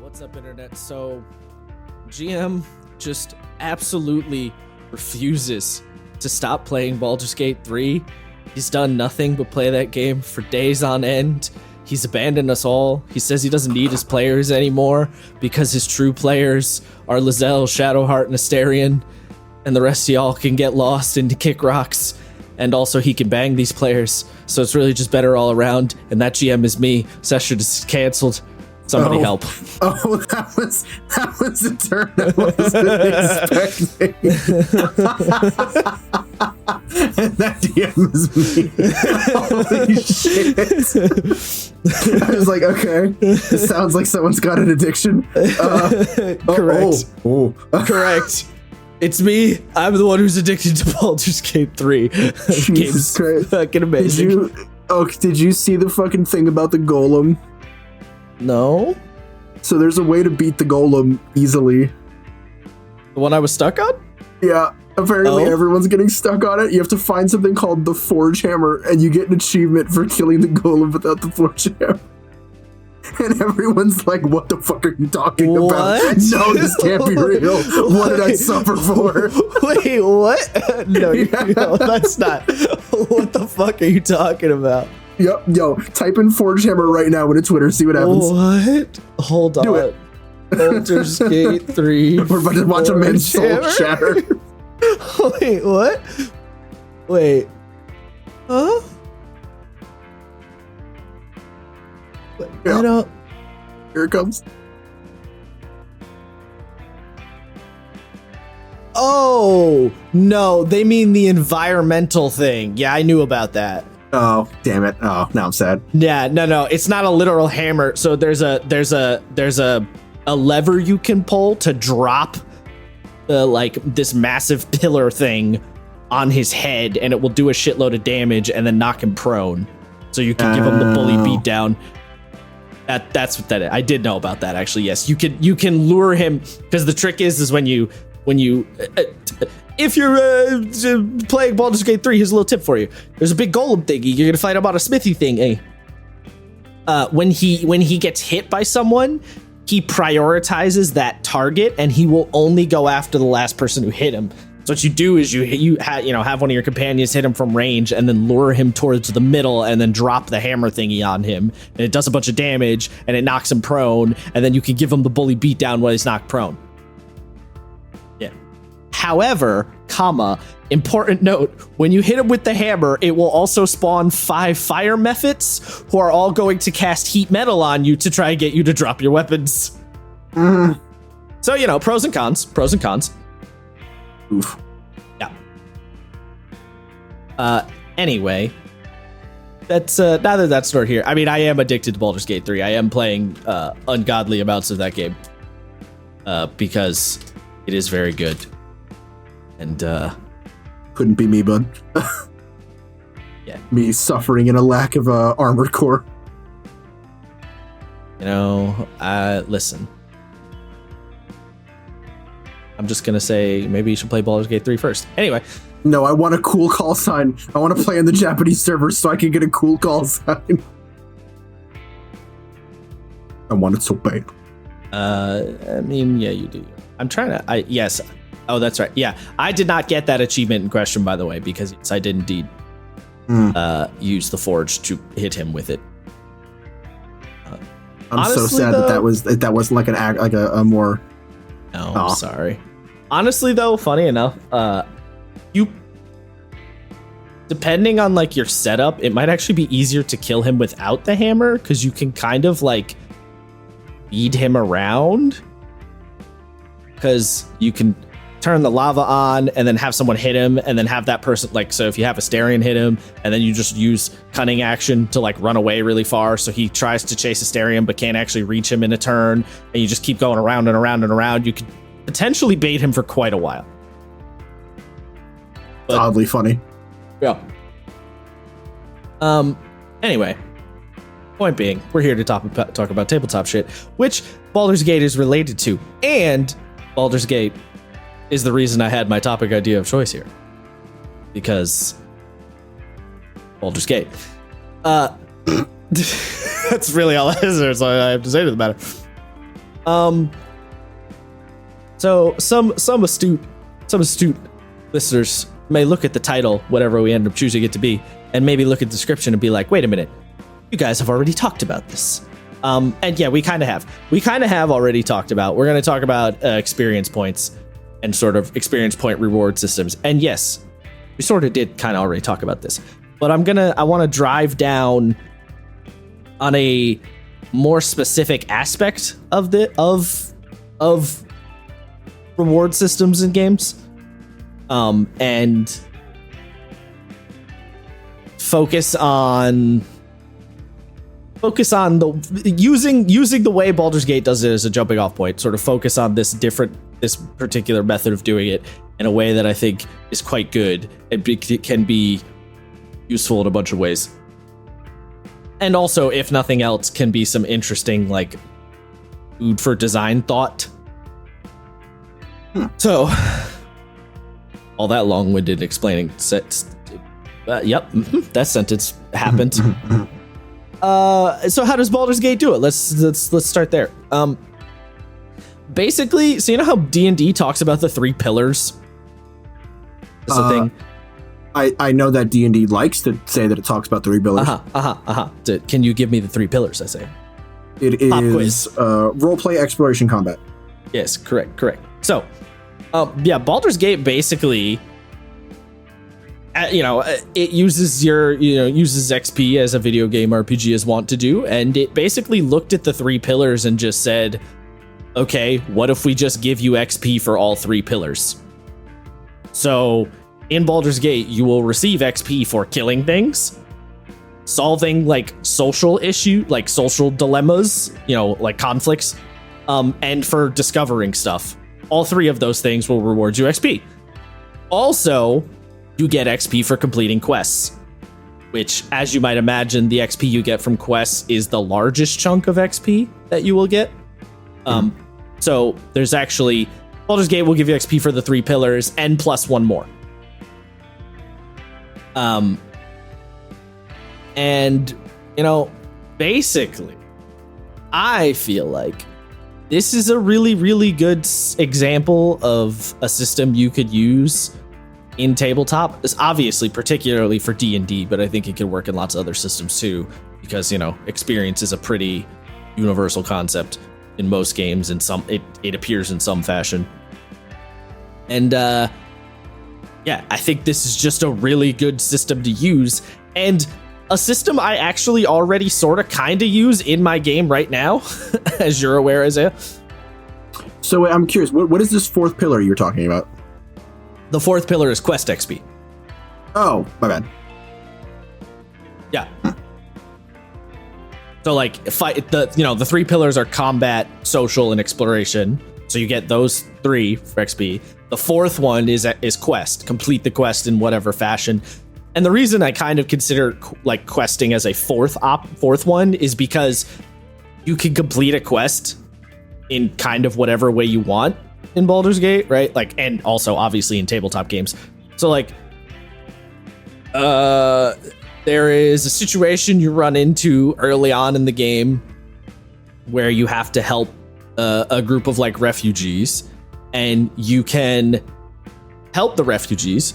What's up, internet? So, GM just absolutely refuses to stop playing Baldur's Gate 3. He's done nothing but play that game for days on end. He's abandoned us all. He says he doesn't need his players anymore because his true players are Lizelle, Shadowheart, and Astarion, and the rest of y'all can get lost and kick rocks. And also he can bang these players, so it's really just better all around. And that GM is me. Session is canceled. Somebody help. Oh, that was a turn I wasn't expecting. And that DM is me. Holy shit. I was like, okay, this sounds like someone's got an addiction. Correct. Correct. It's me. I'm the one who's addicted to Baldur's Gate 3. Jesus Christ. Fucking amazing. Did you see the fucking thing about the golem? No. So there's a way to beat the golem easily. The one I was stuck on? Yeah. Apparently everyone's getting stuck on it. You have to find something called the Forge Hammer, and you get an achievement for killing the golem without the Forge Hammer. And everyone's like, what the fuck are you talking about? No, this can't be real. What did I suffer for? Wait, what? No, no, that's not. What the fuck are you talking about? Yep, yo, type in Forge Hammer right now into Twitter, see what happens. What? Hold on. Do it. Baldur's Gate 3. We're about to watch a man's soul shatter. Wait, what? Wait. Huh? Yeah. I don't... Here it comes. Oh, no, they mean the environmental thing. Yeah, I knew about that. Oh, damn it. Oh, now I'm sad. Yeah, no, it's not a literal hammer. So there's a lever you can pull to drop like this massive pillar thing on his head, and it will do a shitload of damage and then knock him prone. So you can give him the bully beat down. That's what that is. I did know about that, actually. Yes, you can lure him, because the trick is when you if you're playing Baldur's Gate 3, here's a little tip for you. There's a big golem thingy. You're gonna fight about a smithy thing. When he gets hit by someone, he prioritizes that target, and he will only go after the last person who hit him. So what you do is you have one of your companions hit him from range, and then lure him towards the middle, and then drop the hammer thingy on him, and it does a bunch of damage, and it knocks him prone, and then you can give him the bully beatdown while he's knocked prone. Yeah. However, important note, when you hit him with the hammer, it will also spawn 5 fire mephits who are all going to cast heat metal on you to try and get you to drop your weapons. Mm. So, pros and cons. Oof. Yeah. Anyway, that's neither that's nor here. I mean, I am addicted to Baldur's Gate 3. I am playing ungodly amounts of that game because it is very good. And couldn't be me, bud. Yeah, me suffering in a lack of armored core. Listen. I'm just gonna say maybe you should play Baldur's Gate 3 first. Anyway. No, I want a cool call sign. I want to play in the Japanese server so I can get a cool call sign. I want it so bad. I mean, yeah, you do. I'm trying to. Yes. Oh, that's right. Yeah, I did not get that achievement in question, by the way, because yes, I did indeed use the forge to hit him with it. I'm honestly, so sad that wasn't like a more. No, I'm sorry. Honestly, though, funny enough, you, depending on like your setup, it might actually be easier to kill him without the hammer, because you can kind of like feed him around, because you can turn the lava on and then have someone hit him, and then have that person, like, so if you have Astarion hit him, and then you just use cunning action to like run away really far, so he tries to chase Astarion but can't actually reach him in a turn, and you just keep going around and around and around, you could potentially bait him for quite a while. But, oddly funny. Yeah. Anyway, point being, we're here to talk about tabletop shit, which Baldur's Gate is related to, and Baldur's Gate is the reason I had my topic idea of choice here, because Baldur's Gate. That's really all that is. That's all I have to say to the matter. So some astute listeners may look at the title, whatever we end up choosing it to be, and maybe look at the description and be like, wait a minute, you guys have already talked about this. And yeah, we kind of have. We kind of have already talked about. We're going to talk about experience points and sort of experience point reward systems. And yes, we sort of did kind of already talk about this. But I want to drive down on a more specific aspect of reward systems in games. And focus on the using the way Baldur's Gate does it as a jumping off point, sort of focus on this particular method of doing it in a way that I think is quite good and can be useful in a bunch of ways. And also, if nothing else, can be some interesting, like, food for design thought. So, all that long-winded explaining. Yep, that sentence happened. So how does Baldur's Gate do it? Let's start there. Basically, so you know how D&D talks about the 3 pillars? That's the thing. I know that D&D likes to say that it talks about 3 pillars. Can you give me the 3 pillars, I say? It is roleplay, exploration, combat. Yes, correct. So, Baldur's Gate basically, it uses uses XP as a video game RPG is wont to do, and it basically looked at the 3 pillars and just said, okay, what if we just give you XP for all 3 pillars? So, in Baldur's Gate, you will receive XP for killing things, solving like social dilemmas, like conflicts, and for discovering stuff. All 3 of those things will reward you XP. Also, you get XP for completing quests, which, as you might imagine, the XP you get from quests is the largest chunk of XP that you will get. So there's actually, Baldur's Gate will give you XP for the 3 pillars and plus 1 more. And, basically, I feel like this is a really, really good example of a system you could use in tabletop. It's obviously particularly for D&D, but I think it can work in lots of other systems too, because, experience is a pretty universal concept in most games, and it appears in some fashion. And, I think this is just a really good system to use, and a system I actually already sort of kind of use in my game right now, as you're aware, Isaiah. So I'm curious, what is this 4th pillar you're talking about? The 4th pillar is quest XP. Oh, my bad. Yeah. So like the 3 pillars are combat, social, and exploration. So you get those 3 for XP. The 4th one is quest. Complete the quest in whatever fashion. And the reason I kind of consider like questing as a fourth one is because you can complete a quest in kind of whatever way you want in Baldur's Gate, right? Like, and also obviously in tabletop games. So like, there is a situation you run into early on in the game where you have to help a group of like refugees, and you can help the refugees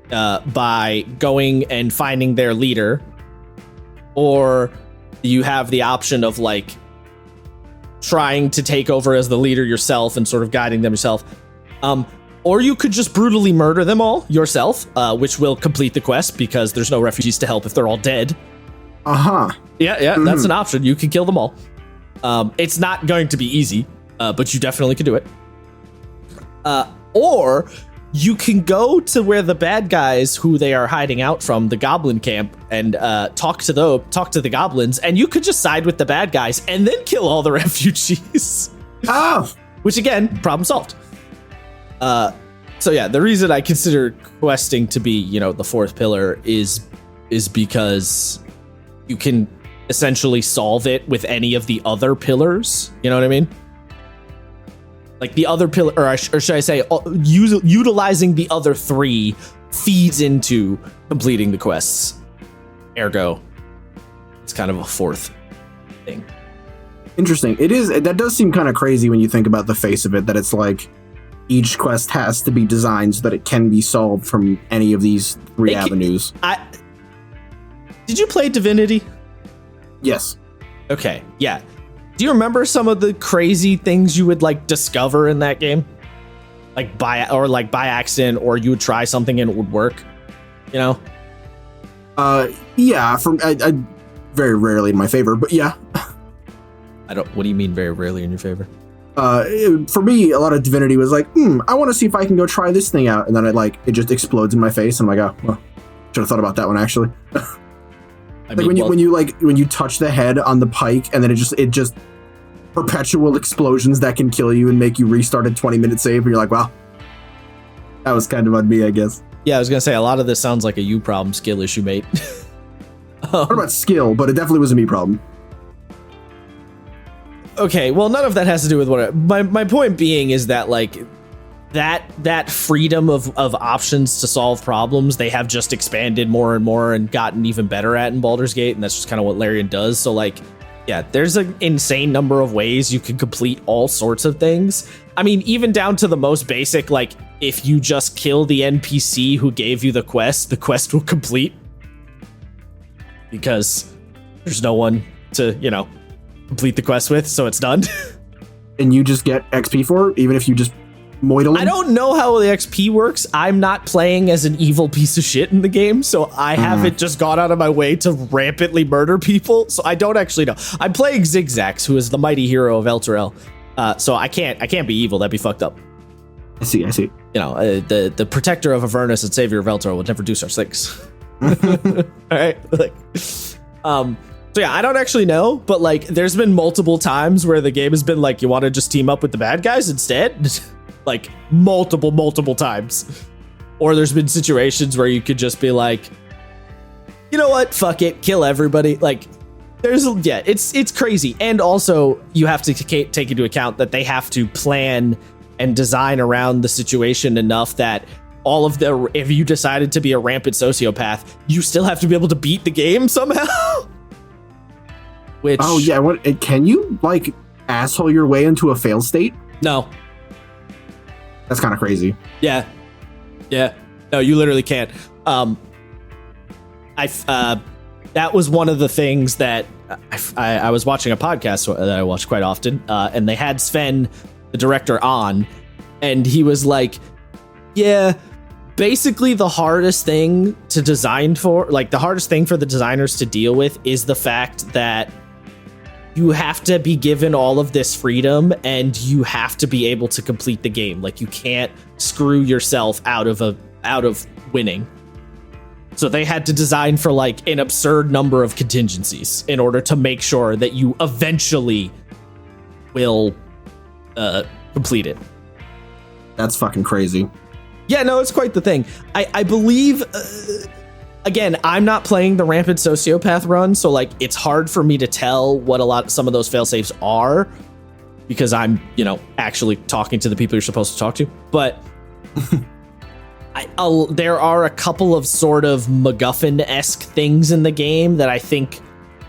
by going and finding their leader, or you have the option of like trying to take over as the leader yourself and sort of guiding them yourself. Or you could just brutally murder them all yourself, which will complete the quest because there's no refugees to help if they're all dead. Yeah, that's an option. You can kill them all. It's not going to be easy, but you definitely can do it. Or you can go to where the bad guys who they are hiding out from, the goblin camp, and talk to the goblins, and you could just side with the bad guys and then kill all the refugees. Which again, problem solved. So yeah, the reason I consider questing to be, the 4th pillar is because you can essentially solve it with any of the other pillars. You know what I mean? Like the other pillar, or should I say, utilizing the other 3 feeds into completing the quests. Ergo, it's kind of a 4th thing. Interesting. It is. That does seem kind of crazy when you think about the face of it, that it's like each quest has to be designed so that it can be solved from any of these three avenues. Did you play Divinity? Yes. Okay, yeah. Do you remember some of the crazy things you would like discover in that game? Like by accident, or you would try something and it would work, you know? Yeah, I very rarely in my favor, but yeah. What do you mean very rarely in your favor? For me, a lot of Divinity was like, I want to see if I can go try this thing out, and then it just explodes in my face. I'm like, oh, well, should have thought about that one actually. When you touch the head on the pike, and then it just perpetual explosions that can kill you and make you restart a 20-minute save, and you're like, wow, that was kind of on me, I guess. Yeah, I was gonna say a lot of this sounds like a you problem, skill issue, mate. What about skill? But it definitely was a me problem. Okay, well, none of that has to do with my point being is that like that freedom of options to solve problems, they have just expanded more and more and gotten even better at in Baldur's Gate, and that's just kind of what Larian does. So like, yeah, there's an insane number of ways you can complete all sorts of things. I mean, even down to the most basic, like if you just kill the NPC who gave you the quest will complete because there's no one to, complete the quest with, so it's done. And you just get XP for it, even if you just moidle them? I don't know how the XP works. I'm not playing as an evil piece of shit in the game, so I haven't just gone out of my way to rampantly murder people, so I don't actually know. I'm playing Zigzax, who is the mighty hero of Elturel, so I can't be evil. That'd be fucked up. I see. The protector of Avernus and savior of Elturel would never do such things. All right, so yeah, I don't actually know, but like there's been multiple times where the game has been like, you want to just team up with the bad guys instead? Like multiple times. Or there's been situations where you could just be like, you know what, fuck it, kill everybody. Like it's crazy. And also you have to take into account that they have to plan and design around the situation enough that if you decided to be a rampant sociopath, you still have to be able to beat the game somehow. Which, oh yeah, can you like asshole your way into a fail state? No. That's kind of crazy. Yeah. No, you literally can't. That was one of the things that I was watching a podcast that I watch quite often, and they had Sven, the director, on, and he was like, yeah, basically the hardest thing to design for, like the hardest thing for the designers to deal with is the fact that you have to be given all of this freedom and you have to be able to complete the game. Like you can't screw yourself out of winning. So they had to design for like an absurd number of contingencies in order to make sure that you eventually will complete it. That's fucking crazy. Yeah, no, it's quite the thing. I believe, again, I'm not playing the Rampant Sociopath run, so like it's hard for me to tell what some of those failsafes are because I'm, actually talking to the people you're supposed to talk to. But there are a couple of sort of MacGuffin-esque things in the game that I think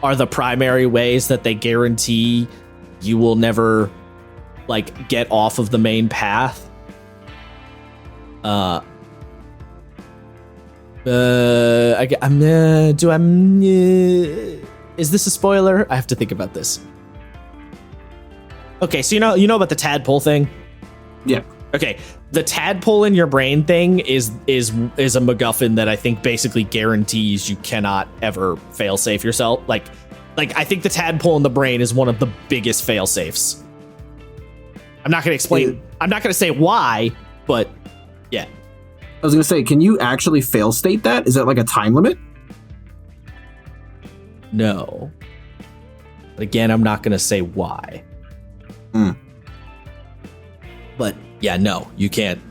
are the primary ways that they guarantee you will never like get off of the main path. Is this a spoiler? I have to think about this. Okay, so you know about the tadpole thing? Yeah. Okay, the tadpole in your brain thing is a MacGuffin that I think basically guarantees you cannot ever fail-safe yourself. Like I think the tadpole in the brain is one of the biggest fail-safes. I'm not going to explain. I'm not going to say why, but yeah. I was going to say, can you actually fail state that? Is that like a time limit? No. But again, I'm not going to say why. But yeah, no, you can't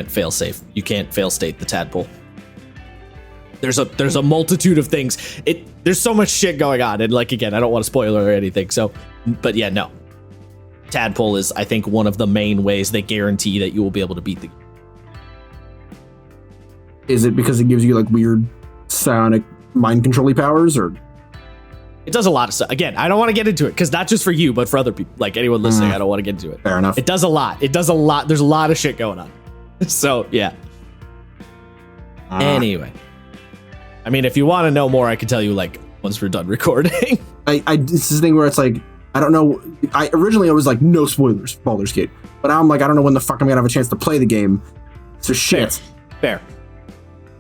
fail safe. You can't fail state the tadpole. There's a multitude of things. There's so much shit going on, and like again, I don't want to spoil or anything. So, but yeah, no. Tadpole is, I think, one of the main ways they guarantee that you will be able to beat the game. Is it because it gives you like weird psionic mind controlling powers, or? It does a lot of stuff. Again, I don't want to get into it because not just for you, but for other people, like anyone listening, I don't want to get into it. Fair enough. It does a lot. There's a lot of shit going on. So yeah. Anyway, I mean, if you want to know more, I can tell you like once we're done recording. It's this thing where it's like, I don't know. I was like, no spoilers, Baldur's Gate. But now I'm like, I don't know when the fuck I'm gonna have a chance to play the game. So shit. Fair.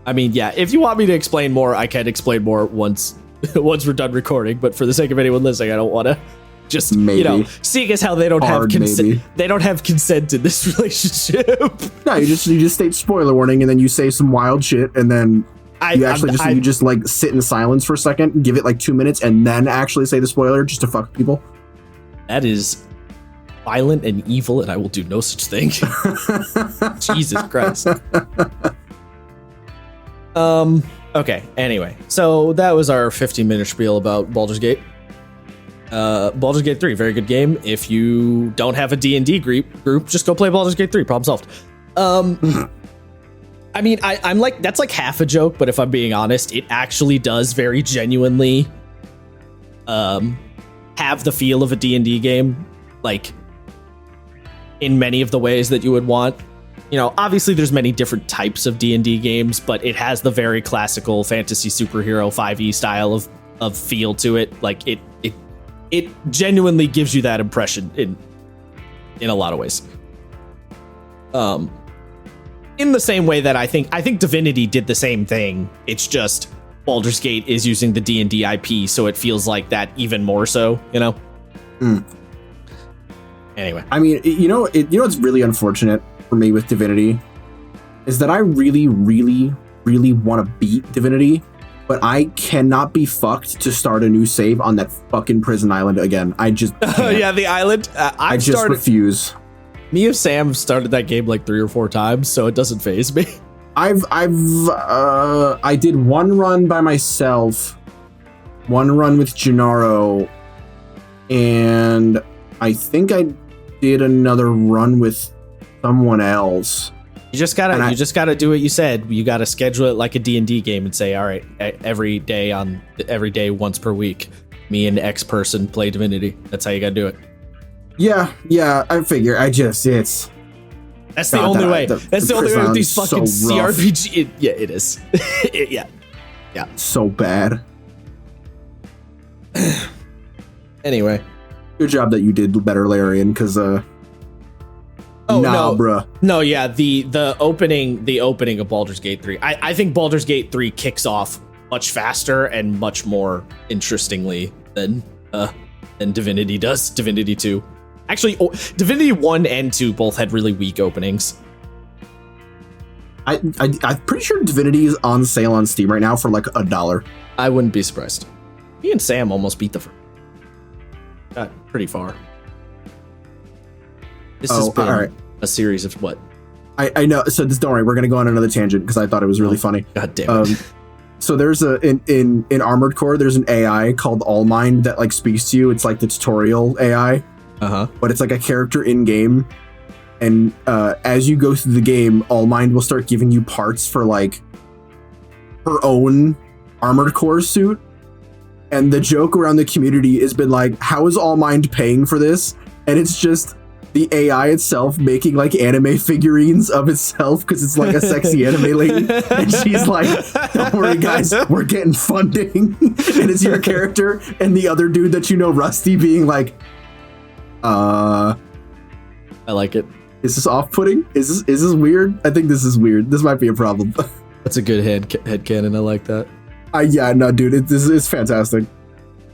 I mean, yeah, if you want me to explain more, I can explain more once we're done recording. But for the sake of anyone listening, I don't want to just, seeing as how they don't have consent. They don't have consent in this relationship. No, you just state spoiler warning, and then you say some wild shit, and then you just like sit in silence for a second, give it like 2 minutes, and then actually say the spoiler just to fuck people. That is violent and evil, and I will do no such thing. Jesus Christ. Okay, anyway. So that was our 15-minute spiel about Baldur's Gate. Baldur's Gate 3, very good game. If you don't have a D&D group, just go play Baldur's Gate 3. Problem solved. I mean, I'm like, that's like half a joke, but if I'm being honest, it actually does very genuinely have the feel of a D&D game, like in many of the ways that you would want. Obviously there's many different types of D&D games, but it has the very classical fantasy superhero 5e style of feel to it. Like it genuinely gives you that impression in a lot of ways. In the same way that I think Divinity did the same thing. It's just Baldur's Gate is using the D&D IP, so it feels like that even more so, Anyway. I mean, it's really unfortunate for me with Divinity is that I really, really, really want to beat Divinity, but I cannot be fucked to start a new save on that fucking prison island again. I just can't. Oh yeah, the island. I just refuse. Me and Sam started that game like 3 or 4 times, so it doesn't faze me. I did one run by myself, one run with Gennaro, and I think I did another run with someone else. You just gotta do what you said. You gotta schedule it like a D&D game and say, all right, every day once per week, me and X person play Divinity. That's how you gotta do it. Yeah, I figure. That's the only way. That's the only way with these fucking CRPG. It is. Yeah. So bad. Anyway. Good job that you did better, Larian, because bruh. No, yeah, the opening of Baldur's Gate 3. I think Baldur's Gate 3 kicks off much faster and much more interestingly than Divinity does. Divinity 2. Actually, Divinity 1 and 2 both had really weak openings. I'm pretty sure Divinity is on sale on Steam right now for like $1. I wouldn't be surprised. Me and Sam almost beat the first. Got pretty far. This has been a series of what? I know. So don't worry, we're gonna go on another tangent because I thought it was really funny. God damn it. So there's in Armored Core, there's an AI called Allmind that like speaks to you. It's like the tutorial AI. But it's like a character in game, and as you go through the game, Allmind will start giving you parts for like her own Armored Core suit. And the joke around the community has been like, how is Allmind paying for this? And it's just the AI itself making like anime figurines of itself because it's like a sexy anime lady. And she's like, don't worry guys, we're getting funding. And it's your character and the other dude that Rusty, being like, I like it. Is this off-putting? Is this weird? I think this is weird. This might be a problem. That's a good headcanon. I like that. Yeah, no, dude, this is fantastic.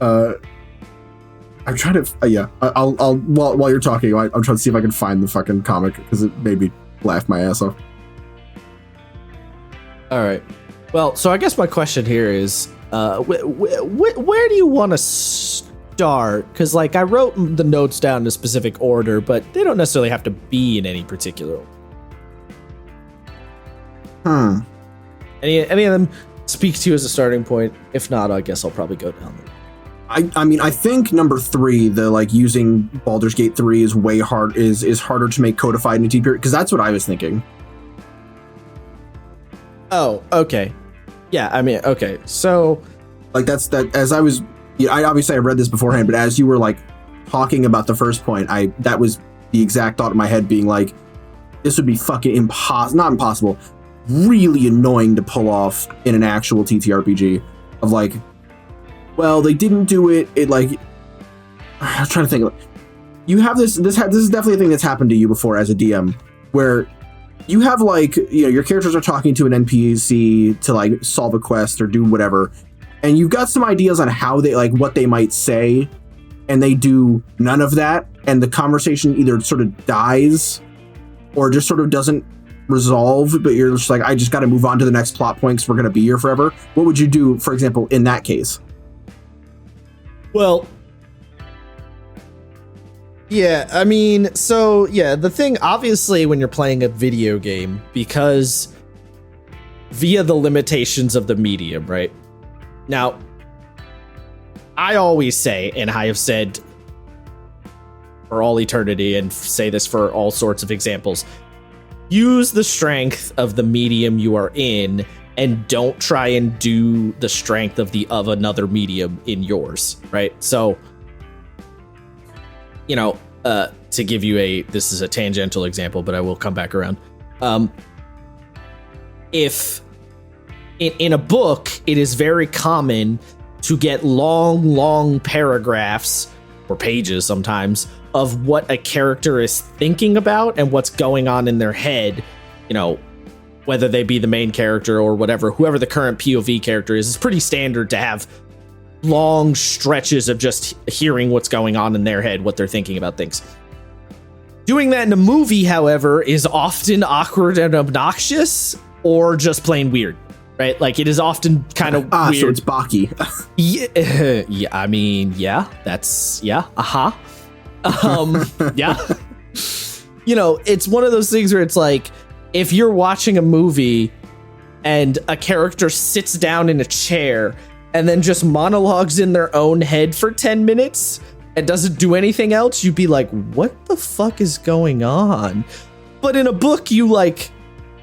I'm trying to, I'll while you're talking, I'm trying to see if I can find the fucking comic because it made me laugh my ass off. All right. Well, so I guess my question here is, where do you want to start? Because like I wrote the notes down in a specific order, but they don't necessarily have to be in any particular order. Any of them speak to you as a starting point? If not, I guess I'll probably go down there. I mean, I think number 3, the like using Baldur's Gate 3 is way hard is harder to make codified in a deeper, because that's what I was thinking. Oh, okay. Yeah, I mean, okay. So like that's as I was yeah, I read this beforehand, but as you were like talking about the first point, that was the exact thought in my head, being like, this would be fucking not impossible, really annoying to pull off in an actual TTRPG. Of like, well, they didn't do it. It like, I'm trying to think. You have this is definitely a thing that's happened to you before as a DM, where you have like, you know, your characters are talking to an NPC to like solve a quest or do whatever, and you've got some ideas on how they, like, what they might say, and they do none of that, and the conversation either sort of dies or just sort of doesn't resolve, but you're just like, I just got to move on to the next plot point because we're going to be here forever. What would you do, for example, in that case? Well, yeah, I mean, so yeah, the thing, obviously, when you're playing a video game, because via the limitations of the medium, right? Now, I always say, and I have said for all eternity, and say this for all sorts of examples, use the strength of the medium you are in, and don't try and do the strength of another medium in yours, right? So, you know, to give you this is a tangential example, but I will come back around. If in a book, it is very common to get long paragraphs or pages sometimes of what a character is thinking about and what's going on in their head, you know, whether they be the main character or whoever the current POV character is. It's pretty standard to have long stretches of just hearing what's going on in their head, what they're thinking about things. Doing that in a movie, however, is often awkward and obnoxious, or just plain weird, right? Like, it is often kind of weird. So it's Baki. Yeah, I mean, yeah, that's, yeah, yeah. You know, it's one of those things where it's like, if you're watching a movie and a character sits down in a chair and then just monologues in their own head for 10 minutes and doesn't do anything else, you'd be like, what the fuck is going on? But in a book, you like,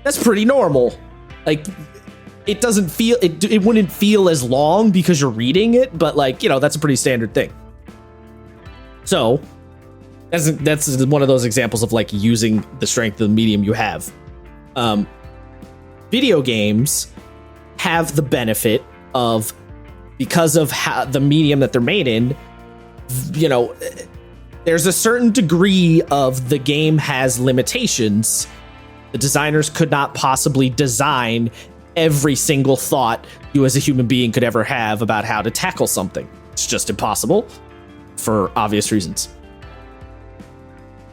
that's pretty normal. Like, it doesn't feel, it wouldn't feel as long because you're reading it, but like, you know, that's a pretty standard thing. So that's one of those examples of like using the strength of the medium you have. Video games have the benefit of, because of how the medium that they're made in, you know, there's a certain degree of the game has limitations. The designers could not possibly design every single thought you as a human being could ever have about how to tackle something. It's just impossible for obvious reasons.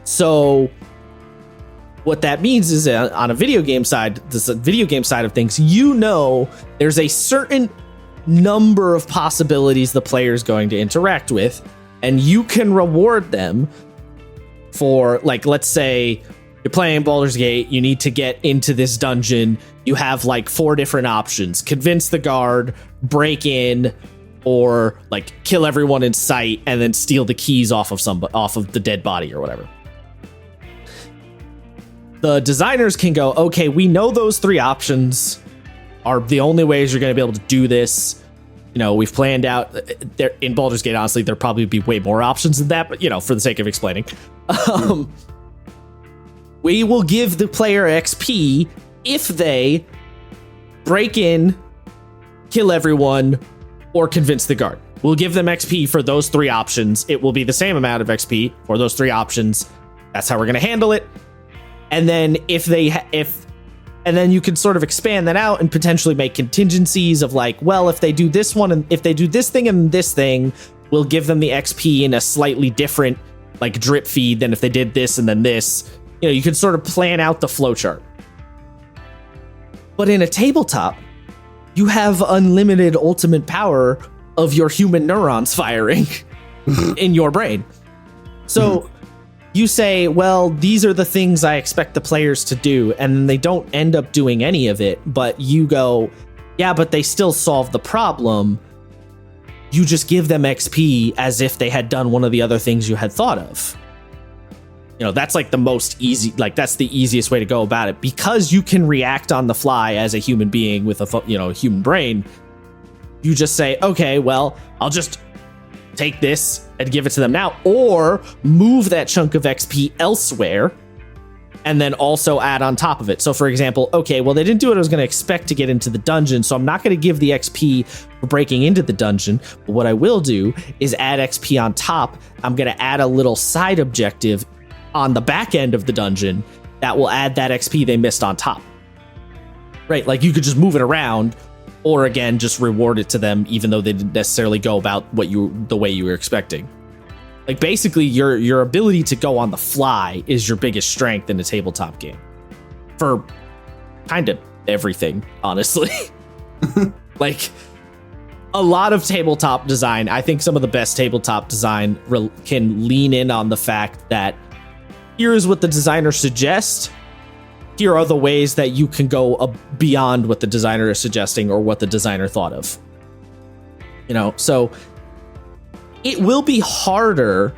So what that means is that on a video game side, the video game side of things, you know, there's a certain number of possibilities the player is going to interact with, and you can reward them for, like, let's say you're playing Baldur's Gate, you need to get into this dungeon, you have like 4 different options: convince the guard, break in, or like kill everyone in sight and then steal the keys off of the dead body or whatever. The designers can go, okay, we know those 3 options are the only ways you're going to be able to do this. You know, we've planned out there in Baldur's Gate. Honestly, there'll probably be way more options than that, but you know, for the sake of explaining, we will give the player XP if they break in, kill everyone, or convince the guard. We'll give them XP for those 3 options. It will be the same amount of XP for those 3 options. That's how we're going to handle it. And then and then you can sort of expand that out and potentially make contingencies of like, well, if they do this one and if they do this thing and this thing, we'll give them the XP in a slightly different like drip feed than if they did this and then this. You know, you can sort of plan out the flowchart. But in a tabletop, you have unlimited ultimate power of your human neurons firing in your brain. So you say, well, these are the things I expect the players to do, and they don't end up doing any of it, but you go, yeah, but they still solve the problem. You just give them XP as if they had done one of the other things you had thought of. You know, that's like the most easy, like that's the easiest way to go about it, because you can react on the fly as a human being with a human brain. You just say, okay, well, I'll just take this and give it to them now, or move that chunk of XP elsewhere and then also add on top of it. So for example, okay, well, they didn't do what I was going to expect to get into the dungeon, so I'm not going to give the XP for breaking into the dungeon. But what I will do is add XP on top. I'm going to add a little side objective on the back end of the dungeon that will add that XP they missed on top. Right? Like you could just move it around, or again, just reward it to them, even though they didn't necessarily go about the way you were expecting. Like basically your ability to go on the fly is your biggest strength in a tabletop game for kind of everything, honestly. Like a lot of tabletop design, I think some of the best tabletop design can lean in on the fact that here is what the designer suggests. Here are the ways that you can go beyond what the designer is suggesting or what the designer thought of. You know, so it will be harder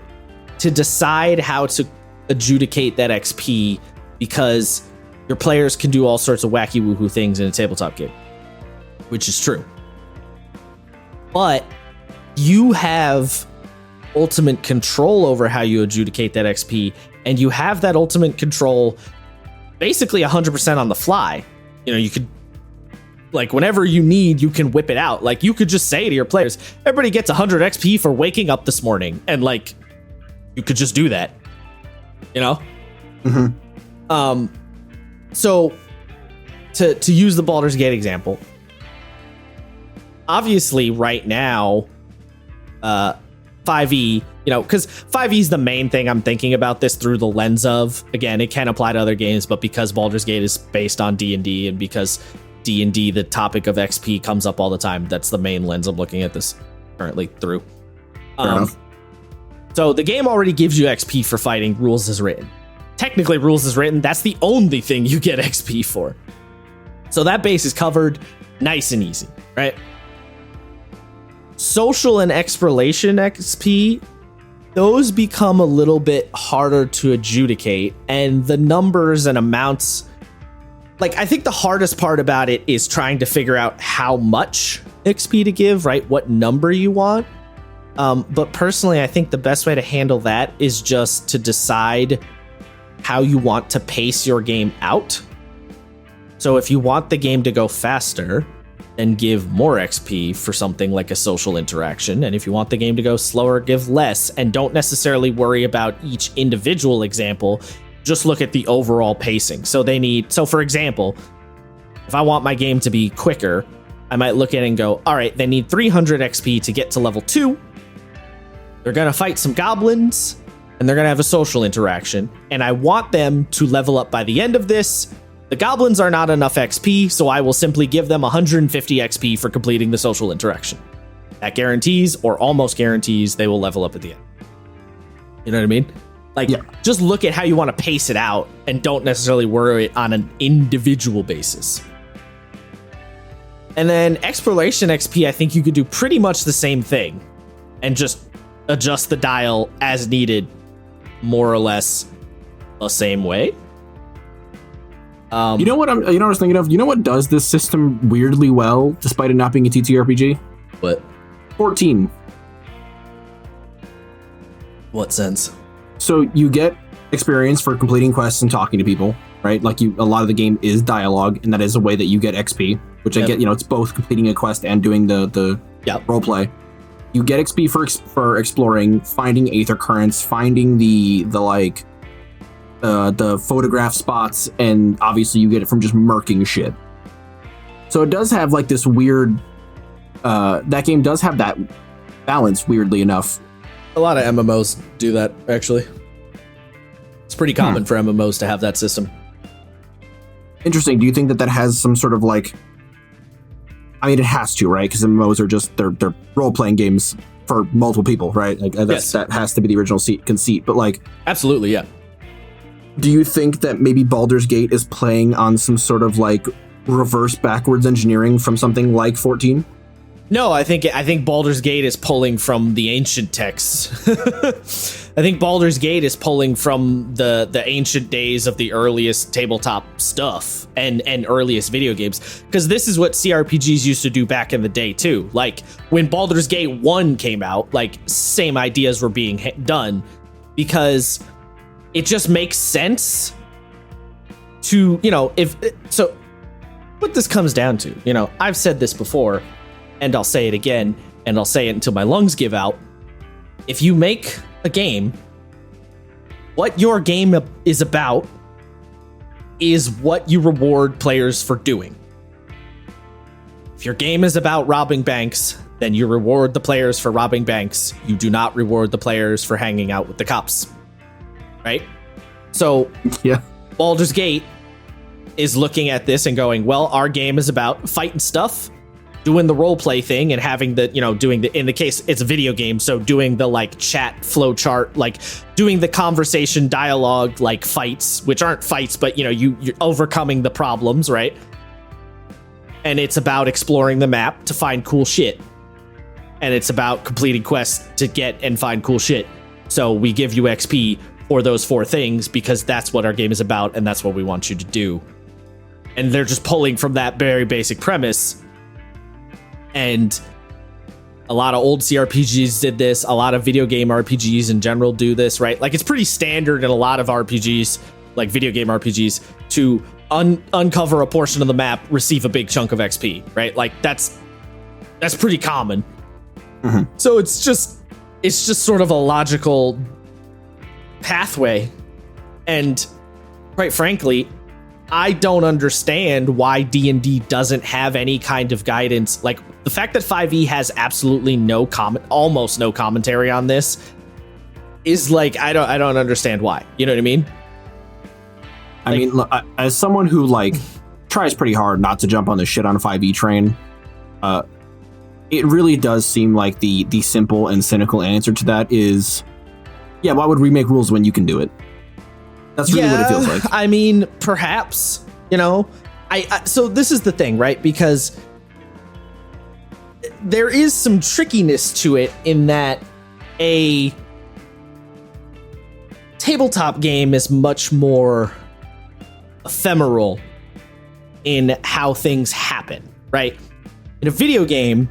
to decide how to adjudicate that XP because your players can do all sorts of wacky woohoo things in a tabletop game, which is true. But you have ultimate control over how you adjudicate that XP, and you have that ultimate control basically 100% on the fly. You know, you could, like, whenever you need, you can whip it out. Like, you could just say to your players, everybody gets 100 XP for waking up this morning. And, like, you could just do that. You know? Mm-hmm. So, to use the Baldur's Gate example, obviously right now, 5e, you know, because 5e is the main thing I'm thinking about this through the lens of. Again, it can apply to other games, but because Baldur's Gate is based on D&D and because D&D, the topic of XP comes up all the time, that's the main lens I'm looking at this currently through. So the game already gives you XP for fighting rules as written. Technically, rules as written, that's the only thing you get XP for. So that base is covered nice and easy, right? Social and exploration XP, those become a little bit harder to adjudicate, and the numbers and amounts, like, I think the hardest part about it is trying to figure out how much XP to give, right? What number you want. But personally, I think the best way to handle that is just to decide how you want to pace your game out. So if you want the game to go faster, then give more XP for something like a social interaction. And if you want the game to go slower, give less. And don't necessarily worry about each individual example. Just look at the overall pacing. So for example, if I want my game to be quicker, I might look at it and go, all right, they need 300 XP to get to level 2. They're going to fight some goblins, and they're going to have a social interaction. And I want them to level up by the end of this. The goblins are not enough XP, so I will simply give them 150 XP for completing the social interaction. That guarantees, or almost guarantees, they will level up at the end. You know what I mean? Like, Just look at how you want to pace it out and don't necessarily worry on an individual basis. And then exploration XP, I think you could do pretty much the same thing and just adjust the dial as needed, more or less the same way. You know what I was thinking of? You know what does this system weirdly well, despite it not being a TTRPG? What? 14. What sense? So you get experience for completing quests and talking to people, right? Like a lot of the game is dialogue, and that is a way that you get XP, which I get, it's both completing a quest and doing the role play. You get XP for exploring, finding aether currents, finding the photograph spots, and obviously you get it from just murking shit. So it does have like this weird, that game does have that balance, weirdly enough. A lot of MMOs do that, actually. It's pretty common for MMOs to have that system. Interesting. Do you think that has some sort of like, I mean, it has to, right? Because MMOs are just, they're role-playing games for multiple people, right? Like that has to be the original conceit, but like... Absolutely, yeah. Do you think that maybe Baldur's Gate is playing on some sort of like reverse backwards engineering from something like 14? No, I think Baldur's Gate is pulling from the ancient texts. I think Baldur's Gate is pulling from the ancient days of the earliest tabletop stuff and earliest video games, because this is what CRPGs used to do back in the day too. Like when Baldur's Gate 1 came out, like same ideas were being done, because it just makes sense to, so what this comes down to, I've said this before, and I'll say it again, and I'll say it until my lungs give out. If you make a game, what your game is about is what you reward players for doing. If your game is about robbing banks, then you reward the players for robbing banks. You do not reward the players for hanging out with the cops. Right? So, yeah. Baldur's Gate is looking at this and going, well, our game is about fighting stuff, doing the role play thing, and having the, doing the, in the case it's a video game, so doing the like chat flow chart, like doing the conversation dialogue, like fights, which aren't fights, but you're overcoming the problems, right? And it's about exploring the map to find cool shit. And it's about completing quests to get and find cool shit. So we give you XP for those 4 things because that's what our game is about and that's what we want you to do. And they're just pulling from that very basic premise. And a lot of old CRPGs did this. A lot of video game RPGs in general do this, right? Like it's pretty standard in a lot of RPGs, like video game RPGs, to uncover a portion of the map, receive a big chunk of XP, right? Like that's pretty common. Mm-hmm. So it's just sort of a logical pathway. And quite frankly, I don't understand why D&D doesn't have any kind of guidance. Like the fact that 5e has absolutely almost no commentary on this is like, I don't understand why. You know what I mean? I mean, look, as someone who like tries pretty hard not to jump on the shit on a 5e train, it really does seem like the simple and cynical answer to that is, yeah, why would we make rules when you can do it? That's really what it feels like. I mean, perhaps, so this is the thing, right? Because there is some trickiness to it in that a tabletop game is much more ephemeral in how things happen, right? In a video game,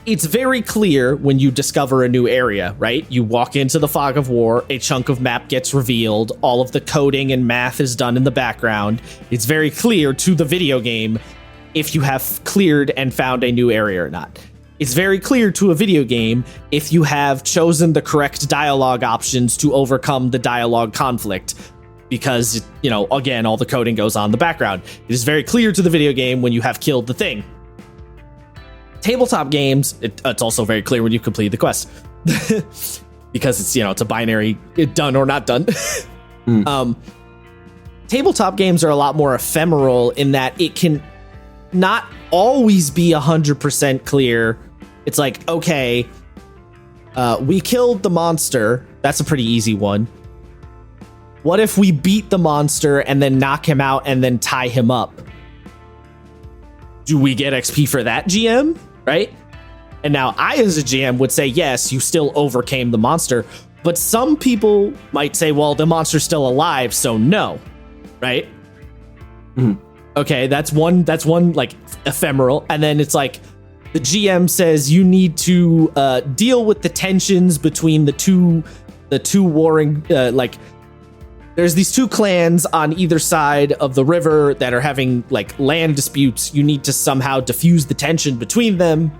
it's very clear when you discover a new area, right? You walk into the fog of war, a chunk of map gets revealed, all of the coding and math is done in the background. It's very clear to the video game if you have cleared and found a new area or not. It's very clear to a video game if you have chosen the correct dialogue options to overcome the dialogue conflict, because, again, all the coding goes on in the background. It is very clear to the video game when you have killed the thing. Tabletop games, it's also very clear when you complete the quest because it's a binary done or not done. Tabletop games are a lot more ephemeral in that it can not always be 100% clear. It's like, okay, we killed the monster. That's a pretty easy one. What if we beat the monster and then knock him out and then tie him up? Do we get XP for that, GM? Right? And now I, as a GM, would say, yes, you still overcame the monster. But some people might say, well, the monster's still alive, so no. Right? Mm-hmm. Okay, that's one like ephemeral. And then it's like the GM says you need to deal with the tensions between the two warring, there's these 2 clans on either side of the river that are having like land disputes. You need to somehow diffuse the tension between them.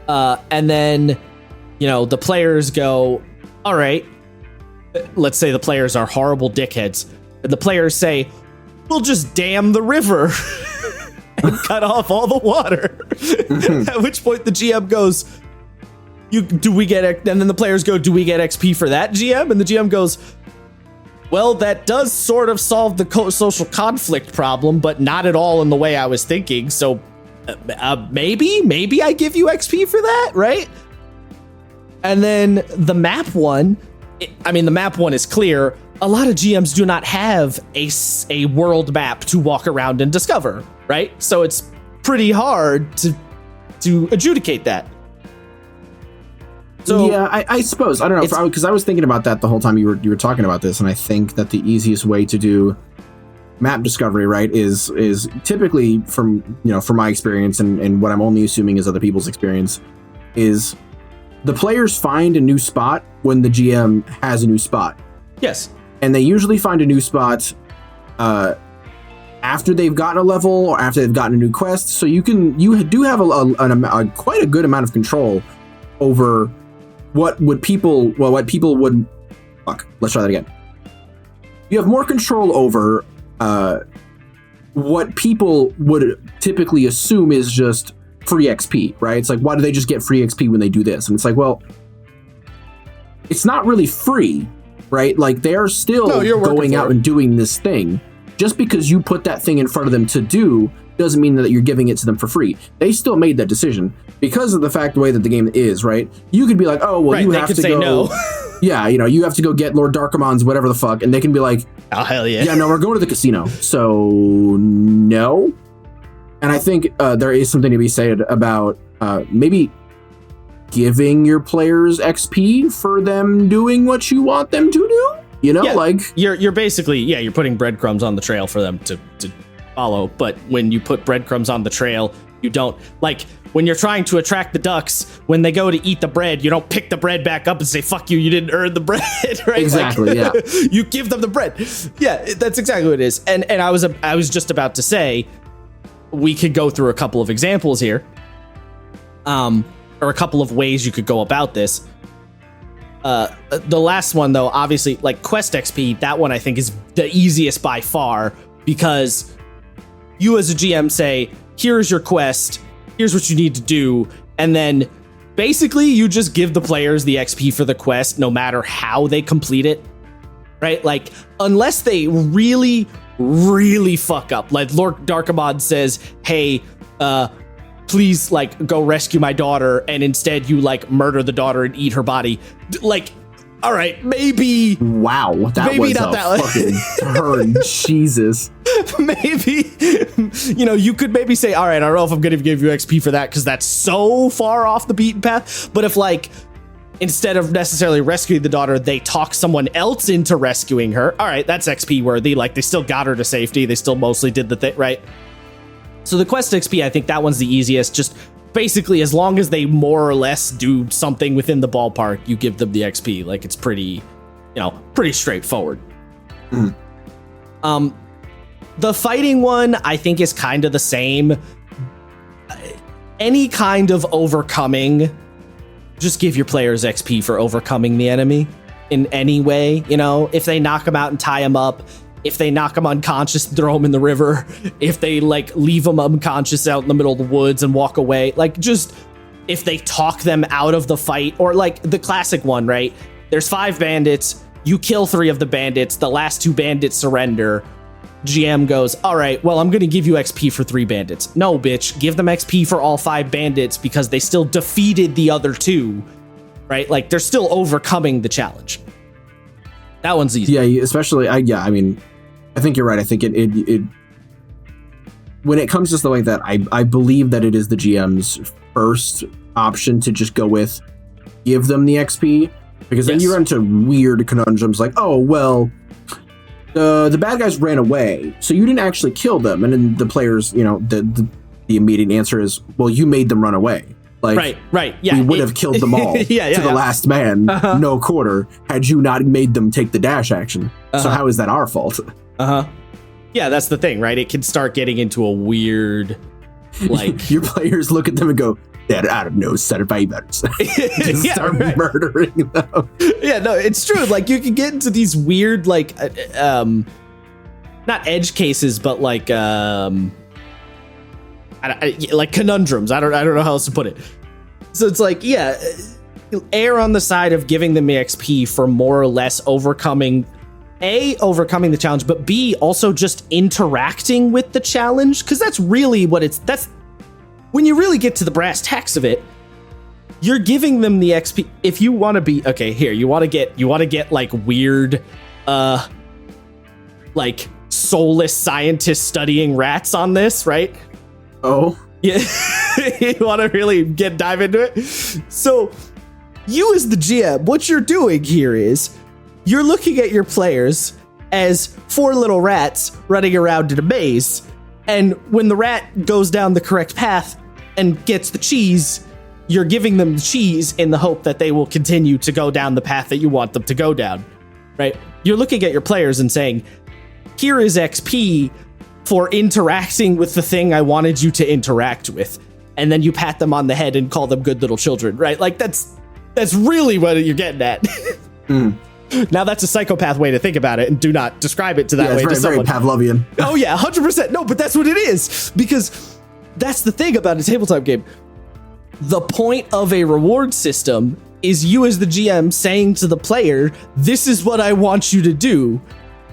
And then, the players go, all right, let's say the players are horrible dickheads. And the players say, we'll just dam the river and cut off all the water. At which point the GM goes, and then the players go, do we get XP for that, GM? And the GM goes, well, that does sort of solve the social conflict problem, but not at all in the way I was thinking. So maybe I give you XP for that, right? And then the map one, the map one is clear. A lot of GMs do not have a world map to walk around and discover, right? So it's pretty hard to adjudicate that. So yeah, I suppose, I don't know, because I was thinking about that the whole time you were talking about this, and I think that the easiest way to do map discovery, right, is typically from my experience and what I'm only assuming is other people's experience, is the players find a new spot when the GM has a new spot. Yes. And they usually find a new spot after they've gotten a level or after they've gotten a new quest. So you do have quite a good amount of control over what people would. Fuck. Let's try that again. You have more control over what people would typically assume is just free XP, right? It's like, why do they just get free XP when they do this? And it's like, well, it's not really free, right? Like, they're still going out and doing this thing. Just because you put that thing in front of them to do doesn't mean that you're giving it to them for free. They still made that decision because of the fact the way that the game is, right? You could be like, oh, well, you have to go. No. Yeah, you have to go get Lord Darkamon's whatever the fuck, and they can be like, oh, hell yeah. Yeah, no, we're going to the casino. So, no. And I think there is something to be said about maybe giving your players XP for them doing what you want them to do. Like you're basically, you're putting breadcrumbs on the trail for them to follow. But when you put breadcrumbs on the trail, you don't, like, when you're trying to attract the ducks, when they go to eat the bread, you don't pick the bread back up and say, fuck you didn't earn the bread, right? Exactly, yeah. You give them the bread. Yeah, that's exactly what it is. And I was just about to say, we could go through a couple of examples here, or a couple of ways you could go about this. The last one, though, obviously, like quest XP, that one I think is the easiest by far, because you as a GM say, here's your quest, here's what you need to do, and then basically you just give the players the XP for the quest no matter how they complete it, right? Like, unless they really, really fuck up, like Lord Darkamon says, hey, please, like, go rescue my daughter, and instead you, like, murder the daughter and eat her body. Like, all right, maybe. Wow, that maybe was not that fucking turn. Jesus. Maybe, you could maybe say, all right, I don't know if I'm going to give you XP for that because that's so far off the beaten path. But if, like, instead of necessarily rescuing the daughter, they talk someone else into rescuing her, all right, that's XP worthy. Like, they still got her to safety. They still mostly did the thing, right? So the quest XP, I think that one's the easiest. Just basically, as long as they more or less do something within the ballpark, you give them the XP. Like, it's pretty straightforward. Mm. The fighting one, I think, is kind of the same. Any kind of overcoming, just give your players XP for overcoming the enemy in any way. If they knock them out and tie them up, if they knock them unconscious and throw them in the river, if they, like, leave them unconscious out in the middle of the woods and walk away, like, just if they talk them out of the fight, or like the classic one, right? There's 5 bandits, you kill 3 of the bandits, the last 2 bandits surrender. GM goes, all right, well, I'm going to give you XP for 3 bandits. No, bitch, give them XP for all 5 bandits because they still defeated the other 2, right? Like, they're still overcoming the challenge. That one's easy. Yeah, especially, I think you're right. I think it when it comes to stuff like that, I believe that it is the GM's first option to just go with give them the XP, because then you run into weird conundrums like, oh, well, the bad guys ran away, so you didn't actually kill them. And then the players, the immediate answer is, well, you made them run away. Like, right. Yeah, we would have killed them all to the last man, no quarter, had you not made them take the dash action. So how is that our fault? Yeah, that's the thing, right? It can start getting into a weird, like... Your players look at them and go, they're out of no survivors. Just start murdering them. Yeah, no, it's true. Like, you can get into these weird, like, not edge cases, but like conundrums. I don't know how else to put it. So it's like, yeah, err on the side of giving them XP for more or less overcoming the challenge, but B, also just interacting with the challenge, because that's really what that's when you really get to the brass tacks of it. You're giving them the XP. If you want to be you want to get like weird, like soulless scientists studying rats on this, right? Oh, Yeah, you want to really dive into it? So you as the GM, what you're doing here is you're looking at your players as 4 little rats running around in a maze. And when the rat goes down the correct path and gets the cheese, you're giving them the cheese in the hope that they will continue to go down the path that you want them to go down, right? You're looking at your players and saying, here is XP for interacting with the thing I wanted you to interact with. And then you pat them on the head and call them good little children, right? Like that's really what you're getting at. Now that's a psychopath way to think about it, and do not describe it to that way to someone. Very Pavlovian. Oh yeah, 100%. No, but that's what it is, because that's the thing about a tabletop game. The point of a reward system is you as the GM saying to the player, this is what I want you to do.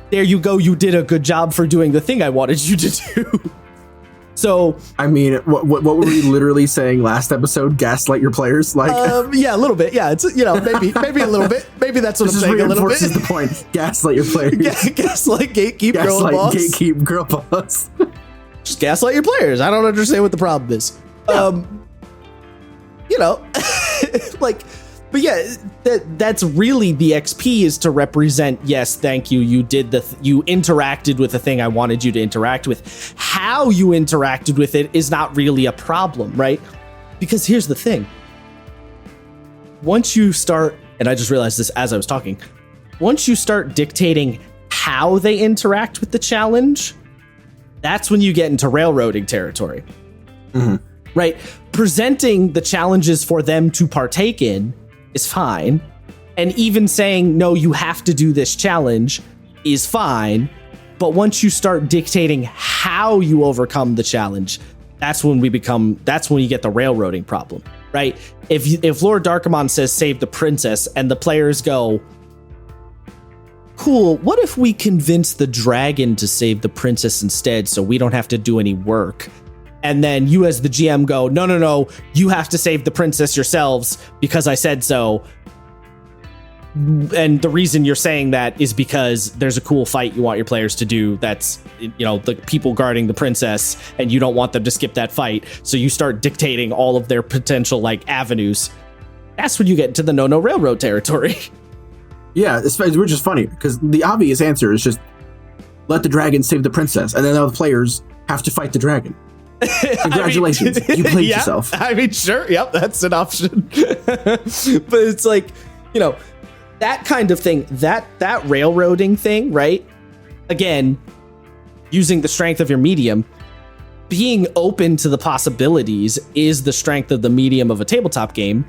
There you go, you did a good job for doing the thing I wanted you to do. So, I mean, what were we literally saying last episode? Gaslight your players, like yeah, a little bit. Yeah, it's maybe a little bit. Maybe that's what I'm saying. A little bit. This reinforces the point. Gaslight your players. Gaslight, gatekeep, girl boss. Gatekeep, girl boss. Just gaslight your players. I don't understand what the problem is. Yeah. But yeah, that's really the XP is to represent, yes, thank you. You did you interacted with the thing I wanted you to interact with. How you interacted with it is not really a problem, right? Because here's the thing. Once you start, and I just realized this as I was talking, once you start dictating how they interact with the challenge, that's when you get into railroading territory. Mm-hmm. Right? Presenting the challenges for them to partake in is fine. And even saying, no, you have to do this challenge is fine. But once you start dictating how you overcome the challenge, that's when you get the railroading problem, right? If Lord Darkamon says save the princess and the players go, cool, what if we convince the dragon to save the princess instead so we don't have to do any work? And then you as the GM go, no, you have to save the princess yourselves because I said so. And the reason you're saying that is because there's a cool fight you want your players to do that's, the people guarding the princess, and you don't want them to skip that fight. So you start dictating all of their potential, avenues. That's when you get into the no railroad territory. Yeah, which is funny because the obvious answer is just let the dragon save the princess, and then the players have to fight the dragon. Congratulations, you played yourself. I mean, sure, yep, that's an option. But it's that kind of thing, that railroading thing, right? Again, using the strength of your medium, being open to the possibilities is the strength of the medium of a tabletop game.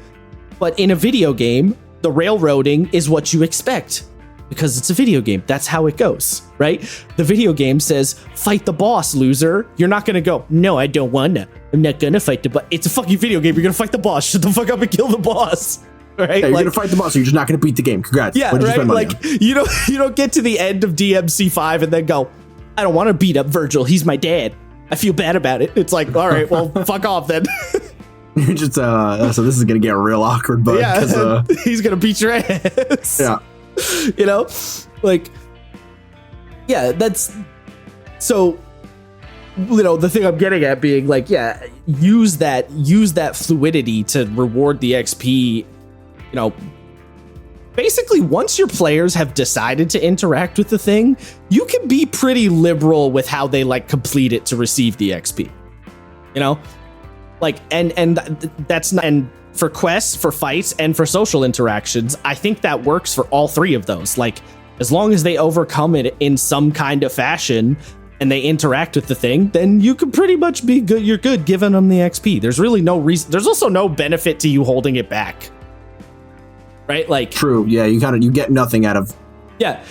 But in a video game, the railroading is what you expect. Because it's a video game. That's how it goes, right? The video game says, fight the boss, loser. You're not going to go, no, I don't want to. I'm not going to fight the boss. It's a fucking video game. You're going to fight the boss. Shut the fuck up and kill the boss. Right? Yeah, you're going to fight the boss, so you're just not going to beat the game. Congrats. Yeah, right? You don't get to the end of DMC5 and then go, I don't want to beat up Virgil. He's my dad. I feel bad about it. It's like, all right, well, fuck off then. You're just, so this is going to get real awkward, bud. Yeah, he's going to beat your ass. Yeah. That's so, the thing I'm getting at being use that fluidity to reward the XP. Basically, once your players have decided to interact with the thing, you can be pretty liberal with how they complete it to receive the XP. And that's not, and for quests, for fights, and for social interactions, I think that works for all three of those. As long as they overcome it in some kind of fashion and they interact with the thing, then you can pretty much be good. You're good giving them the XP. There's really no reason. There's also no benefit to you holding it back. Right? True. Yeah. You get nothing out of. Yeah.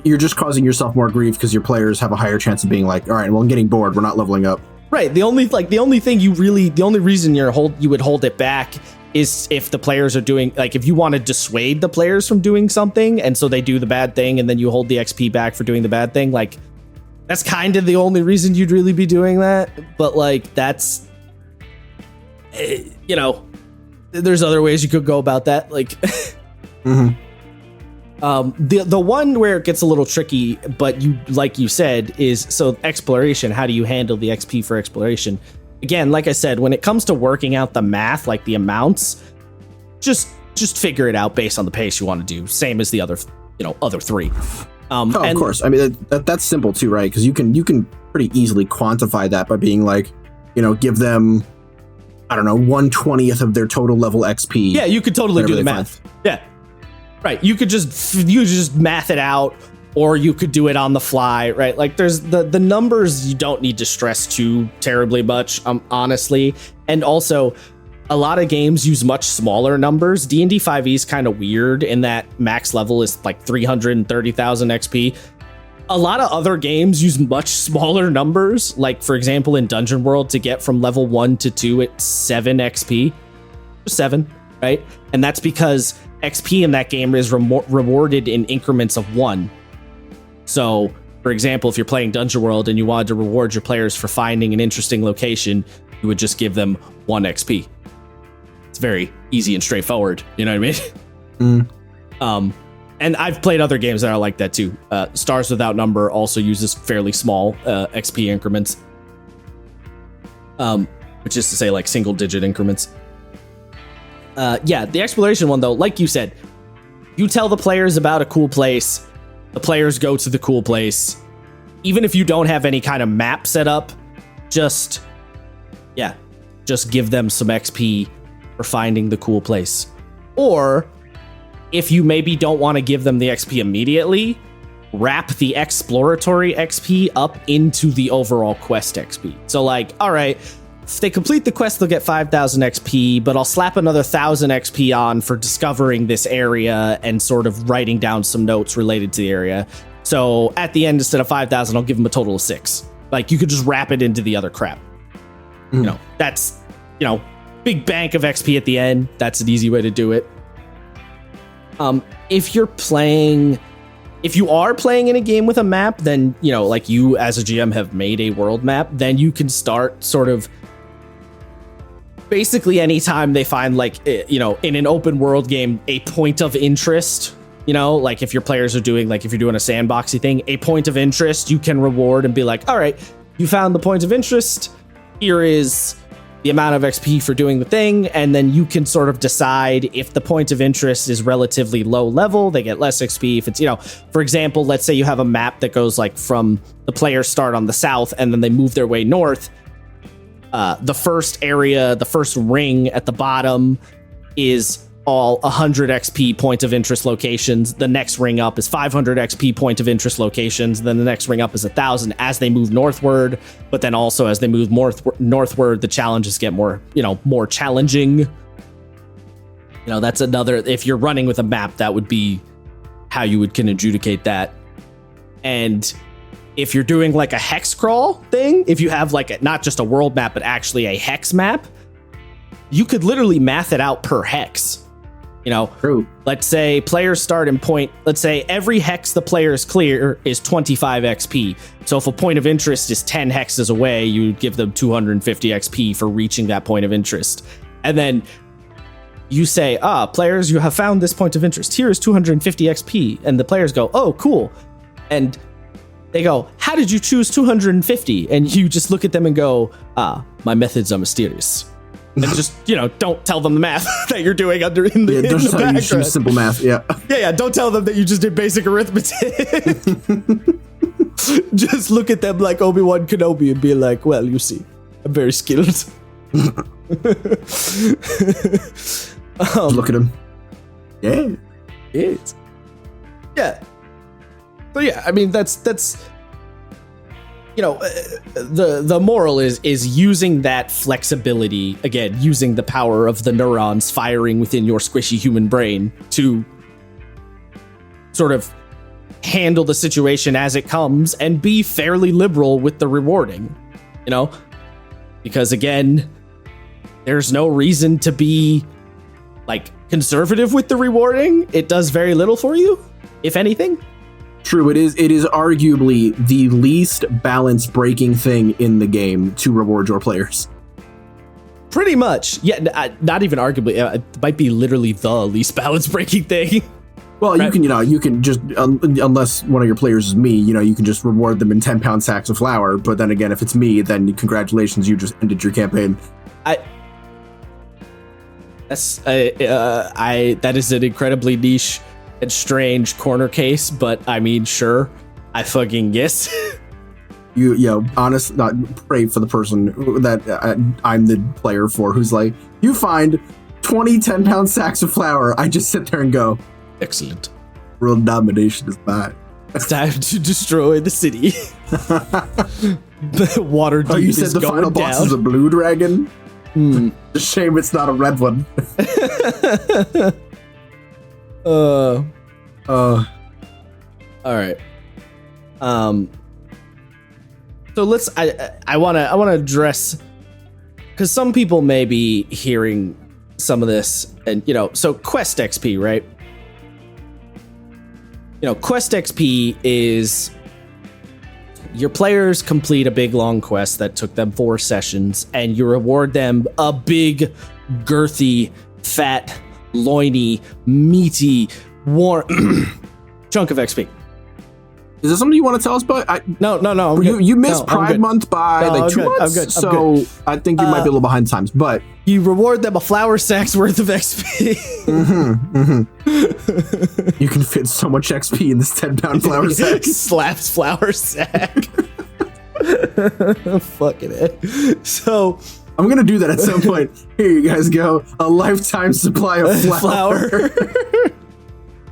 You're just causing yourself more grief because your players have a higher chance of being all right, well, I'm getting bored. We're not leveling up. Right. The only reason you would hold it back is if the players are doing, if you want to dissuade the players from doing something, and so they do the bad thing, and then you hold the XP back for doing the bad thing, that's kind of the only reason you'd really be doing that. But, that's, there's other ways you could go about that. Mm-hmm. The one where it gets a little tricky, but you said, is, so exploration, how do you handle the XP for exploration? again, like I said, when it comes to working out the math, like the amounts, just figure it out based on the pace you want to do. Same as the other three. Of course. I mean, that's simple too, right? Because you can pretty easily quantify that by being like, give them, I don't know, 1/20th of their total level XP. Yeah, you could totally do the math. Yeah, right. You could just math it out, or you could do it on the fly, right? Like there's the numbers you don't need to stress too terribly much, honestly. And also, a lot of games use much smaller numbers. D&D 5e is kind of weird in that max level is like 330,000 XP. A lot of other games use much smaller numbers. Like, for example, in Dungeon World, to get from level 1 to 2, it's 7 XP. 7, right? And that's because XP in that game is rewarded in increments of 1. So, for example, if you're playing Dungeon World and you wanted to reward your players for finding an interesting location, you would just give them 1 XP. It's very easy and straightforward. You know what I mean? And I've played other games that are like that too. Stars Without Number also uses fairly small XP increments, which is to say like single digit increments. The exploration one though, like you said, you tell the players about a cool place, the players go to the cool place. Even if you don't have any kind of map set up, just give them some XP for finding the cool place. Or if you maybe don't want to give them the XP immediately, wrap the exploratory XP up into the overall quest XP. So like, all right, if they complete the quest, they'll get 5,000 XP, but I'll slap another 1,000 XP on for discovering this area and sort of writing down some notes related to the area. So at the end, instead of 5,000, I'll give them a total of 6. Like, you could just wrap it into the other crap. That's, big bank of XP at the end. That's an easy way to do it. If you are playing in a game with a map, then, like you as a GM have made a world map, then you can start sort of basically anytime they find like, in an open world game, a point of interest, like if your players are doing, like if you're doing a sandboxy thing, a point of interest, you can reward and be like, all right, you found the point of interest. Here is the amount of XP for doing the thing, and then you can sort of decide if the point of interest is relatively low level, they get less XP. If it's, for example, let's say you have a map that goes like from the players start on the south and then they move their way north. The first area, the first ring at the bottom is all 100 XP point of interest locations. The next ring up is 500 XP point of interest locations. Then the next ring up is 1,000 as they move northward. But then also as they move northward, the challenges get more challenging. That's another, if you're running with a map, that would be how you can adjudicate that. And if you're doing like a hex crawl thing, if you have like not just a world map, but actually a hex map, you could literally math it out per hex. True. Let's say players start in point. Let's say every hex the players clear is 25 XP. So if a point of interest is 10 hexes away, you would give them 250 XP for reaching that point of interest. And then you say, players, you have found this point of interest. Here is 250 XP. And the players go, oh, cool. And they go, how did you choose 250? And you just look at them and go, my methods are mysterious. And just, don't tell them the math that you're doing in the background. You choose simple math, yeah. Yeah, don't tell them that you just did basic arithmetic. Just look at them like Obi-Wan Kenobi and be like, well, you see, I'm very skilled. Look at him. Yeah. It. Yeah. So yeah, I mean, that's the moral is using that flexibility, again, using the power of the neurons firing within your squishy human brain to sort of handle the situation as it comes and be fairly liberal with the rewarding, because again, there's no reason to be like conservative with the rewarding. It does very little for you, if anything. True, it is arguably the least balance breaking thing in the game to reward your players. Pretty much. Yeah, not even arguably. It might be literally the least balance breaking thing. Well, right. you can just, unless one of your players is me, you can just reward them in 10-pound sacks of flour. But then again, if it's me, then congratulations, you just ended your campaign. That is an incredibly niche and strange corner case, but I mean, sure, I fucking guess. Honest, not pray for the person that I'm the player for, who's like, you find 20 10-pound sacks of flour. I just sit there and go, excellent. World domination is mine. It's time to destroy the city. The water deep you said is the going final boss down. is a blue dragon? It's a shame it's not a red one. All right. So let's. I want to address, because some people may be hearing some of this, and so Quest XP, right? Quest XP is your players complete a big long quest that took them 4 sessions, and you reward them a big, girthy, fat, loiny, meaty, warm chunk of XP. Is there something you want to tell us about? No. You missed Pride Month by 2 months, I'm good. So I think you might be a little behind times. But you reward them a flour sack's worth of XP. You can fit so much XP in this 10-pound flour sack. Slaps flour sack. Fucking it. So I'm gonna do that at some point. Here you guys go. A lifetime supply of flour.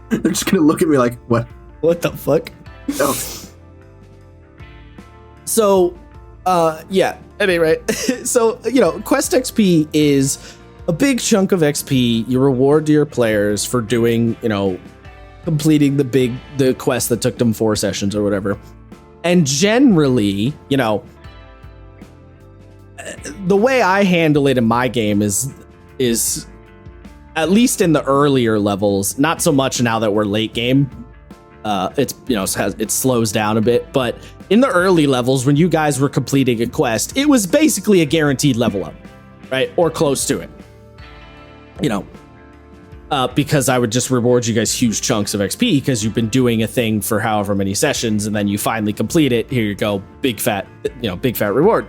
They're just gonna look at me like, what? What the fuck? No. So, yeah. Anyway, so Quest XP is a big chunk of XP you reward to your players for doing, completing the quest that took them 4 sessions or whatever. And generally, the way I handle it in my game is at least in the earlier levels, not so much now that we're late game. It slows down a bit, but in the early levels, when you guys were completing a quest, it was basically a guaranteed level up, right? Or close to it. Because I would just reward you guys huge chunks of XP because you've been doing a thing for however many sessions, and then you finally complete it. Here you go, big fat reward.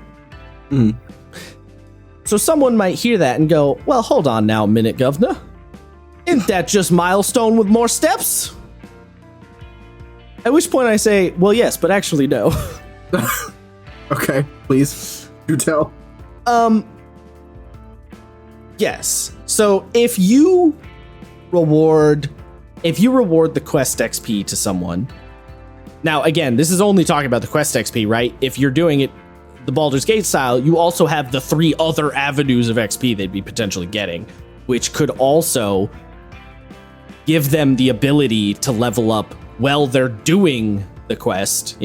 So someone might hear that and go, well, hold on now a minute, governor. Isn't that just milestone with more steps? At which point I say, well, yes, but actually no. Okay, please do tell. Yes. So if you reward the quest XP to someone, now again, this is only talking about the quest XP, right? If you're doing it the Baldur's Gate style, you also have the 3 other avenues of XP they'd be potentially getting, which could also give them the ability to level up while they're doing the quest,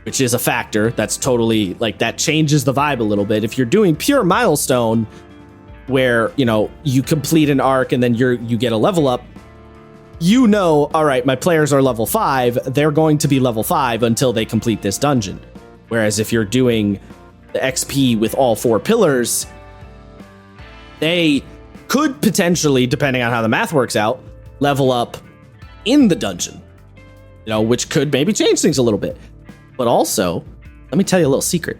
which is a factor. That's totally, that changes the vibe a little bit. If you're doing pure milestone, where, you complete an arc and then you get a level up, all right, my players are level 5, they're going to be level 5 until they complete this dungeon. Whereas if you're doing the XP with all 4 pillars, they could potentially, depending on how the math works out, level up in the dungeon, which could maybe change things a little bit. But also, let me tell you a little secret.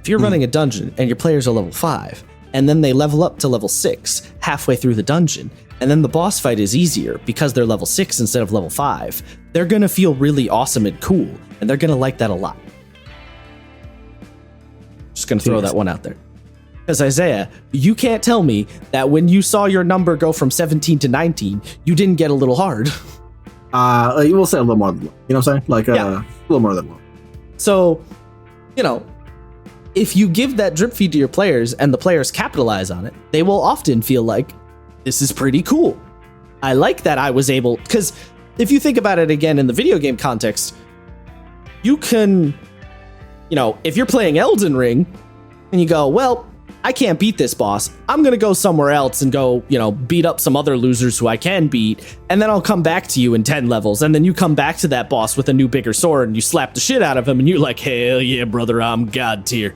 If you're running a dungeon and your players are level 5, and then they level up to level 6 halfway through the dungeon, and then the boss fight is easier because they're level 6 instead of level 5, they're going to feel really awesome and cool, and they're going to like that a lot. Just going to throw that one out there. Because Isaiah, you can't tell me that when you saw your number go from 17 to 19, you didn't get a little hard. We'll say a little more than one. You know what I'm saying? A little more than one. So, if you give that drip feed to your players and the players capitalize on it, they will often feel like, this is pretty cool. I like that I was able, because if you think about it again in the video game context, you can, if you're playing Elden Ring and you go, well, I can't beat this boss. I'm going to go somewhere else and go, beat up some other losers who I can beat. And then I'll come back to you in 10 levels. And then you come back to that boss with a new, bigger sword and you slap the shit out of him. And you're like, hell yeah, brother, I'm God tier.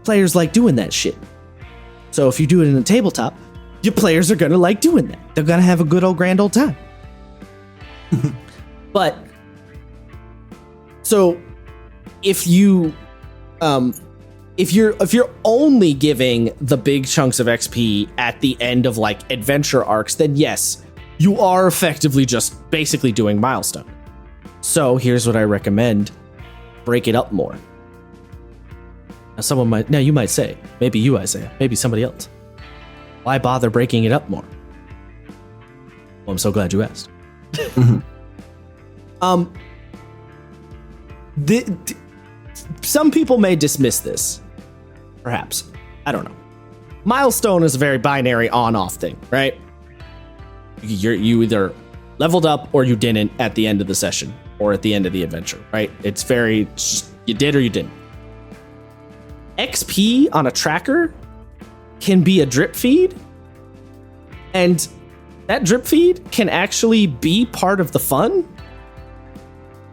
Players like doing that shit. So if you do it in a tabletop, your players are going to like doing that. They're going to have a good old grand old time. But so if you're only giving the big chunks of XP at the end of like adventure arcs, then yes, you are effectively just basically doing milestone. So here's what I recommend: break it up more. Now you might say, maybe you, Isaiah, maybe somebody else, why bother breaking it up more? Well, I'm so glad you asked. Some people may dismiss this. Perhaps. I don't know. Milestone is a very binary on-off thing, right? You either leveled up or you didn't at the end of the session or at the end of the adventure, right? It's very, you did or you didn't. XP on a tracker can be a drip feed, and that drip feed can actually be part of the fun.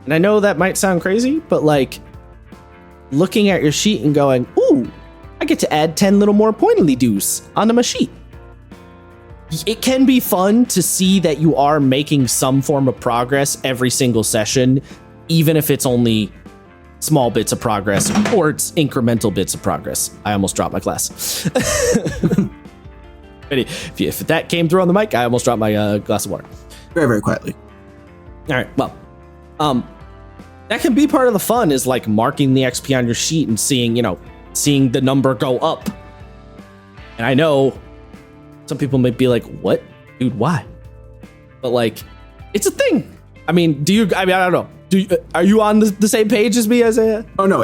And I know that might sound crazy, but like looking at your sheet and going, ooh, I get to add 10 little more pointily doos onto my sheet. It can be fun to see that you are making some form of progress every single session, even if it's only small bits of progress or it's incremental bits of progress. I almost dropped my glass. If that came through on the mic, I almost dropped my glass of water. Very, very quietly. All right, well, that can be part of the fun, is like marking the XP on your sheet and seeing the number go up. And I know some people might be like, what? Dude, why? But like, it's a thing. I mean, I don't know. Are you on the same page as me, Isaiah? Oh no,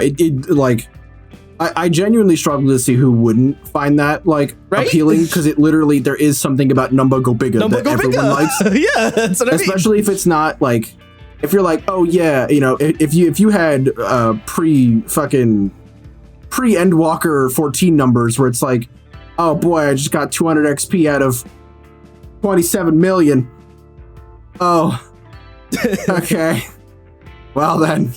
I genuinely struggle to see who wouldn't find that like appealing, because it literally, there is something about number go bigger that everyone likes. Yeah, that's what I mean. Especially if it's not like, if you're like, oh yeah, if you had pre-Endwalker 14 numbers where it's like, oh boy, I just got 200 XP out of 27 million. Oh, okay. Well then,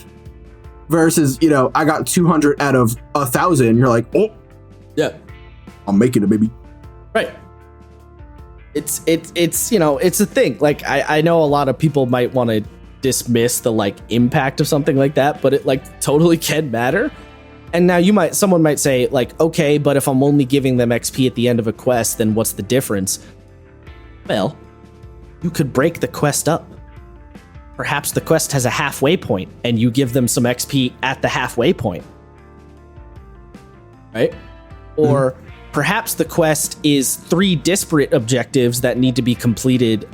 versus, I got 200 out of 1,000. You're like, oh, yeah, I'm making it, baby. Right. It's a thing. Like, I know a lot of people might want to dismiss the like impact of something like that, but it like totally can matter. And now someone might say like, okay, but if I'm only giving them XP at the end of a quest, then what's the difference? Well, you could break the quest up. Perhaps the quest has a halfway point and you give them some XP at the halfway point. Right? Or perhaps the quest is 3 disparate objectives that need to be completed,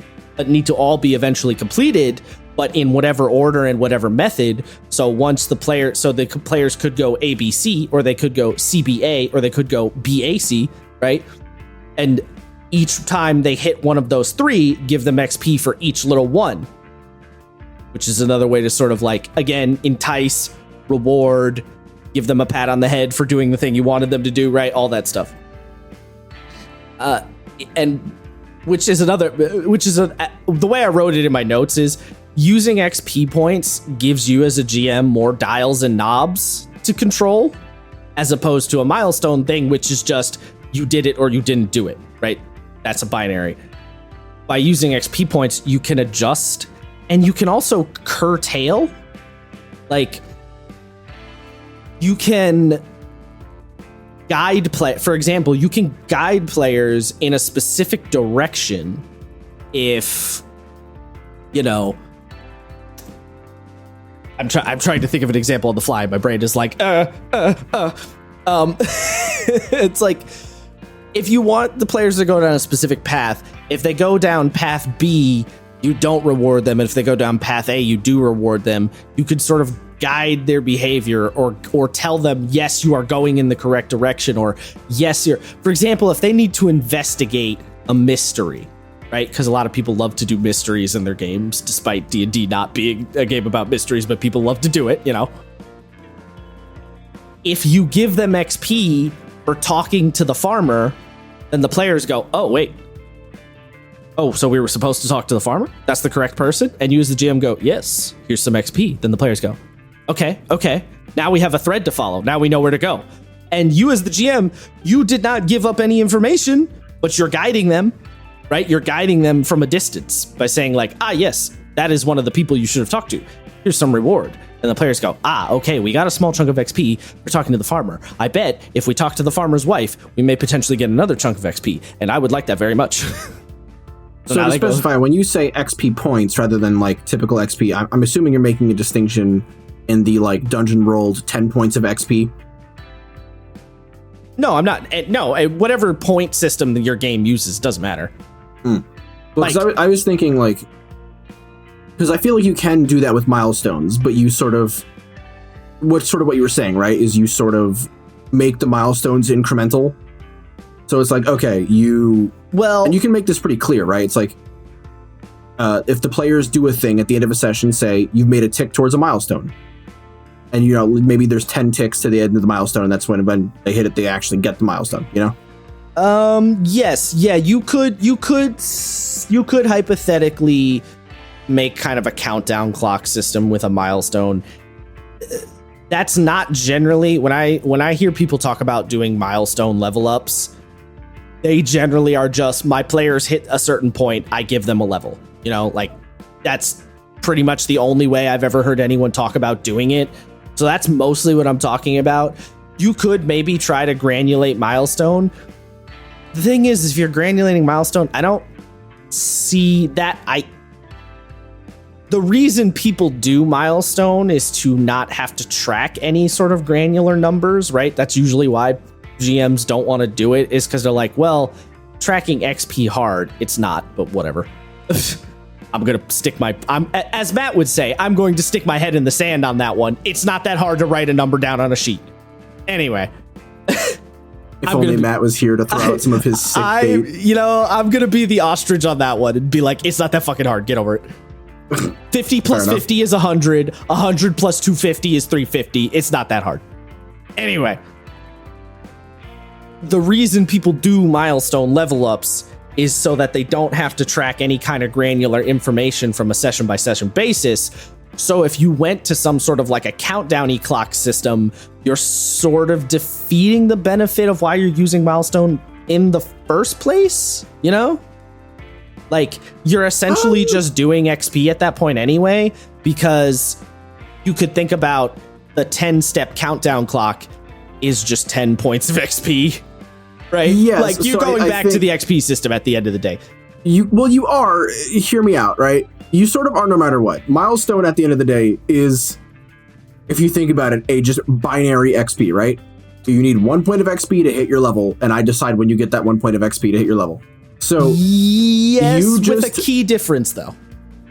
need to all be eventually completed, but in whatever order and whatever method. So the players could go ABC, or they could go CBA, or they could go BAC, right? And each time they hit one of those 3, give them XP for each little one, which is another way to sort of like, again, entice, reward, give them a pat on the head for doing the thing you wanted them to do, right? All that stuff. And the way I wrote it in my notes is, using XP points gives you as a GM more dials and knobs to control, as opposed to a milestone thing, which is just you did it or you didn't do it, right? That's a binary. By using XP points, you can adjust, and you can also curtail. Like, you can for example, you can guide players in a specific direction if, I'm trying to think of an example on the fly. My brain is like, it's like, if you want the players to go down a specific path, if they go down path B, you don't reward them. And if they go down path A, you do reward them. You could sort of guide their behavior, or tell them, yes, you are going in the correct direction, or yes, for example, if they need to investigate a mystery, right? Because a lot of people love to do mysteries in their games, despite D&D not being a game about mysteries, but people love to do it, If you give them XP for talking to the farmer, then the players go, oh, wait. Oh, so we were supposed to talk to the farmer? That's the correct person? And you as the GM go, yes, here's some XP. Then the players go, okay. Now we have a thread to follow. Now we know where to go. And you as the GM, you did not give up any information, but you're guiding them, right? You're guiding them from a distance by saying like, yes, that is one of the people you should have talked to. Here's some reward. And the players go, okay, we got a small chunk of XP for talking to the farmer. I bet if we talk to the farmer's wife, we may potentially get another chunk of XP. And I would like that very much. So to specify, when you say XP points rather than like typical XP, I'm assuming you're making a distinction in the like dungeon rolled 10 points of XP. No, I'm not. No, whatever point system that your game uses doesn't matter. Well, I was thinking like, because I feel like you can do that with milestones, but you sort of, what you were saying, right? Is you sort of make the milestones incremental. So it's like, okay, and you can make this pretty clear, right? It's like, if the players do a thing at the end of a session, say you've made a tick towards a milestone, and maybe there's 10 ticks to the end of the milestone, and that's when they hit it, they actually get the milestone, Yes, yeah, you could hypothetically make kind of a countdown clock system with a milestone. That's not generally when I hear people talk about doing milestone level ups, they generally are just my players hit a certain point, I give them a level. Like that's pretty much the only way I've ever heard anyone talk about doing it. So that's mostly what I'm talking about. You could maybe try to granulate milestone. The thing is if you're granulating milestone, I don't see that. The reason people do milestone is to not have to track any sort of granular numbers, right? That's usually why GMs don't want to do it, is because they're like, well, tracking XP hard. It's not, but whatever. I'm going to stick as Matt would say, I'm going to stick my head in the sand on that one. It's not that hard to write a number down on a sheet. Anyway. If only Matt was here to throw out some of his sick bait. I'm going to be the ostrich on that one and be like, it's not that fucking hard. Get over it. 50 plus 50 is 100. 100 plus 250 is 350. It's not that hard. Anyway. The reason people do milestone level ups is so that they don't have to track any kind of granular information from a session by session basis. So if you went to some sort of like a countdown-y clock system, you're sort of defeating the benefit of why you're using milestone in the first place, Like you're essentially just doing XP at that point anyway, because you could think about the 10-step countdown clock is just 10 points of XP. Right? Yes, like you're going back to the XP system at the end of the day. You are, hear me out, right? You sort of are no matter what. Milestone at the end of the day is, if you think about it, a just binary XP, right? So you need 1 point of XP to hit your level, and I decide when you get that 1 point of XP to hit your level. So yes, with a key difference though.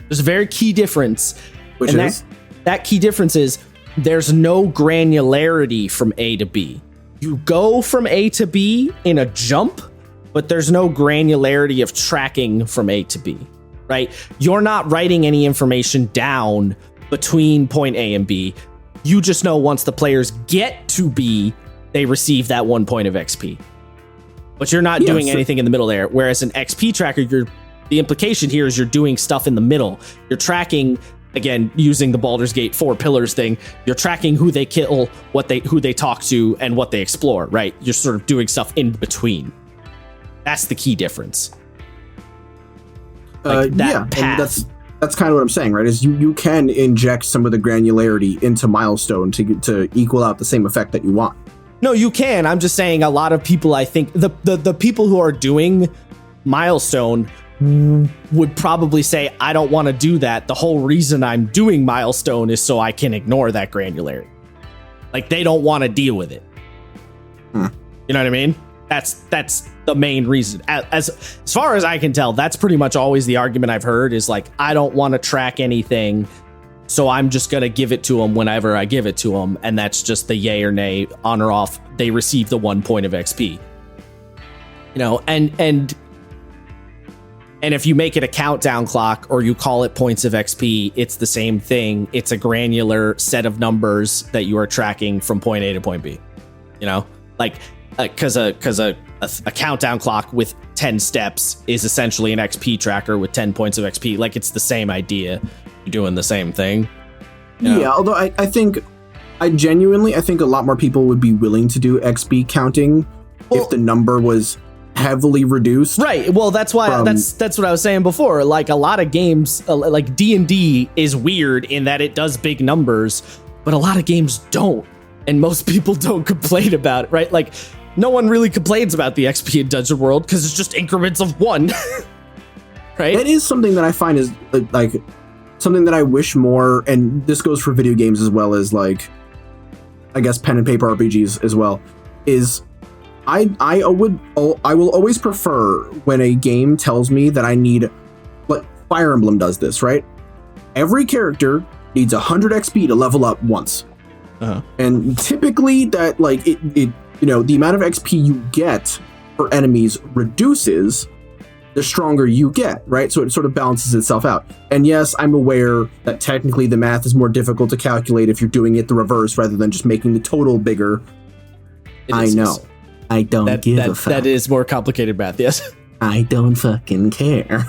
There's a very key difference. Which is? That key difference is there's no granularity from A to B. You go from A to B in a jump, but there's no granularity of tracking from A to B, right? You're not writing any information down between point A and B. You just know once the players get to B, they receive that 1 point of XP. But you're not doing anything in the middle there. Whereas an XP tracker, the implication here is you're doing stuff in the middle. You're tracking, again, using the Baldur's Gate 4 pillars thing, you're tracking who they kill, who they talk to, and what they explore, right? You're sort of doing stuff in between. That's the key difference. And that's kind of what I'm saying, right? Is you can inject some of the granularity into milestone to equal out the same effect that you want. No, you can. I'm just saying a lot of people, I think, the people who are doing milestone would probably say, I don't want to do that. The whole reason I'm doing milestone is so I can ignore that granularity. Like they don't want to deal with it. You know what I mean? That's the main reason. As far as I can tell, that's pretty much always the argument I've heard is like, I don't want to track anything, so I'm just going to give it to them whenever I give it to them. And that's just the yay or nay, on or off. They receive the 1 point of XP. And if you make it a countdown clock or you call it points of XP, it's the same thing. It's a granular set of numbers that you are tracking from point A to point B. Because a countdown clock with 10 steps is essentially an XP tracker with 10 points of XP. Like it's the same idea. You're doing the same thing. Yeah, although I think a lot more people would be willing to do XP counting if the number was heavily reduced. Right. Well, that's why that's what I was saying before. Like a lot of games, like D&D is weird in that it does big numbers, but a lot of games don't, and most people don't complain about it. Right? Like no one really complains about the XP in Dungeon World because it's just increments of 1. Right? That is something that I find is like something that I wish more, and this goes for video games as well as like, I guess, pen and paper RPGs as well, is I will always prefer when a game tells me that I need, like Fire Emblem does this, right? Every character needs 100 XP to level up once. And typically that like it the amount of XP you get for enemies reduces the stronger you get, right? So it sort of balances itself out. And yes, I'm aware that technically the math is more difficult to calculate if you're doing it the reverse rather than just making the total bigger. I know. I don't give a fuck. That is more complicated math, yes. I don't fucking care.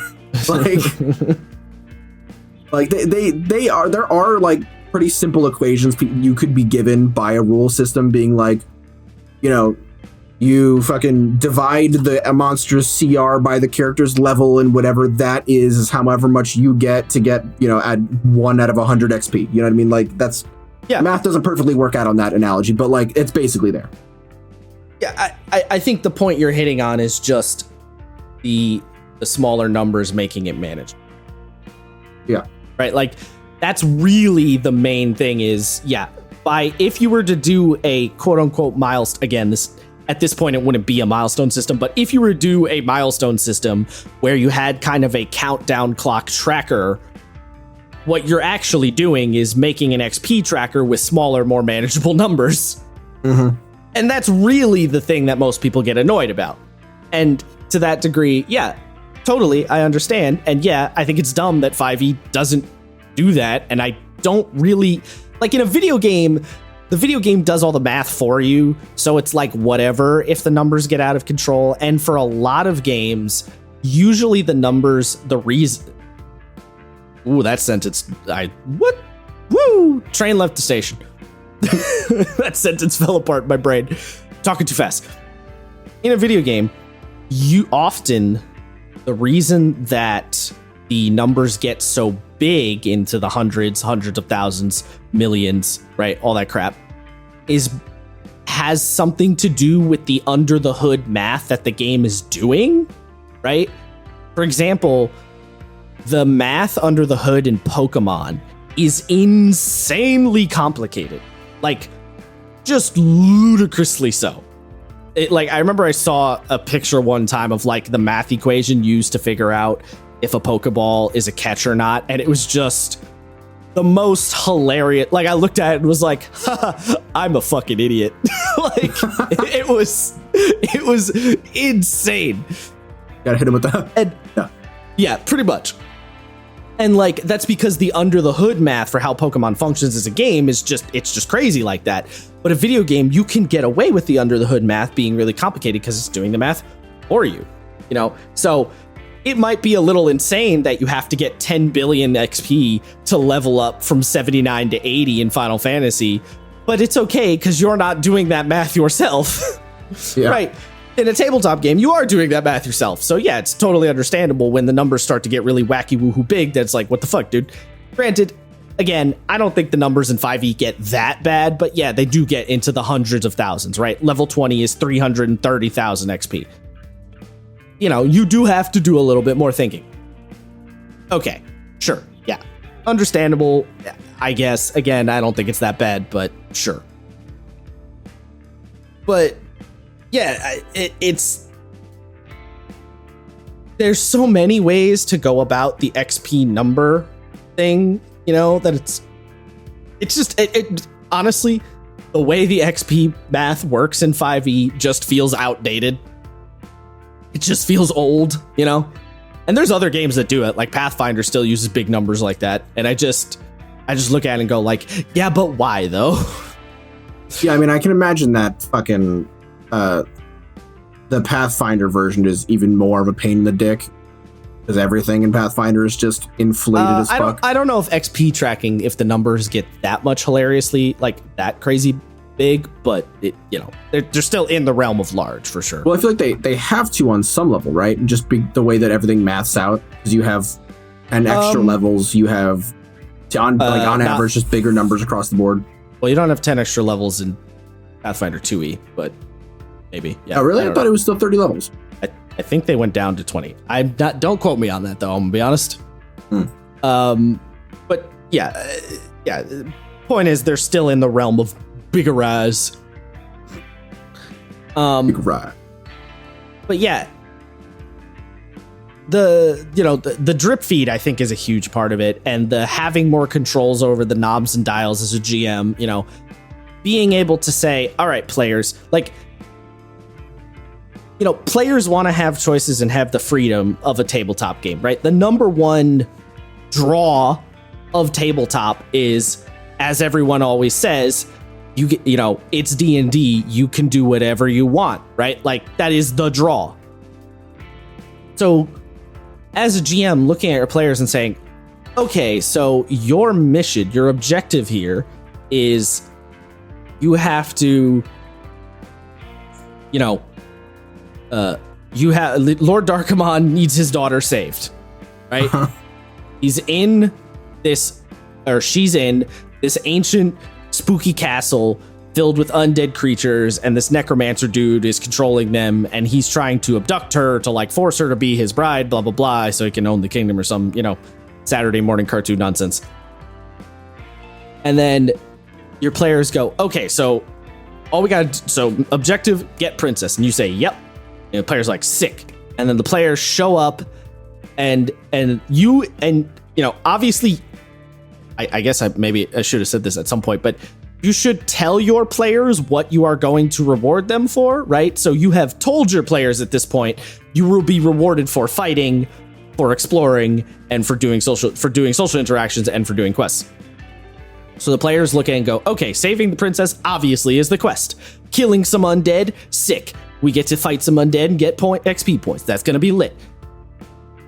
Like there are like pretty simple equations you could be given by a rule system being like, you fucking divide the monstrous CR by the character's level, and whatever that is however much you get to get, add 1 out of 100 XP. You know what I mean? Like that's, math doesn't perfectly work out on that analogy, but like it's basically there. Yeah, I think the point you're hitting on is just the smaller numbers making it manageable. Yeah. Right? Like that's really the main thing is, if you were to do a quote unquote milestone, again, at this point, it wouldn't be a milestone system, but if you were to do a milestone system where you had kind of a countdown clock tracker, what you're actually doing is making an XP tracker with smaller, more manageable numbers. Mm-hmm. And that's really the thing that most people get annoyed about. And to that degree, totally, I understand. And I think it's dumb that 5e doesn't do that. And I don't really, like in a video game, the video game does all the math for you, so it's like whatever if the numbers get out of control. And for a lot of games, usually the numbers, the reason... Ooh, that sentence... What? Woo! Train left the station. That sentence fell apart in my brain. Talking too fast. In a video game, the reason that the numbers get so big into the hundreds of thousands, millions, right? All that crap has something to do with the under the hood math that the game is doing, right? For example, the math under the hood in Pokemon is insanely complicated, like just ludicrously so. I remember I saw a picture one time of like the math equation used to figure out if a Pokeball is a catch or not, and it was just the most hilarious. Like I looked at it and was like, I'm a fucking idiot. Like it was insane. Gotta hit him with that. And yeah, pretty much. And like that's because the under the hood math for how Pokemon functions as a game is just crazy like that. But a video game, you can get away with the under the hood math being really complicated because it's doing the math for you. So it might be a little insane that you have to get 10 billion XP to level up from 79 to 80 in Final Fantasy, but it's okay because you're not doing that math yourself. Yeah. Right? In a tabletop game, you are doing that math yourself. So yeah, it's totally understandable when the numbers start to get really wacky woohoo big. That's like, what the fuck, dude? Granted, again, I don't think the numbers in 5e get that bad, but yeah, they do get into the hundreds of thousands, right? Level 20 is 330,000 XP. You do have to do a little bit more thinking. Okay, sure, yeah. Understandable, I guess. Again, I don't think it's that bad, but sure. But yeah, it's... There's so many ways to go about the XP number thing, that it's just... honestly, the way the XP math works in 5e just feels outdated. It just feels old, And there's other games that do it, like Pathfinder still uses big numbers like that. And I just look at it and go like, yeah, but why though? Yeah, I mean, I can imagine that fucking the Pathfinder version is even more of a pain in the dick because everything in Pathfinder is just inflated as fuck. I don't know if XP tracking, if the numbers get that much hilariously, like that crazy big, but they're still in the realm of large for sure. Well, I feel like they have to on some level, right? Just the way that everything maths out, because you have an extra levels, you have on average just bigger numbers across the board. Well, you don't have 10 extra levels in Pathfinder 2e, but maybe. Yeah. Oh, really? I thought it was still 30 levels. I think they went down to 20. Don't quote me on that though. I'm gonna be honest. But yeah. Point is, they're still in the realm of biggerized. Right. But yeah, the drip feed I think is a huge part of it, and the having more controls over the knobs and dials as a GM. Being able to say, all right, players, players want to have choices and have the freedom of a tabletop game, right? The number one draw of tabletop is, as everyone always says, it's D&D, you can do whatever you want, right? Like, that is the draw. So as a GM, looking at your players and saying, okay, so your mission, your objective here is you have to, Lord Darkamon needs his daughter saved, right? He's in she's in this ancient spooky castle filled with undead creatures, and this necromancer dude is controlling them, and he's trying to abduct her to force her to be his bride, blah, blah, blah, so he can own the kingdom or some, Saturday morning cartoon nonsense. And then your players go, okay, so objective, get princess. And you say, yep. And the player's like, sick. And then the players show up and obviously, I guess maybe I should have said this at some point, but you should tell your players what you are going to reward them for, right? So you have told your players at this point, you will be rewarded for fighting, for exploring, and for doing social interactions and for doing quests. So the players look at it and go, okay, saving the princess obviously is the quest. Killing some undead, sick. We get to fight some undead and get XP points. That's going to be lit.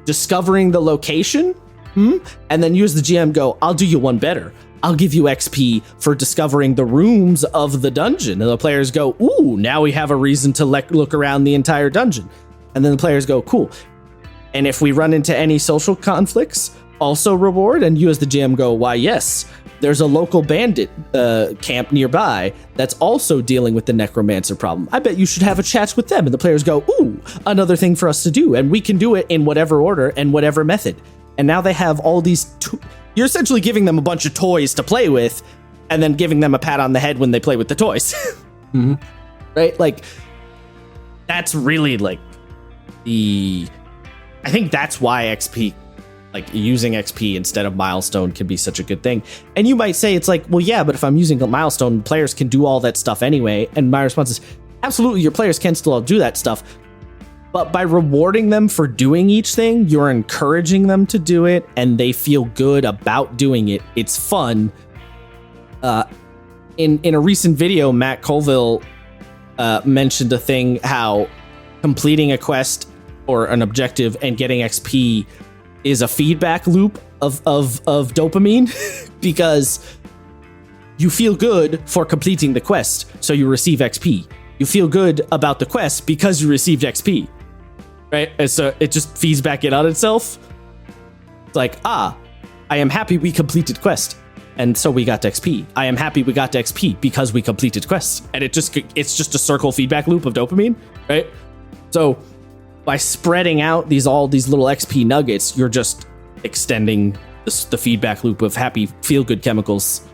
Discovering the location, and then you as the GM go, I'll do you one better. I'll give you XP for discovering the rooms of the dungeon. And the players go, ooh, now we have a reason to look around the entire dungeon. And then the players go, cool. And if we run into any social conflicts, also reward. And you as the GM go, why, yes, there's a local bandit camp nearby that's also dealing with the necromancer problem. I bet you should have a chat with them. And the players go, ooh, another thing for us to do. And we can do it in whatever order and whatever method. And now they have all these... You're essentially giving them a bunch of toys to play with and then giving them a pat on the head when they play with the toys. Mm-hmm. Right? That's really I think that's why XP, using XP instead of milestone can be such a good thing. And you might say it's well, yeah, but if I'm using a milestone, players can do all that stuff anyway. And my response is, absolutely, your players can still do that stuff. But by rewarding them for doing each thing, you're encouraging them to do it, and they feel good about doing it. It's fun. In a recent video, Matt Colville mentioned a thing how completing a quest or an objective and getting XP is a feedback loop of dopamine because you feel good for completing the quest, so you receive XP. You feel good about the quest because you received XP. Right? And so it just feeds back in on itself. It's I am happy we completed quest, and so we got XP. I am happy we got XP because we completed quest. And it's just a circle feedback loop of dopamine, right? So by spreading out all these little XP nuggets, you're just extending the feedback loop of happy feel-good chemicals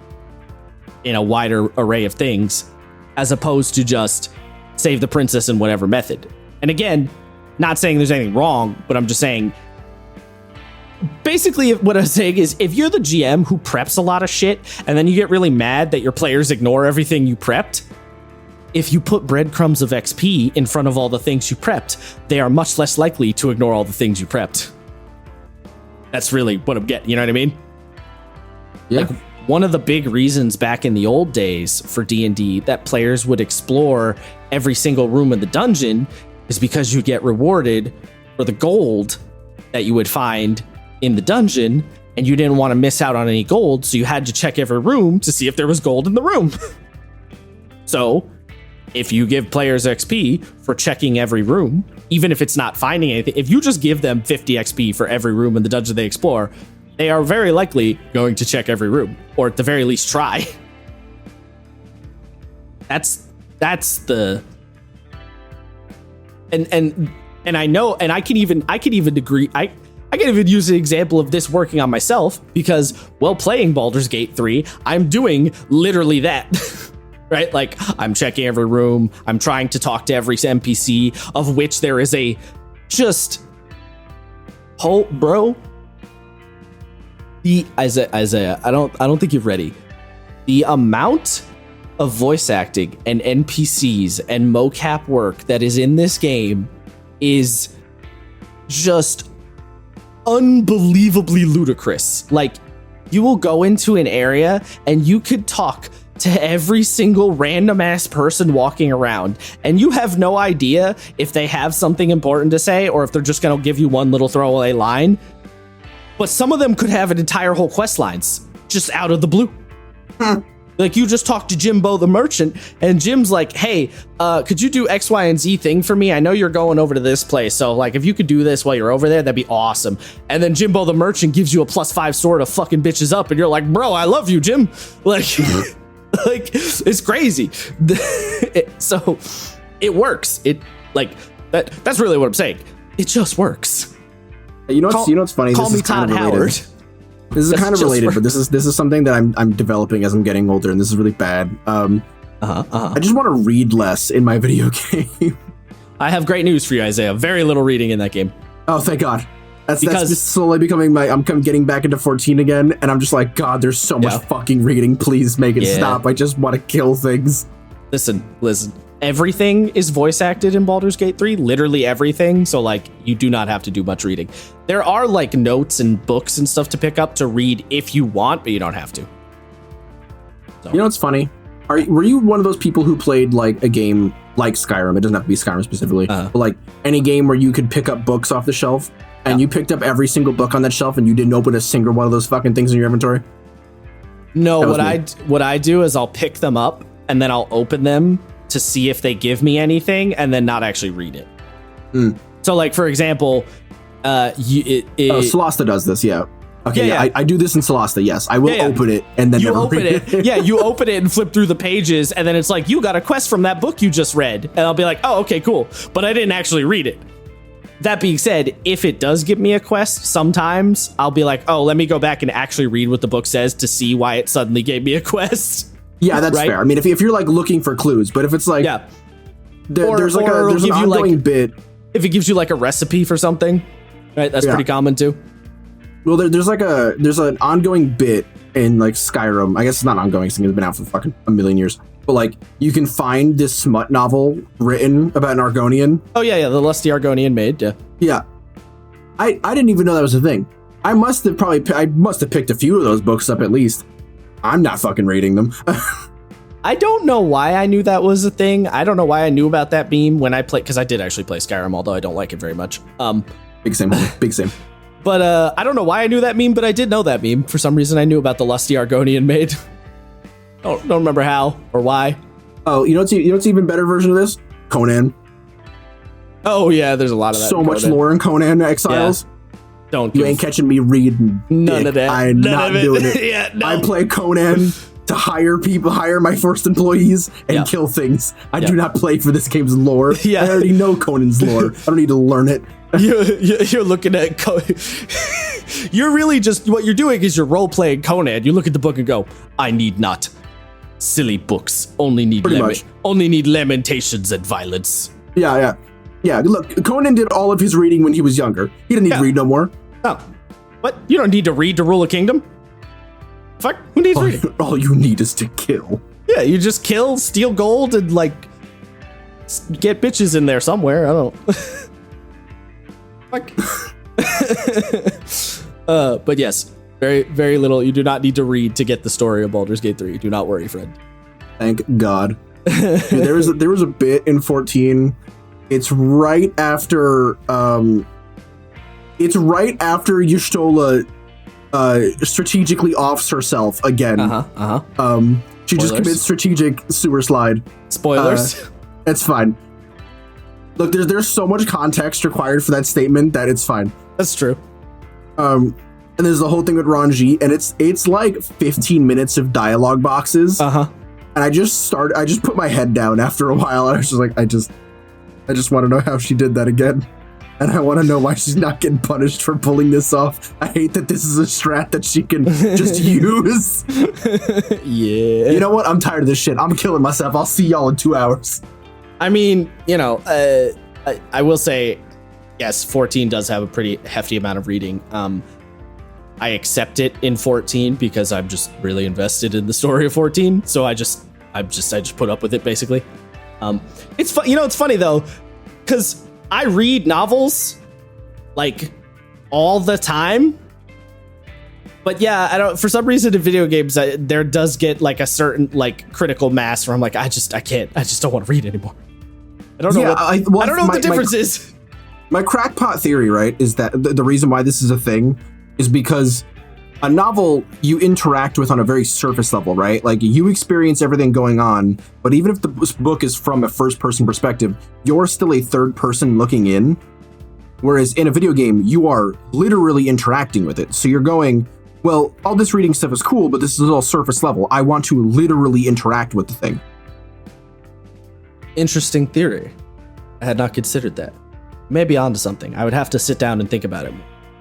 in a wider array of things, as opposed to just save the princess in whatever method. And again, not saying there's anything wrong, but I'm just saying, basically what I'm saying is, if you're the GM who preps a lot of shit and then you get really mad that your players ignore everything you prepped, if you put breadcrumbs of XP in front of all the things you prepped, they are much less likely to ignore all the things you prepped. That's really what I'm getting, you know what I mean? Yeah. One of the big reasons back in the old days for D&D that players would explore every single room in the dungeon is because you get rewarded for the gold that you would find in the dungeon, and you didn't want to miss out on any gold, so you had to check every room to see if there was gold in the room. So if you give players XP for checking every room, even if it's not finding anything, if you just give them 50 XP for every room in the dungeon they explore, they are very likely going to check every room, or at the very least try. That's the and I know, and I can even agree. I can even use an example of this working on myself, because while playing Baldur's Gate 3, I'm doing literally that. Right? Like, I'm checking every room. I'm trying to talk to every NPC, of which there is a just bro. The Isaiah, I don't think you're ready. The amount of voice acting and NPCs and mocap work that is in this game is just unbelievably ludicrous. Like, you will go into an area and you could talk to every single random ass person walking around, and you have no idea if they have something important to say or if they're just going to give you one little throwaway line. But some of them could have an entire whole quest lines just out of the blue. Like, you just talk to Jimbo the merchant, and Jim's like, hey, could you do X, Y, and Z thing for me? I know you're going over to this place, so like, if you could do this while you're over there, that'd be awesome. And then Jimbo the merchant gives you a +5 sword of fucking bitches up, and you're like, bro, I love you, Jim. Like, like, it's crazy. So it works. It like that's really what I'm saying. It just works. You know what's funny? Call this me is kind Todd of Howard. This is kind of related, but this is something that I'm developing as I'm getting older, and this is really bad. I just want to read less in my video game. I have great news for you, Isaiah. Very little reading in that game. Oh, thank God. That's just slowly becoming I'm getting back into 14 again, and I'm just like, God, there's so much fucking reading. Please make it stop. I just want to kill things. Listen. Everything is voice acted in Baldur's Gate 3. Literally everything. So, like, you do not have to do much reading. There are, like, notes and books and stuff to pick up to read if you want, but you don't have to. So. You know what's funny? Were you one of those people who played, like, a game like Skyrim? It doesn't have to be Skyrim specifically. But, like, any game where you could pick up books off the shelf, and you picked up every single book on that shelf, and you didn't open a single one of those fucking things in your inventory? No, what I do is I'll pick them up, and then I'll open them to see if they give me anything, and then not actually read it. So, like, for example, Solasta does this, yeah. Okay, yeah. I do this in Solasta, yes. I will open it and then never read it. Yeah, you open it and flip through the pages, and then it's like, you got a quest from that book you just read. And I'll be like, oh, okay, cool. But I didn't actually read it. That being said, if it does give me a quest, sometimes I'll be like, oh, let me go back and actually read what the book says to see why it suddenly gave me a quest. Yeah, that's fair. I mean, if you're like looking for clues, but if it's like, there's an ongoing bit. If it gives you like a recipe for something, right? That's pretty common too. Well, there's an ongoing bit in like Skyrim. I guess it's not ongoing. It's been out for fucking a million years. But like, you can find this smut novel written about an Argonian. Oh yeah, the lusty Argonian maid. Yeah. I didn't even know that was a thing. I must have picked a few of those books up at least. I'm not fucking reading them. I don't know why I knew that was a thing. I don't know why I knew about that meme when I played, because I did actually play Skyrim, although I don't like it very much. Big same. But I don't know why I knew that meme, but I did know that meme. For some reason, I knew about the lusty Argonian maid. Don't remember how or why. Oh, you know what's even better version of this? Conan. Oh yeah, there's a lot of that. So much lore in Conan Exiles. Yeah. You ain't catching me reading none of that. I'm not doing it. Yeah, no. I play Conan to hire my first employees and kill things. I do not play for this game's lore. I already know Conan's lore. I don't need to learn it. You're looking at you're really just, what you're doing is you're role playing Conan. You look at the book and go, I need not. Silly books only need lamentations and violence. Yeah. Look, Conan did all of his reading when he was younger. He didn't need to read no more. Oh, what? You don't need to read to rule a kingdom? Fuck, who needs reading? All you need is to kill. Yeah, you just kill, steal gold, and like get bitches in there somewhere. I don't know. But yes, very, very little. You do not need to read to get the story of Baldur's Gate 3. Do not worry, friend. Thank God. There was a bit in 14. It's right after Y'shtola strategically offs herself again. She just commits strategic sewer slide. Spoilers. It's fine. Look, there's so much context required for that statement that it's fine. That's true. And there's the whole thing with Ranji, and it's like 15 minutes of dialogue boxes. And I just put my head down after a while. And I was just like, I just want to know how she did that again. And I want to know why she's not getting punished for pulling this off. I hate that this is a strat that she can just use. Yeah. You know what? I'm tired of this shit. I'm killing myself. I'll see y'all in 2 hours. I mean, you know, I will say, yes, 14 does have a pretty hefty amount of reading. I accept it in 14 because I'm just really invested in the story of 14. So I just put up with it basically. It's fun. You know, it's funny though, because I read novels like all the time. But yeah, I don't. For some reason, in video games, there does get like a certain like critical mass where I'm like, I just don't want to read anymore. I don't know. Yeah, I don't know what the difference is. My crackpot theory, right, is that the reason why this is a thing is because a novel you interact with on a very surface level, right? Like you experience everything going on, but even if the book is from a first-person perspective, you're still a third person looking in. Whereas in a video game, you are literally interacting with it. So you're going, well, all this reading stuff is cool, but this is all surface level. I want to literally interact with the thing. Interesting theory. I had not considered that. Maybe onto something. I would have to sit down and think about it.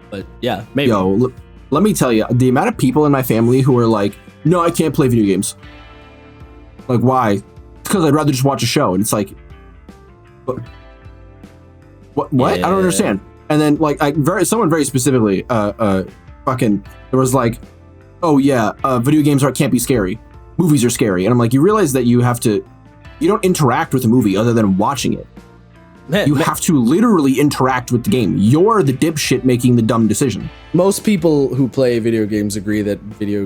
But yeah, maybe. Yo, let me tell you, the amount of people in my family who are like, no, I can't play video games. Like, why? It's because I'd rather just watch a show. And it's like, what? Yeah. I don't understand. And then, like, someone very specifically, there was like, oh yeah, video games can't be scary. Movies are scary. And I'm like, you realize that you don't interact with a movie other than watching it. You have to literally interact with the game. You're the dipshit making the dumb decision. Most people who play video games agree that video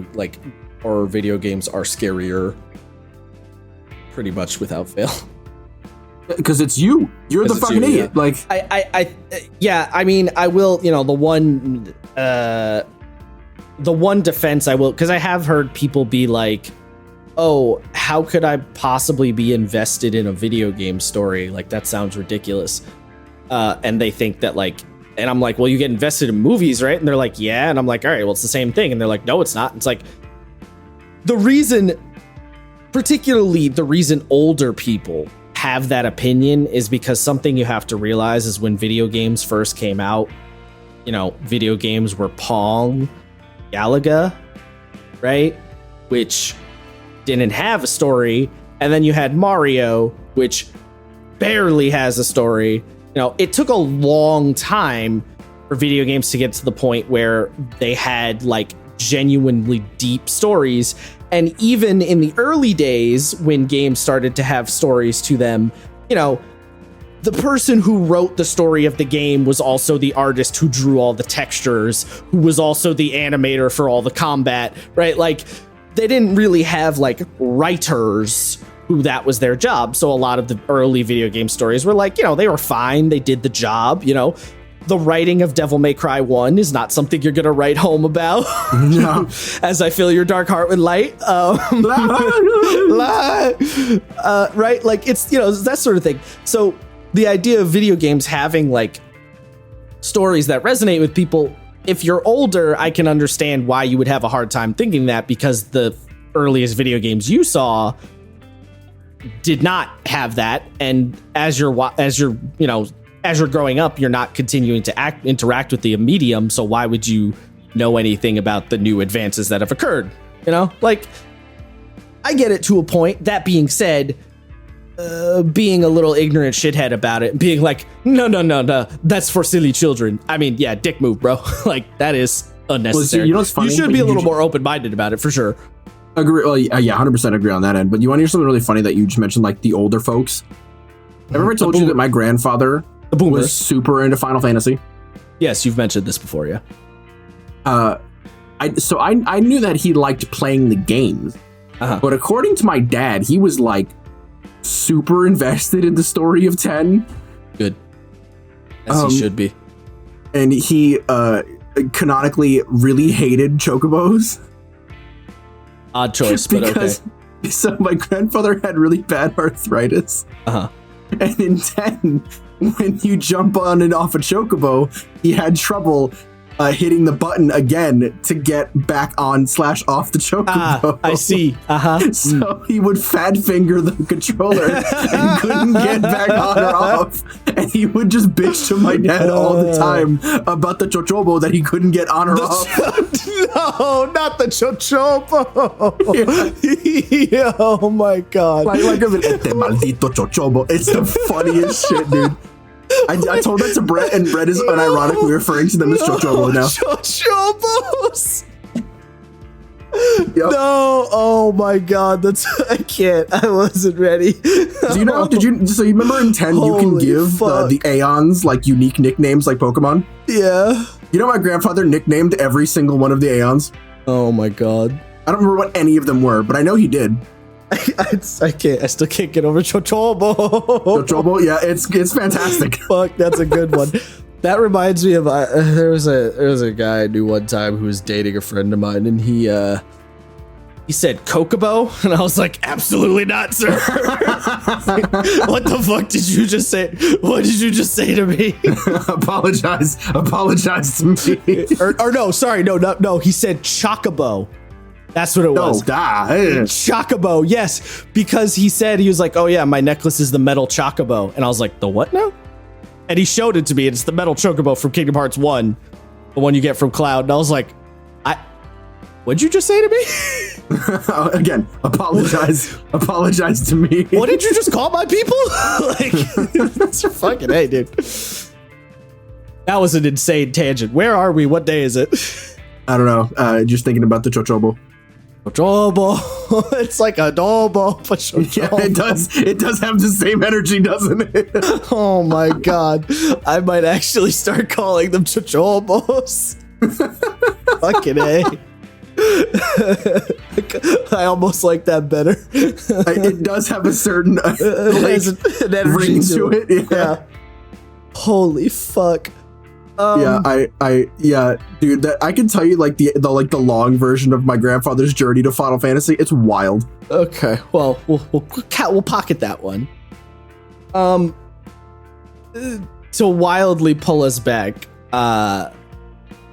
games are scarier, pretty much without fail. Because it's you. You're the fucking idiot. Yeah. Like I mean, I will. You know, the one defense I will, because I have heard people be like, oh, how could I possibly be invested in a video game story? Like, that sounds ridiculous. And they think that, like, and I'm like, well, you get invested in movies, right? And they're like, yeah. And I'm like, all right, well, it's the same thing. And they're like, no, it's not. It's like, particularly the reason older people have that opinion is because something you have to realize is when video games first came out, you know, video games were Pong, Galaga, right? Which didn't have a story, and then you had Mario, which barely has a story. You know, it took a long time for video games to get to the point where they had like genuinely deep stories. And even in the early days when games started to have stories to them, you know, the person who wrote the story of the game was also the artist who drew all the textures, who was also the animator for all the combat, right? Like, they didn't really have like writers who that was their job. So a lot of the early video game stories were like, you know, they were fine. They did the job. You know, the writing of Devil May Cry 1 is not something you're going to write home about. No. As I fill your dark heart with light. Right. Like, it's, you know, that sort of thing. So the idea of video games having like stories that resonate with people, if you're older, I can understand why you would have a hard time thinking that, because the earliest video games you saw did not have that. And as you're growing up, you're not continuing to interact with the medium. So why would you know anything about the new advances that have occurred? You know, like, I get it to a point. That being said, being a little ignorant shithead about it, being like, no, that's for silly children. I mean, yeah, dick move, bro. Like, that is unnecessary. Well, you know what's funny? You should be a little more open-minded about it, for sure. Agree. Well, yeah, 100% agree on that end. But you want to hear something really funny that you just mentioned, like the older folks? I remember I told you that my grandfather was super into Final Fantasy. Yes, you've mentioned this before, yeah. I knew that he liked playing the games. But according to my dad, he was like super invested in the story of 10. Good. As he should be. And he canonically really hated chocobos. Odd choice, but okay. So my grandfather had really bad arthritis. Uh-huh. And in 10, when you jump on and off a chocobo, he had trouble hitting the button again to get back on / off the chocobo. I see. So he would fat finger the controller and couldn't get back on or off. And he would just bitch to my dad all the time about the chocobo that he couldn't get on or off. No, not the chochobo. Yeah. Oh my god. Like este maldito chochobo. It's the funniest shit, dude. I told that to Brett, and Brett is unironically referring to them as chochobo now. Chochobos. Yep. No, oh my god, I can't. I wasn't ready. So you remember in 10 you can give the Aeons like unique nicknames like Pokemon? Yeah. You know my grandfather nicknamed every single one of the Aeons? Oh my god. I don't remember what any of them were, but I know he did. I still can't get over Chochobo. Chochobo, yeah, it's fantastic. Fuck, that's a good one. That reminds me of there was a guy I knew one time who was dating a friend of mine, and he said Kokobo, and I was like, absolutely not, sir. What the fuck did you just say? What did you just say to me? Apologize to me. or no, sorry, no. He said Chocobo. That's what it was. Chocobo, yes. Because he was like, oh yeah, my necklace is the metal Chocobo. And I was like, the what now? And he showed it to me. It's the metal Chocobo from Kingdom Hearts 1. The one you get from Cloud. And I was like, what'd you just say to me? Again, apologize to me. What did you just call my people? That's fucking A, dude. That was an insane tangent. Where are we? What day is it? I don't know. Just thinking about the Chochobo. Chochobo. It's like adobo, but Chochobo. Yeah, it does have the same energy, doesn't it? Oh my god. I might actually start calling them Chochobos. Fucking A. I almost like that better. It does have a certain an energy ring to it. Yeah. Holy fuck. Dude, that I can tell you like the long version of my grandfather's journey to Final Fantasy. It's wild. Okay, well, we'll pocket that one. To wildly pull us back, the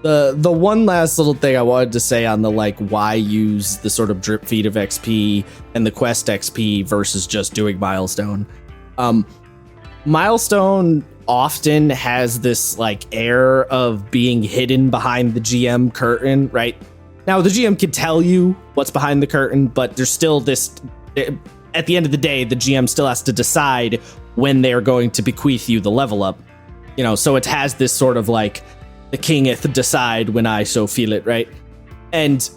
one last little thing I wanted to say on the like why use the sort of drip feed of XP and the quest XP versus just doing milestone. Milestone often has this like air of being hidden behind the GM curtain, right? Now the GM can tell you what's behind the curtain, but there's still this, at the end of the day, the GM still has to decide when they're going to bequeath you the level up, so it has this sort of like the kingeth decide when I so feel it, right? And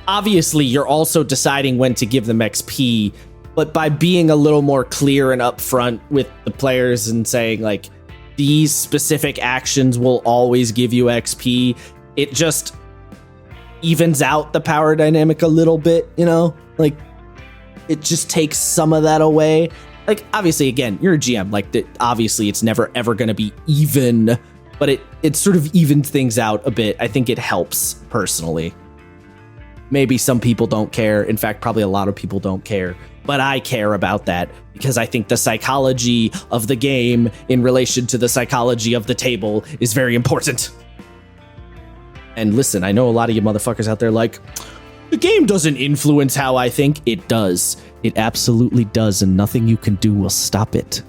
obviously you're also deciding when to give them XP, but by being a little more clear and upfront with the players and saying like these specific actions will always give you XP, it just evens out the power dynamic a little bit, like it just takes some of that away. Like obviously again, you're a GM, like obviously it's never ever going to be even, but it sort of evens things out a bit. I think it helps personally. Maybe some people don't care. In fact, probably a lot of people don't care. But I care about that because I think the psychology of the game in relation to the psychology of the table is very important. And listen, I know a lot of you motherfuckers out there like, the game doesn't influence how I think. It does. It absolutely does, and nothing you can do will stop it.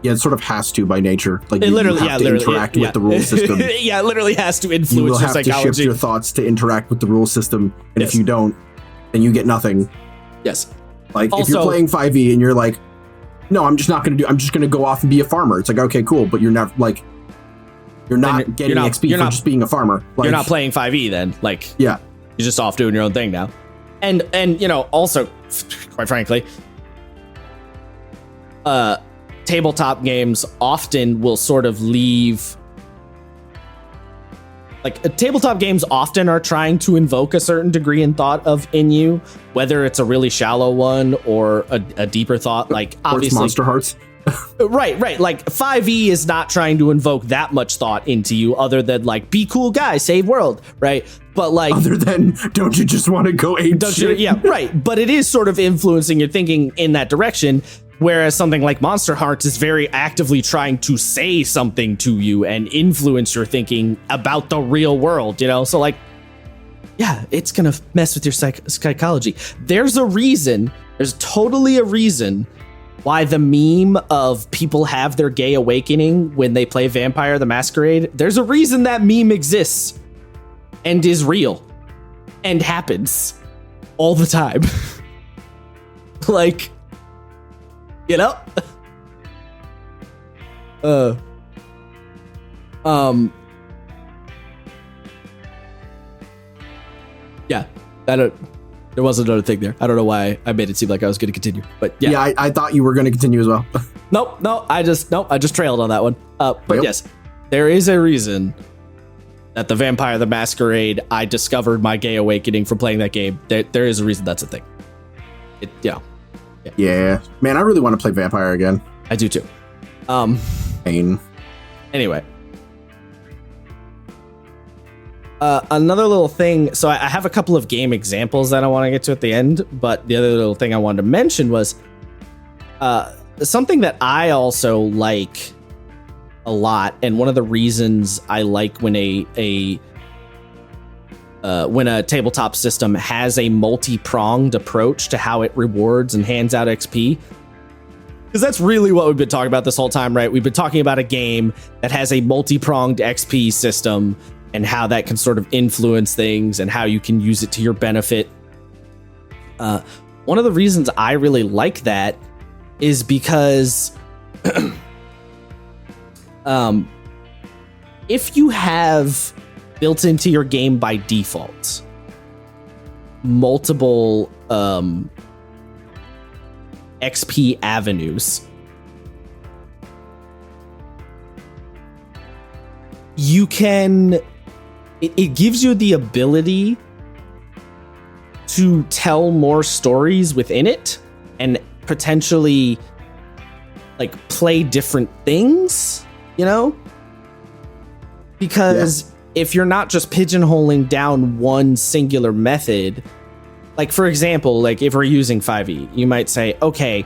Yeah, it sort of has to by nature. Like it literally, you have to interact with the rule system. Yeah, it literally has to influence your psychology. You will have to shift your thoughts to interact with the rule system, and if you don't, then you get nothing. Yes. Like also, if you're playing 5e and you're like, no, I'm just going to go off and be a farmer. It's like, okay, cool, but you're not like, you're not getting XP for just being a farmer. Like, you're not playing 5e then. Like, yeah, you're just off doing your own thing now. And also, quite frankly, tabletop games often will sort of leave. Like tabletop games often are trying to invoke a certain degree in thought in you, whether it's a really shallow one or a deeper thought. Like obviously, Monster Hearts. Right. Like 5e is not trying to invoke that much thought into you other than like, be cool guy, save world, right? But like, other than, don't you just want to go ape shit? Yeah, right. But it is sort of influencing your thinking in that direction. Whereas something like Monster Hearts is very actively trying to say something to you and influence your thinking about the real world, you know? So like, yeah, it's going to mess with your psychology. There's totally a reason why the meme of people have their gay awakening when they play Vampire the Masquerade. There's a reason that meme exists and is real and happens all the time. Like, you know? Yeah, there was another thing there. I don't know why I made it seem like I was going to continue, but yeah. Yeah, I thought you were going to continue as well. Nope, I just trailed on that one. But Yep. yes, there is a reason that the Vampire the Masquerade, I discovered my gay awakening from playing that game. There is a reason that's a thing. Yeah, man, I really want to play Vampire again. I do too. Pain. Anyway. Another little thing. So I have a couple of game examples that I want to get to at the end, but the other little thing I wanted to mention was something that I also like a lot, and one of the reasons I like when a tabletop system has a multi-pronged approach to how it rewards and hands out XP. Because that's really what we've been talking about this whole time, right? We've been talking about a game that has a multi-pronged XP system and how that can sort of influence things and how you can use it to your benefit. One of the reasons I really like that is because if you have built into your game by default multiple XP avenues, you can it gives you the ability to tell more stories within it and potentially like play different things, you know? Because if you're not just pigeonholing down one singular method, like for example, like if we're using 5e, you might say, okay,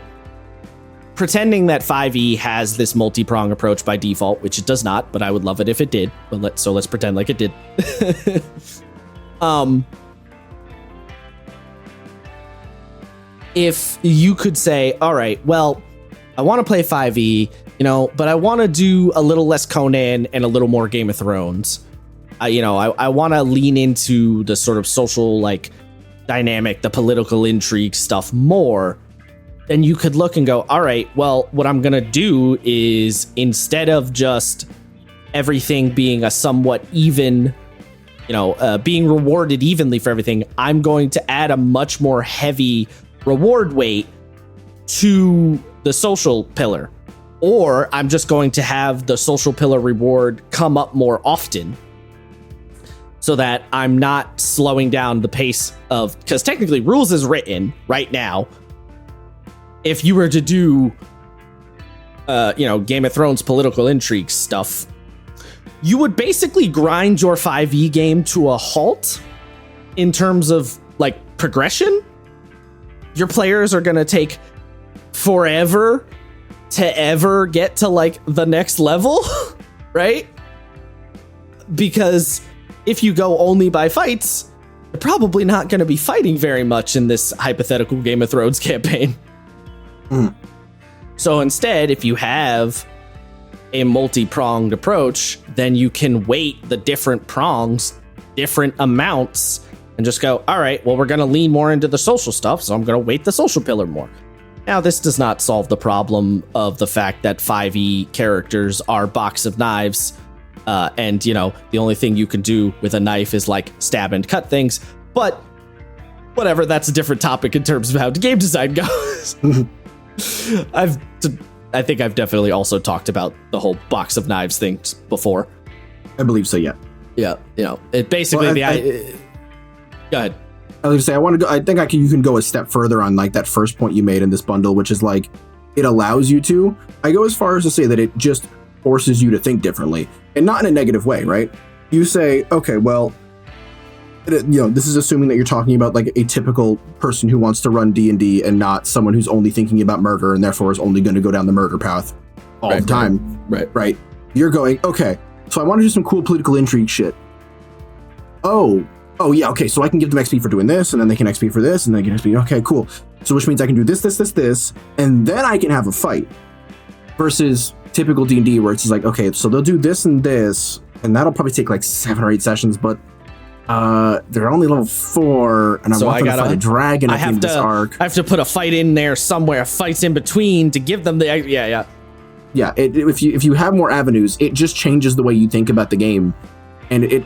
pretending that 5e has this multi-prong approach by default, which it does not, but I would love it if it did. But let's pretend like it did. If you could say, all right, well, I want to play 5e, you know, but I want to do a little less Conan and a little more Game of Thrones. I want to lean into the sort of social, like, dynamic, the political intrigue stuff more. Then you could look and go, all right, well, what I'm going to do is instead of just everything being a somewhat even, being rewarded evenly for everything, I'm going to add a much more heavy reward weight to the social pillar. Or I'm just going to have the social pillar reward come up more often so that I'm not slowing down the pace of, because technically rules is written right now. If you were to do, Game of Thrones political intrigue stuff, you would basically grind your 5e game to a halt in terms of like progression. Your players are going to take forever to ever get to like the next level, right? Because if you go only by fights, you're probably not going to be fighting very much in this hypothetical Game of Thrones campaign. So instead, if you have a multi-pronged approach, then you can weight the different prongs, different amounts, and just go, all right, well, we're going to lean more into the social stuff, so I'm going to weight the social pillar more. Now, this does not solve the problem of the fact that 5e characters are box of knives, and, the only thing you can do with a knife is, like, stab and cut things, but whatever, that's a different topic in terms of how game design goes. I think I've definitely also talked about the whole box of knives thing before. I believe so, yeah. Yeah, it basically go ahead. I was gonna say I think you can go a step further on like that first point you made in this bundle, which is like it allows you to. I go as far as to say that it just forces you to think differently, and not in a negative way, right? You say, okay, well, this is assuming that you're talking about like a typical person who wants to run D&D and not someone who's only thinking about murder and therefore is only going to go down the murder path all the time. Right. You're going, okay, so I want to do some cool political intrigue shit. Oh yeah, okay, so I can give them XP for doing this, and then they can XP for this, and they can XP. Okay, cool. So which means I can do this, and then I can have a fight. Versus typical D&D where it's just like, okay, so they'll do this, and that'll probably take like 7 or 8 sessions, but they're only level 4, and I want them to fight a dragon at the end of this arc. I have to put a fight in there somewhere, fights in between to give them the Yeah, if you have more avenues, it just changes the way you think about the game, and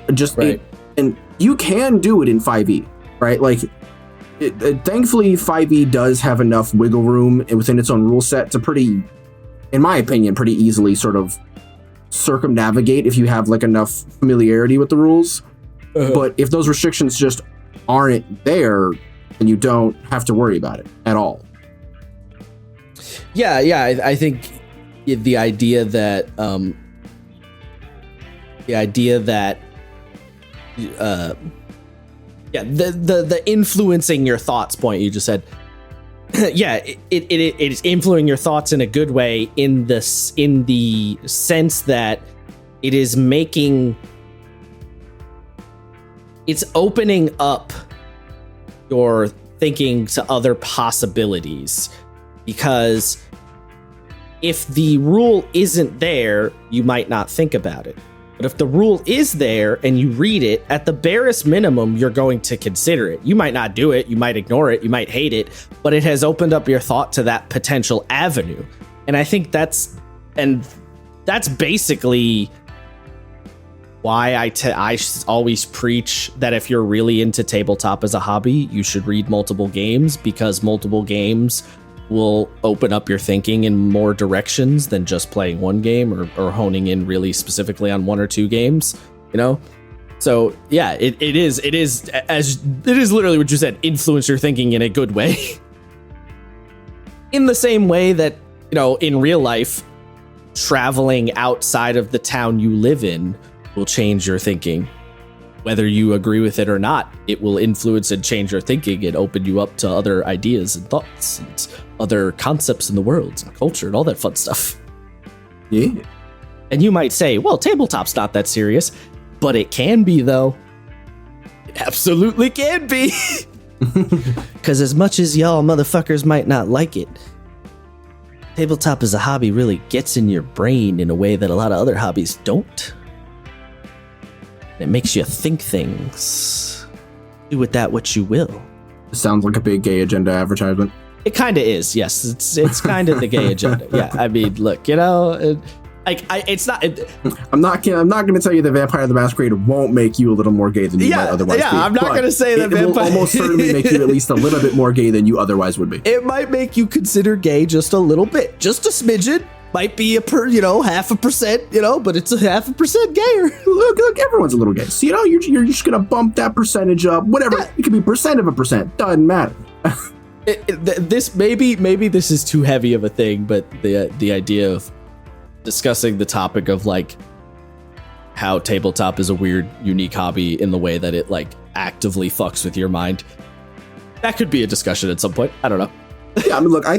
and you can do it in 5e, right? Like, thankfully, 5e does have enough wiggle room within its own rule set to pretty, in my opinion, pretty easily sort of circumnavigate if you have like enough familiarity with the rules. But if those restrictions just aren't there, then you don't have to worry about it at all. Yeah, I think the idea that the influencing your thoughts point you just said, yeah, it is influencing your thoughts in a good way in the sense that it is it's opening up your thinking to other possibilities, because if the rule isn't there, you might not think about it. But if the rule is there and you read it, at the barest minimum, you're going to consider it. You might not do it, you might ignore it, you might hate it, but it has opened up your thought to that potential avenue. And I think that's basically why I always preach that if you're really into tabletop as a hobby, you should read multiple games, because multiple games will open up your thinking in more directions than just playing one game or honing in really specifically on 1 or 2 games, So yeah, it is literally what you said, influence your thinking in a good way. In the same way that, in real life, traveling outside of the town you live in will change your thinking. Whether you agree with it or not, it will influence and change your thinking and open you up to other ideas and thoughts and other concepts in the world and culture and all that fun stuff. Yeah. And you might say, well, tabletop's not that serious, but it can be, though. It absolutely can be. Because as much as y'all motherfuckers might not like it, tabletop as a hobby really gets in your brain in a way that a lot of other hobbies don't. It makes you think things. Do with that what you will. Sounds like a big gay agenda advertisement. It kind of is, yes. It's kind of the gay agenda. Yeah, I mean, look, it's not. I'm not going to tell you that Vampire the Masquerade won't make you a little more gay than you might otherwise be. Yeah, I'm not going to say that Vampire will almost certainly make you at least a little bit more gay than you otherwise would be. It might make you consider gay just a little bit, just a smidgen. Might be a 0.5%, but it's a 0.5% gayer. Look, everyone's a little gay. So, you're just going to bump that percentage up. Whatever. Yeah. It could be % of a percent. Doesn't matter. This maybe this is too heavy of a thing, but the idea of discussing the topic of like how tabletop is a weird, unique hobby in the way that it like actively fucks with your mind. That could be a discussion at some point. I don't know. Yeah, I mean, look, I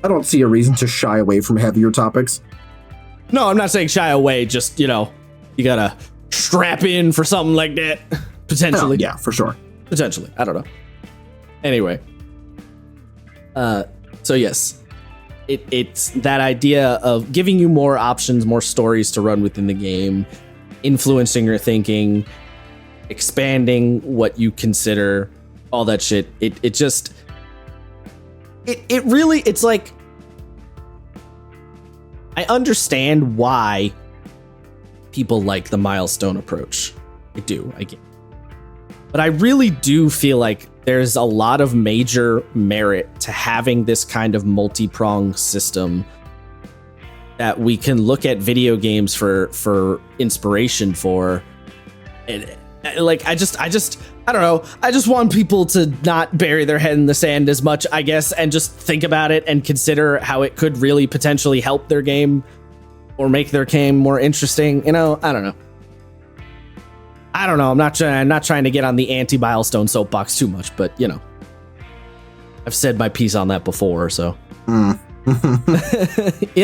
don't see a reason to shy away from heavier topics. No, I'm not saying shy away. Just, you gotta strap in for something like that. Potentially. Yeah, for sure. Potentially. I don't know. Anyway. So yes, it's that idea of giving you more options, more stories to run within the game, influencing your thinking, expanding what you consider, all that shit. It really, it's like, I understand why people like the milestone approach. I do, I get it. But I really do feel like there's a lot of major merit to having this kind of multi-pronged system that we can look at video games for inspiration for. And like, I don't know. I just want people to not bury their head in the sand as much, I guess, and just think about it and consider how it could really potentially help their game or make their game more interesting. You know, I don't know. I'm not trying to get on the anti-milestone soapbox too much, but you know, I've said my piece on that before, so. You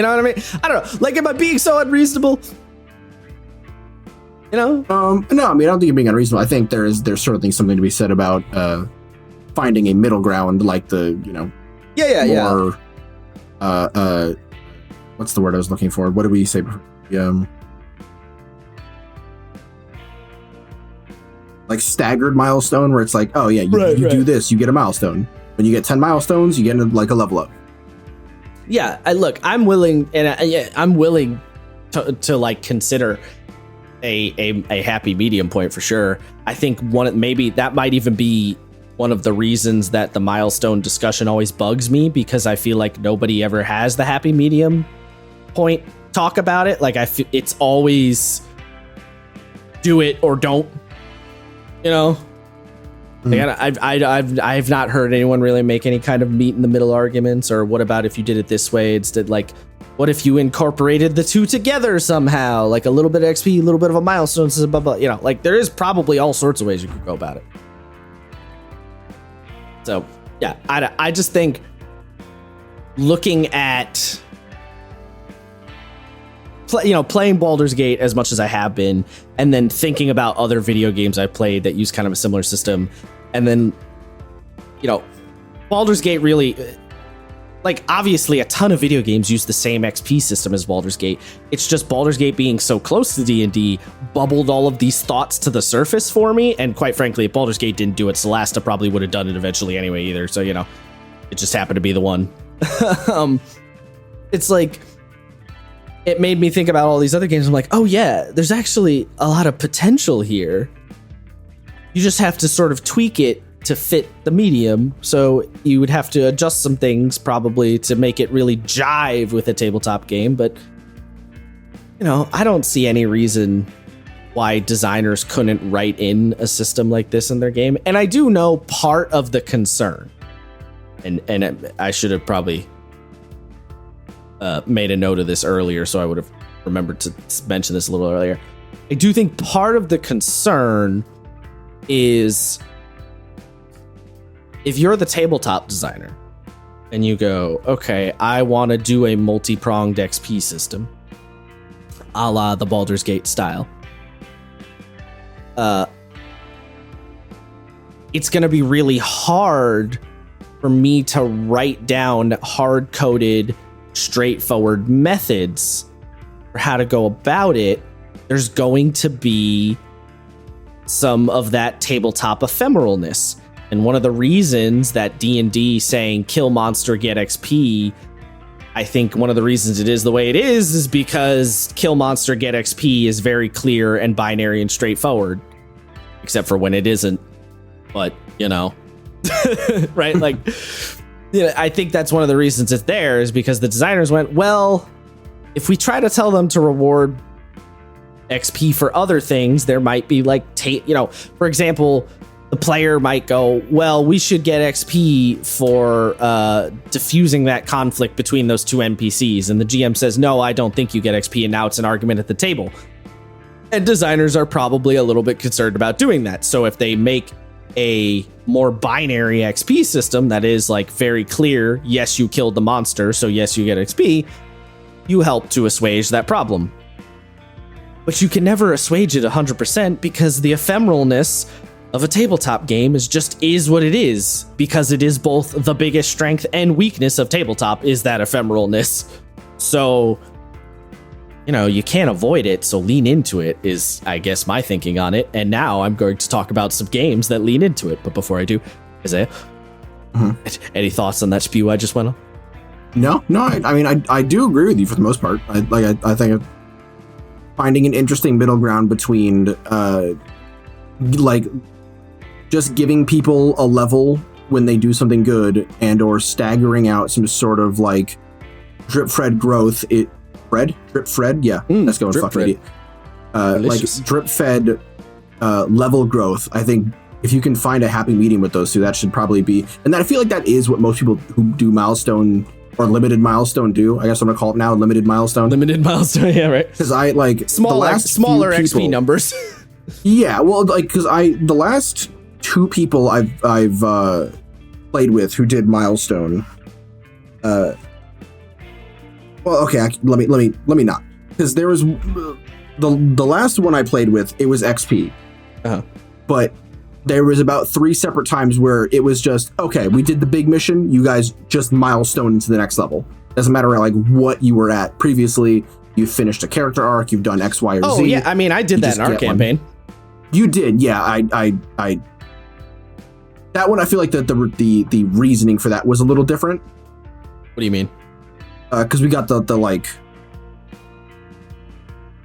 know what I mean? I don't know. Like, am I being so unreasonable? You know? No, I mean, I don't think you're being unreasonable. I think there's certainly something to be said about finding a middle ground, like the, you know, more, what's the word I was looking for? What did we say before? Like staggered milestone, where it's like, oh yeah, you do this, you get a milestone. When you get 10 milestones, you get like a level up. Yeah, I'm willing, and I'm willing to like consider a happy medium point for sure. I think maybe that might even be one of the reasons that the milestone discussion always bugs me, because I feel like nobody ever has the happy medium point talk about it. Like it's always do it or don't, you know. Like, I've not heard anyone really make any kind of meet in the middle arguments, or what about if you did it this way instead? Like, what if you incorporated the two together somehow? Like a little bit of XP, a little bit of a milestone, blah, blah, you know, like there is probably all sorts of ways you could go about it. So yeah, I just think looking at, playing Baldur's Gate as much as I have been, and then thinking about other video games I played that use kind of a similar system, and then, you know, Baldur's Gate really, like, obviously a ton of video games use the same XP system as Baldur's Gate. It's just Baldur's Gate being so close to D&D bubbled all of these thoughts to the surface for me, and quite frankly, if Baldur's Gate didn't do it, Celasta probably would have done it eventually anyway either, so, you know, it just happened to be the one. It's like, it made me think about all these other games. I'm like, oh yeah, there's actually a lot of potential here. You just have to sort of tweak it to fit the medium. So you would have to adjust some things probably to make it really jive with a tabletop game. But, you know, I don't see any reason why designers couldn't write in a system like this in their game. And I do know part of the concern, and I should have probably made a note of this earlier, so I would have remembered to mention this a little earlier. I do think part of the concern is if you're the tabletop designer and you go, okay, I want to do a multi-pronged XP system, a la the Baldur's Gate style. It's going to be really hard for me to write down hard-coded, straightforward methods for how to go about it. There's going to be some of that tabletop ephemeralness. And one of the reasons that D&D saying kill monster, get XP, I think one of the reasons it is the way it is because kill monster, get XP is very clear and binary and straightforward, except for when it isn't. But, you know, right? Like, yeah, I think that's one of the reasons it's there, is because the designers went, well, if we try to tell them to reward XP for other things, there might be like, for example, the player might go, well, we should get XP for diffusing that conflict between those two NPCs. And the GM says, no, I don't think you get XP. And now it's an argument at the table. And designers are probably a little bit concerned about doing that. So if they make a more binary XP system that is like very clear, yes, you killed the monster, so yes, you get XP, you help to assuage that problem. But you can never assuage it 100% because the ephemeralness of a tabletop game is what it is, because it is both the biggest strength and weakness of tabletop is that ephemeralness. So, you know, you can't avoid it, so lean into it is, I guess, my thinking on it. And now I'm going to talk about some games that lean into it. But before I do, Isaiah, any thoughts on that spew I just went on? No, I mean, I do agree with you for the most part. I think finding an interesting middle ground between, like, just giving people a level when they do something good, and or staggering out some sort of like drip-fed growth. Drip-fed? Yeah, let's go with fuck idiot. Like drip-fed level growth, I think if you can find a happy medium with those two, that should probably be. And I feel like that is what most people who do milestone or limited milestone do. I guess I'm gonna call it now limited milestone. Limited milestone, yeah, right. Because I like smaller XP numbers. Yeah, well, like because the last two people I've played with who did milestone. Well, okay, let me not, because there was the last one I played with, it was XP, but there was about 3 separate times where it was just, okay, we did the big mission, you guys just milestone into the next level. Doesn't matter like what you were at previously. You finished a character arc, you've done X, Y, or Z. Oh yeah, I mean, I did that in our campaign. You did, yeah. I that one, I feel like the reasoning for that was a little different. What do you mean? Because we got the like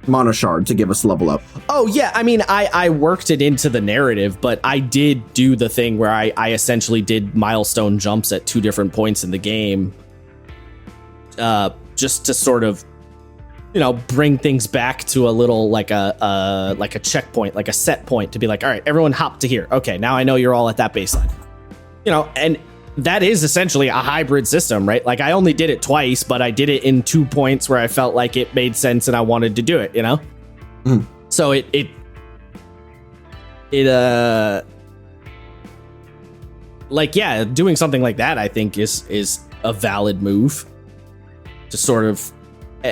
mana shard to give us level up. Oh yeah, I mean, I worked it into the narrative, but I did do the thing where I essentially did milestone jumps at 2 different points in the game, just to sort of, you know, bring things back to a little like a checkpoint, like a set point, to be like, all right, everyone hop to here. Okay, now I know you're all at that baseline. You know, and that is essentially a hybrid system, right? Like I only did it twice, but I did it in 2 points where I felt like it made sense and I wanted to do it, you know? So it like, yeah, doing something like that, I think is a valid move to sort of,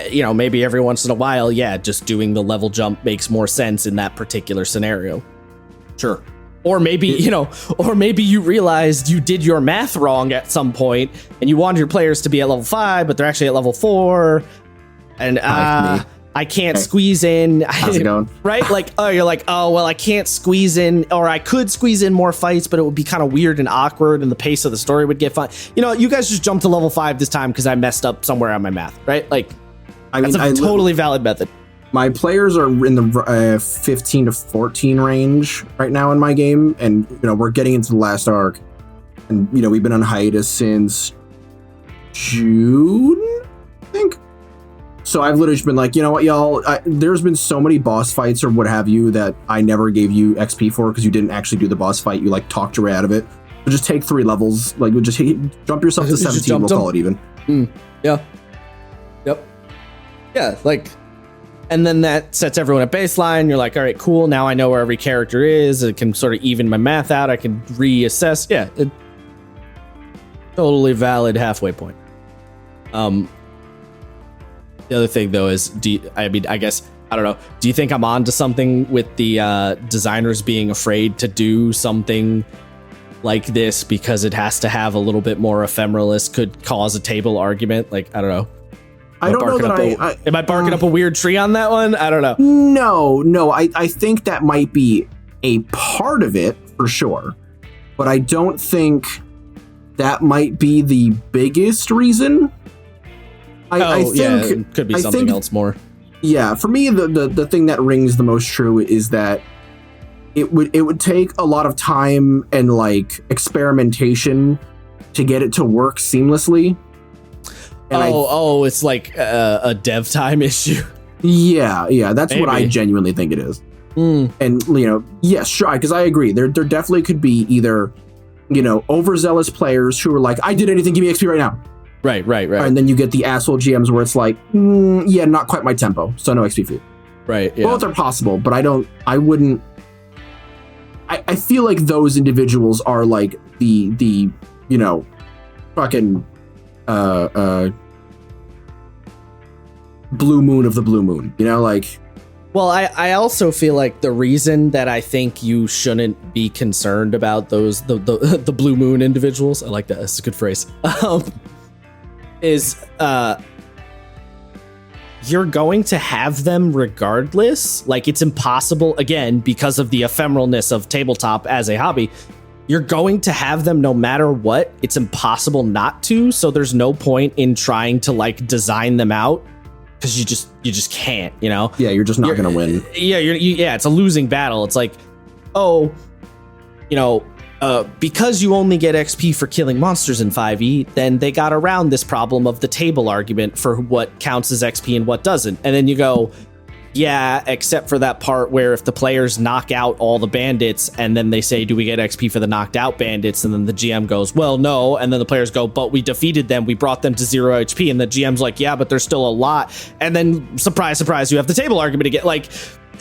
you know, maybe every once in a while, yeah, just doing the level jump makes more sense in that particular scenario. Sure. Or maybe, you know, or maybe you realized you did your math wrong at some point and you wanted your players to be at level 5, but they're actually at level 4. And I can't squeeze in. How's it going? Right? Like, oh, you're like, oh, well, I can't squeeze in, or I could squeeze in more fights, but it would be kind of weird and awkward and the pace of the story would get fun. You know, you guys just jumped to level 5 this time because I messed up somewhere on my math, right? Like, I mean, that's a totally valid method. My players are in the 15 to 14 range right now in my game, and you know we're getting into the last arc, and you know we've been on hiatus since June, I think. So I've literally been like, you know what, y'all, there's been so many boss fights or what have you that I never gave you XP for because you didn't actually do the boss fight. You like talked your way out of it. So just take 3 levels, like we'll just jump yourself to 17. We'll call it even. Yeah. Yep. Yeah, like. And then that sets everyone at baseline. You're like, all right, cool. Now I know where every character is. It can sort of even my math out. I can reassess. Yeah, totally valid halfway point. The other thing though is, I guess I don't know. Do you think I'm on to something with the designers being afraid to do something like this because it has to have a little bit more ephemeralness? Could cause a table argument. Like, I don't know. I don't know that am I barking up a weird tree on that one? I don't know. No. I think that might be a part of it for sure, but I don't think that might be the biggest reason. I think it could be something else more. Yeah, for me, the thing that rings the most true is that it would take a lot of time and like experimentation to get it to work seamlessly. And it's like a dev time issue. Yeah, that's maybe what I genuinely think it is. And you know, yes, sure, because I agree. There definitely could be either, you know, overzealous players who are like, I did anything, give me XP right now. Right. And then you get the asshole GMs where it's like, yeah, not quite my tempo, so no XP for you. Right. Yeah. Both are possible, but I wouldn't. I feel like those individuals are like the you know, fucking blue moon of the blue moon, you know, like. Well, I also feel like the reason that I think you shouldn't be concerned about those the blue moon individuals, I like that, that's a good phrase, is you're going to have them regardless. Like, it's impossible, again, because of the ephemeralness of tabletop as a hobby. You're going to have them no matter what. It's impossible not to. So there's no point in trying to like design them out because you just can't, you know? Yeah, you're just not going to win. Yeah, yeah, it's a losing battle. It's like, oh, you know, because you only get XP for killing monsters in 5e, then they got around this problem of the table argument for what counts as XP and what doesn't. And then you go, Yeah, except for that part where if the players knock out all the bandits and then they say, do we get XP for the knocked out bandits? And then the GM goes, well, no. And then the players go, but we defeated them. We brought them to 0 HP. And the GM's like, yeah, but there's still a lot. And then surprise, surprise, you have the table argument again. Like,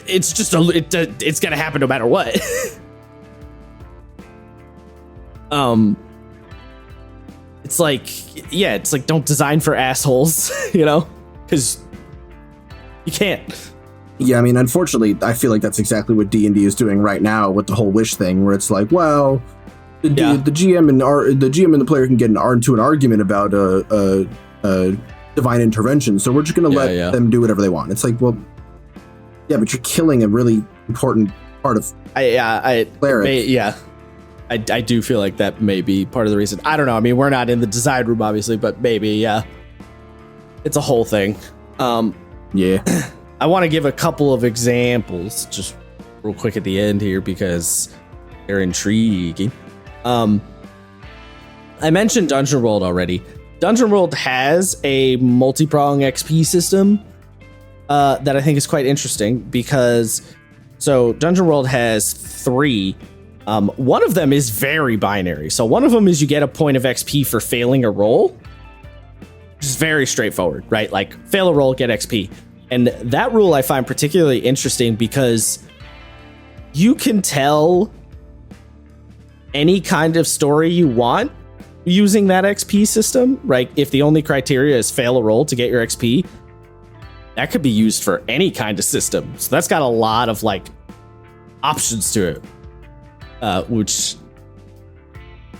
it's just, it's going to happen no matter what. It's like, yeah, it's like, don't design for assholes, you know, because you can't. Yeah, I mean, unfortunately, I feel like that's exactly what D&D is doing right now with the whole wish thing, where it's like, well, the GM and the player can get into an argument about a divine intervention, so we're just going to let them do whatever they want. It's like, well, yeah, but you're killing a really important part of cleric. I do feel like that may be part of the reason. I don't know. I mean, we're not in the design room, obviously, but maybe, yeah. It's a whole thing. Yeah. I want to give a couple of examples just real quick at the end here because they're intriguing. I mentioned Dungeon World already. Dungeon World has a multi-prong XP system that I think is quite interesting because so Dungeon World has 3. One of them is very binary. So one of them is you get a point of XP for failing a roll, which is very straightforward, right? Like fail a roll, get XP. And that rule I find particularly interesting because you can tell any kind of story you want using that XP system, right? If the only criteria is fail a roll to get your XP, that could be used for any kind of system. So that's got a lot of like options to it, which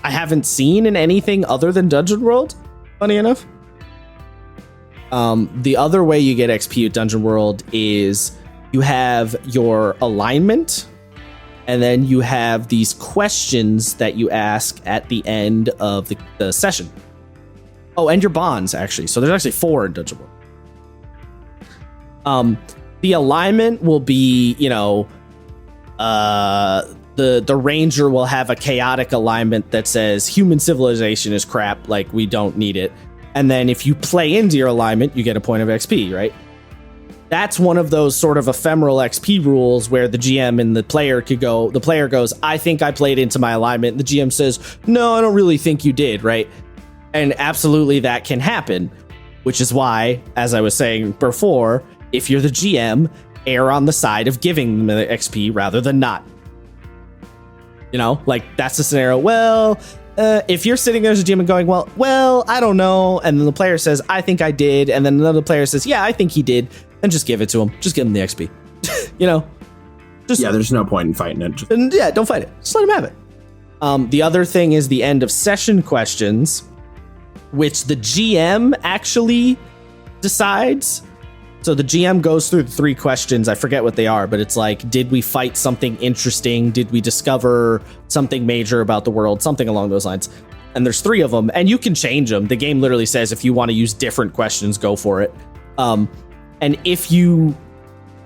I haven't seen in anything other than Dungeon World, funny enough. The other way you get XP at Dungeon World is you have your alignment, and then you have these questions that you ask at the end of the session. Oh, and your bonds, actually. So there's actually 4 in Dungeon World. The alignment will be, you know, the ranger will have a chaotic alignment that says human civilization is crap, like we don't need it. And then if you play into your alignment, you get a point of XP, right? That's one of those sort of ephemeral XP rules where the GM and the player could go, the player goes, I think I played into my alignment. The GM says, no, I don't really think you did, right? And absolutely that can happen, which is why, as I was saying before, if you're the GM, err on the side of giving them the XP rather than not. You know, like that's the scenario. Well, if you're sitting there as a GM and going, well, I don't know. And then the player says, I think I did. And then another player says, yeah, I think he did. Then just give it to him. Just give him the XP. You know? There's no point in fighting it. And don't fight it. Just let him have it. The other thing is the end of session questions, which the GM actually decides. So the GM goes through the 3 questions. I forget what they are, but it's like, did we fight something interesting? Did we discover something major about the world? Something along those lines. And there's 3 of them, and you can change them. The game literally says if you want to use different questions, go for it. And if you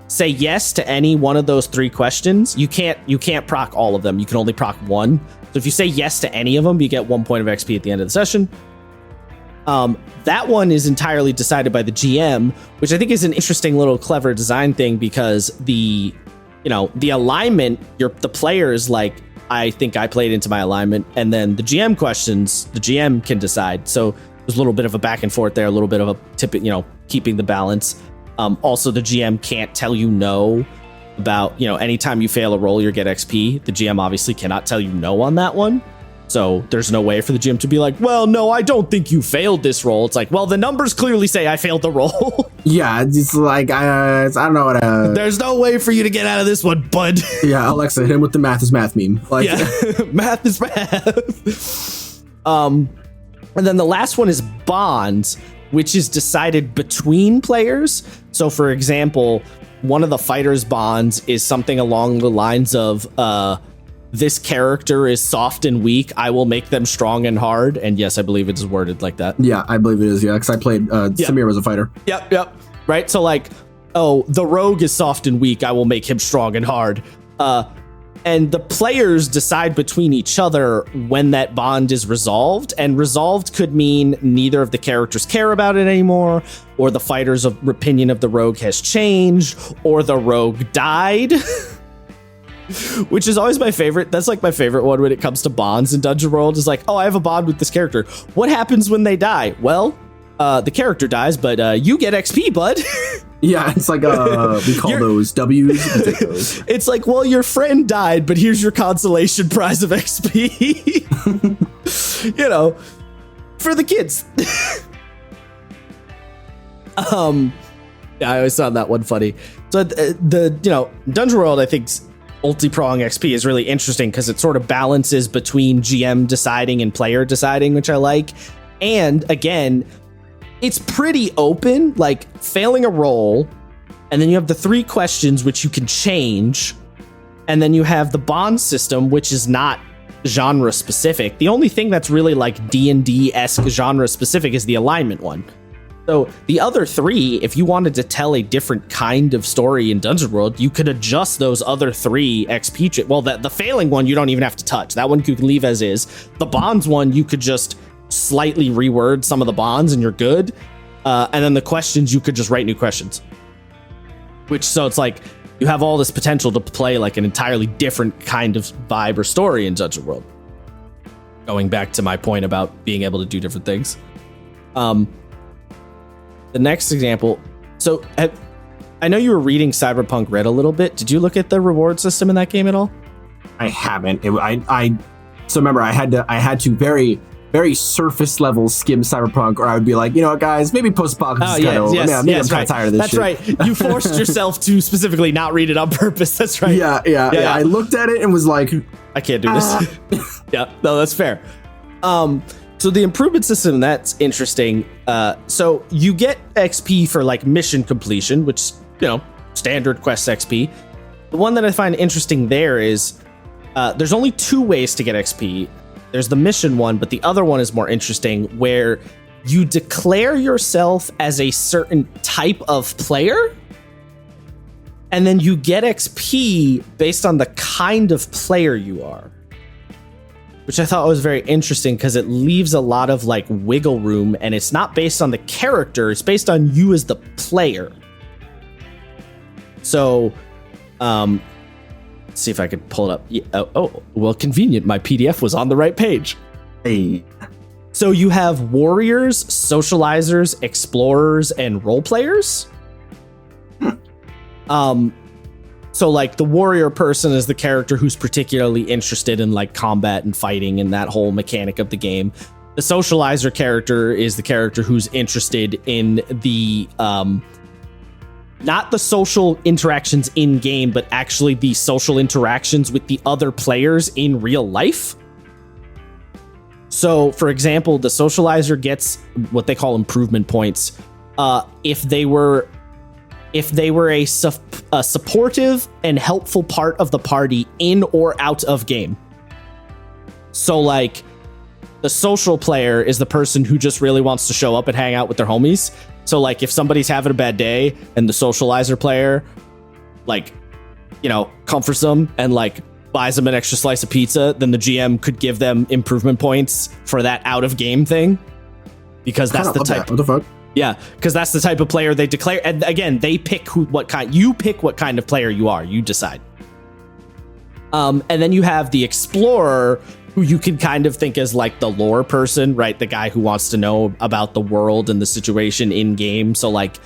say yes to any one of those 3 questions, you can't proc all of them. You can only proc 1. So if you say yes to any of them, you get 1 point of XP at the end of the session. That one is entirely decided by the GM, which I think is an interesting little clever design thing because the alignment, the players like, I think I played into my alignment, and then the GM questions, the GM can decide. So there's a little bit of a back and forth there, a little bit of a tip, keeping the balance. Also, the GM can't tell you no about, anytime you fail a roll, you get XP. The GM obviously cannot tell you no on that one. So there's no way for the GM to be like, well, no, I don't think you failed this roll. It's like, well, the numbers clearly say I failed the roll. Yeah, it's like, I don't know what... There's no way for you to get out of this one, bud. Yeah, Alexa, hit him with the math is math meme. Like, yeah, math is math. And then the last one is bonds, which is decided between players. So, for example, one of the fighters' bonds is something along the lines of... this character is soft and weak. I will make them strong and hard. And yes, I believe it is worded like that. Yeah, I believe it is. Yeah, because I played Samir as a fighter. Yep. Right. So like, oh, the rogue is soft and weak. I will make him strong and hard. And the players decide between each other when that bond is resolved. And resolved could mean neither of the characters care about it anymore, or the fighter's opinion of the rogue has changed, or the rogue died. Which is always my favorite. That's like my favorite one when it comes to bonds in Dungeon World, is like, oh, I have a bond with this character. What happens when they die? Well, the character dies, but you get XP, bud. Yeah, it's like we call those W's. We take those. It's like, well, your friend died, but here's your consolation prize of XP. You know, for the kids. Yeah, I always found that one funny. So the Dungeon World, I think, multi-prong XP is really interesting because it sort of balances between GM deciding and player deciding, which I like. And again, it's pretty open, like failing a roll, and then you have the 3 questions which you can change, and then you have the bond system, which is not genre specific. The only thing that's really like D&D-esque genre specific is the alignment one. So the other 3, if you wanted to tell a different kind of story in Dungeon World, you could adjust those other 3 XP. Well, the failing one you don't even have to touch. That one you can leave as is. The bonds one you could just slightly reword some of the bonds and you're good. And then the questions, you could just write new questions. So it's like you have all this potential to play like an entirely different kind of vibe or story in Dungeon World. Going back to my point about being able to do different things. The next example. So I know you were reading Cyberpunk Red a little bit. Did you look at the reward system in that game at all? I haven't. So remember, I had to very, very surface level skim Cyberpunk, or I would be like, you know what, guys, maybe post-apocalypse. I'm kind of tired of this shit. That's right. You forced yourself to specifically not read it on purpose. That's right. Yeah. I looked at it and was like, I can't do this. Yeah, no, that's fair. So the improvement system, that's interesting. So you get XP for like mission completion, which, standard quest XP. The one that I find interesting there is there's only 2 ways to get XP. There's the mission one, but the other one is more interesting, where you declare yourself as a certain type of player, and then you get XP based on the kind of player you are. Which I thought was very interesting because it leaves a lot of like wiggle room, and it's not based on the character, it's based on you as the player. So, let's see if I could pull it up. Yeah, well, convenient. My PDF was on the right page. hey, So you have warriors, socializers, explorers, and role players. So like the warrior person is the character who's particularly interested in like combat and fighting and that whole mechanic of the game. The socializer character is the character who's interested in the not the social interactions in game, but actually the social interactions with the other players in real life. So, for example, the socializer gets what they call improvement points if they were a supportive and helpful part of the party in or out of game. So, like, the social player is the person who just really wants to show up and hang out with their homies. So, like, if somebody's having a bad day and the socializer player, like, comforts them and, like, buys them an extra slice of pizza, then the GM could give them improvement points for that out-of-game thing. Because that's the type... What the fuck? Yeah, because that's the type of player they declare. And again, they pick you pick what kind of player you are. You decide. And then you have the explorer, who you can kind of think as like the lore person, right? The guy who wants to know about the world and the situation in game. So like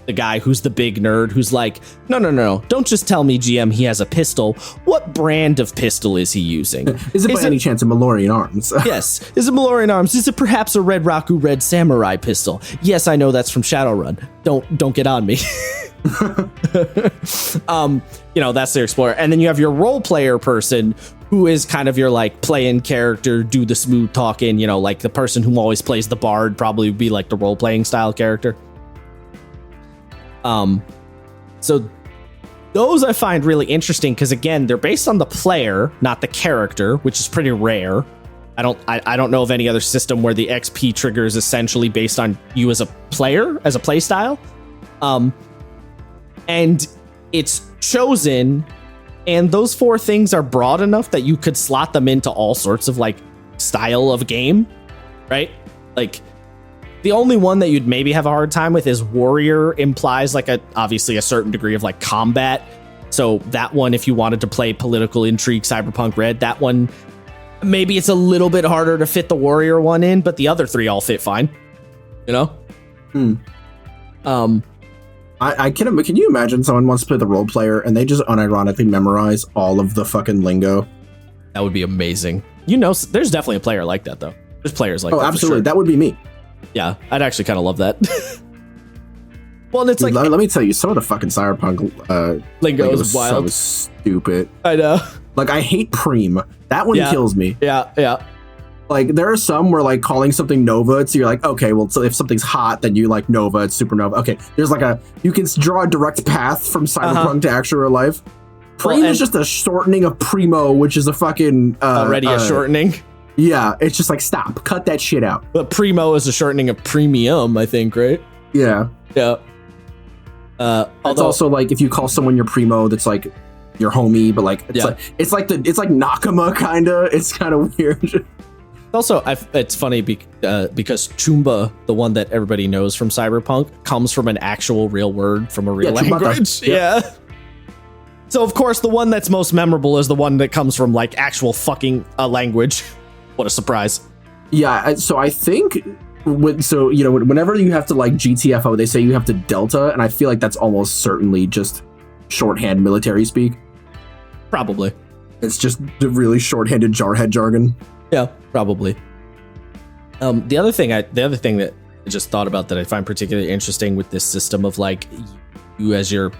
the guy who's the big nerd who's like, no, don't just tell me, GM, he has a pistol. What brand of pistol is he using? Is it by any chance a Malorian Arms? Yes. Is it Malorian Arms? Is it perhaps a Red Raku Red Samurai pistol? Yes, I know that's from Shadowrun. Don't get on me. That's their explorer. And then you have your role player person, who is kind of your like play-in character, do the smooth talking, like the person who always plays the bard probably would be like the role-playing style character. So those I find really interesting because again, they're based on the player, not the character, which is pretty rare. I don't know of any other system where the XP trigger is essentially based on you as a player, as a play style. And it's chosen And those 4 things are broad enough that you could slot them into all sorts of like style of game, right? Like the only one that you'd maybe have a hard time with is warrior implies like obviously a certain degree of like combat. So that one, if you wanted to play political intrigue, Cyberpunk Red, that one, maybe it's a little bit harder to fit the warrior one in, but the other 3 all fit fine, you know? Can you imagine someone wants to play the role player and they just unironically memorize all of the fucking lingo? That would be amazing. You know, there's definitely a player like that though. There's players like that. Oh, absolutely. Sure. That would be me. Yeah, I'd actually kind of love that. Well, and it's like, let me tell you, some of the fucking Cyberpunk lingo is wild. So stupid. I know. Like, I hate Preem. That one kills me. Yeah. Like, there are some where, like, calling something Nova, so you're like, okay, well, so if something's hot, then you like Nova, it's supernova. Okay, there's like you can draw a direct path from Cyberpunk to actual real life. Preem is just a shortening of Primo, which is a fucking... already a shortening? Yeah, it's just like, stop, cut that shit out. But Primo is a shortening of premium, I think, right? Yeah. Yeah. It's also like if you call someone your primo, that's like your homie, but like it's like Nakama kinda. It's kind of weird. Also, it's funny because Chumba, the one that everybody knows from Cyberpunk, comes from an actual real word from a real language. Yeah. So of course, the one that's most memorable is the one that comes from like actual fucking language. What a surprise! Yeah. So I think. Whenever you have to like GTFO, they say you have to Delta, and I feel like that's almost certainly just shorthand military speak. Probably. It's just the really shorthanded jarhead jargon. Yeah, probably. The other thing that I just thought about that I find particularly interesting with this system of like you as your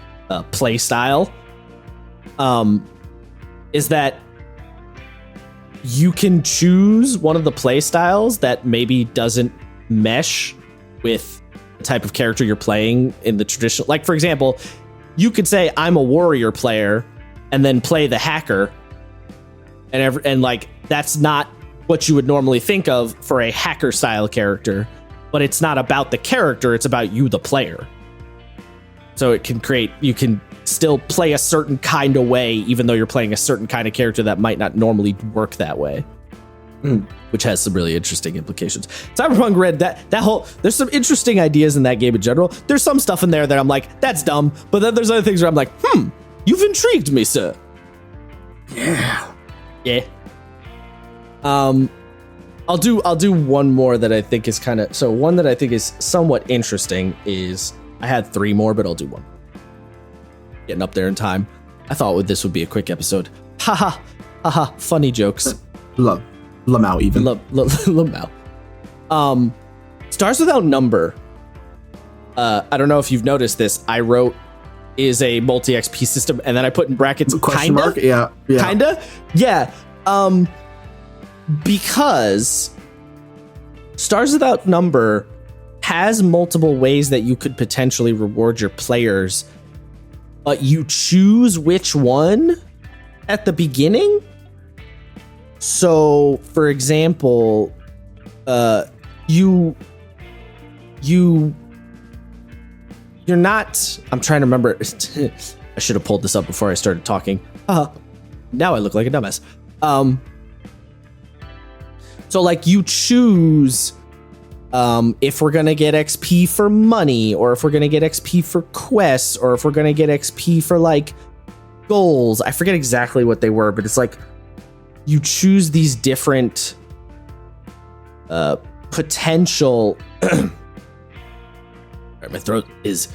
play style, is that you can choose one of the play styles that maybe doesn't mesh with the type of character you're playing in the traditional. Like, for example, you could say I'm a warrior player and then play the hacker, and like that's not what you would normally think of for a hacker style character, but it's not about the character, it's about you, the player. So you can still play a certain kind of way, even though you're playing a certain kind of character that might not normally work that way. Which has some really interesting implications. Cyberpunk Red, there's some interesting ideas in that game in general. There's some stuff in there that I'm like, that's dumb, but then there's other things where I'm like, you've intrigued me, sir. Yeah. I'll do one more that I think is one that I think is somewhat interesting is I had 3 more, but I'll do one. Getting up there in time. I thought this would be a quick episode. Haha, funny jokes. Lamau even. Lamau. Stars Without Number. I don't know if you've noticed this. I wrote is a multi XP system, and then I put in brackets question mark. Yeah. Kinda. Yeah. Because Stars Without Number has multiple ways that you could potentially reward your players, but you choose which one at the beginning. So, for example, you're not. I'm trying to remember. I should have pulled this up before I started talking. Now I look like a dumbass. So like you choose if we're gonna get XP for money, or if we're gonna get XP for quests, or if we're gonna get XP for like goals. I forget exactly what they were, but it's like you choose these different potential. My throat is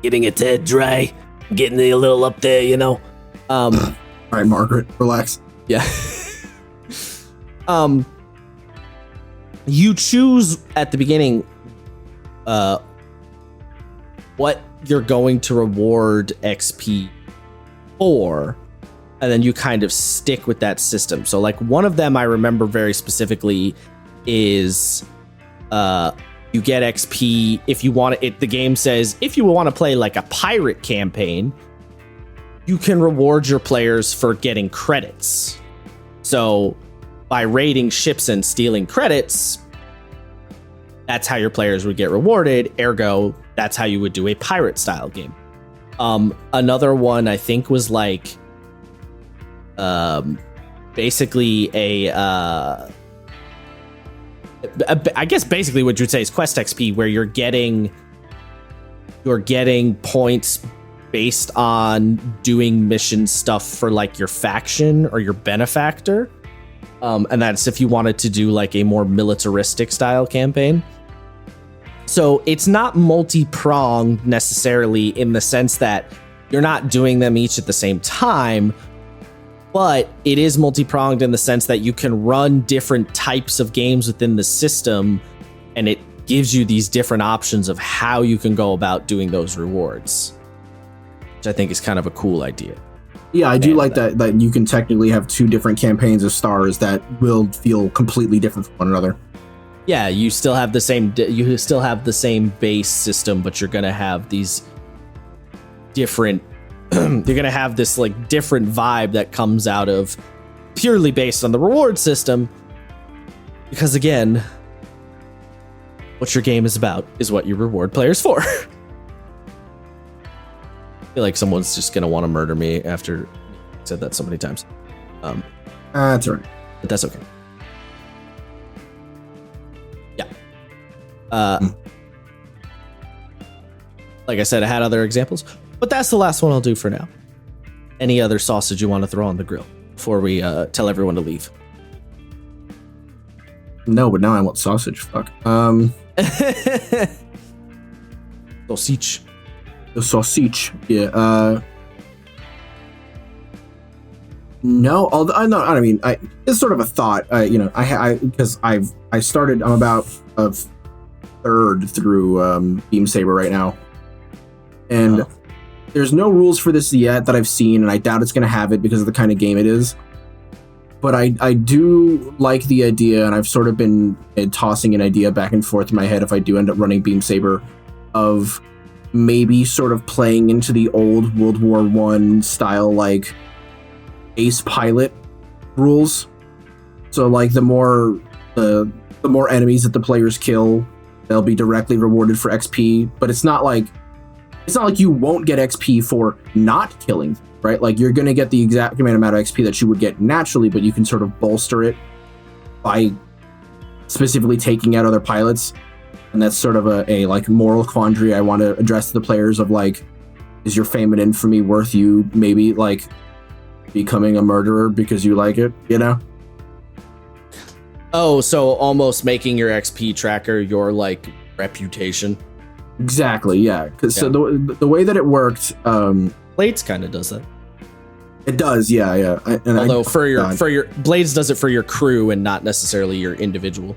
getting a tad dry, getting a little up there, you know. All right, Margaret, relax. Yeah. You choose at the beginning what you're going to reward XP for, and then you kind of stick with that system. So like one of them I remember very specifically is you get XP if you want it. The game says if you want to play like a pirate campaign, you can reward your players for getting credits. So by raiding ships and stealing credits, that's how your players would get rewarded. Ergo, that's how you would do a pirate style game. Another one I think was like basically I guess basically what you'd say is quest XP, where you're getting points based on doing mission stuff for like your faction or your benefactor. And that's if you wanted to do like a more militaristic style campaign. So it's not multi-pronged necessarily in the sense that you're not doing them each at the same time, but it is multi-pronged in the sense that you can run different types of games within the system, and it gives you these different options of how you can go about doing those rewards, which I think is kind of a cool idea. Yeah, I do like that you can technically have two different campaigns of stars that will feel completely different from one another. Yeah, you still have the same base system, but you're gonna have these different. You're gonna have this like different vibe that comes out of purely based on the reward system, because again, what your game is about is what you reward players for. I feel like someone's just gonna want to murder me after I said that so many times. That's all right, but that's okay. Yeah. Like I said, I had other examples, but that's the last one I'll do for now. Any other sausage you want to throw on the grill before we tell everyone to leave? No, but now I want sausage. Fuck. Sausage. The sausage. Yeah. No, although I mean, it's sort of a thought. Because I started. I'm about a third through Beam Saber right now, and there's no rules for this yet that I've seen, and I doubt it's going to have it because of the kind of game it is. But I do like the idea, and I've sort of been tossing an idea back and forth in my head if I do end up running Beam Saber, of maybe sort of playing into the old World War I style, like ace pilot rules. So like the more enemies that the players kill, they'll be directly rewarded for XP. But it's not like you won't get XP for not killing, right? Like you're going to get the exact amount of XP that you would get naturally, but you can sort of bolster it by specifically taking out other pilots. And that's sort of a like moral quandary I want to address to the players of like, is your fame and infamy worth you maybe like becoming a murderer because you like it, you know? Oh, so almost making your XP tracker your like reputation. Exactly, yeah. Because so the way that it worked, Blades kind of does that. It does, yeah. Although for your Blades does it for your crew and not necessarily your individual.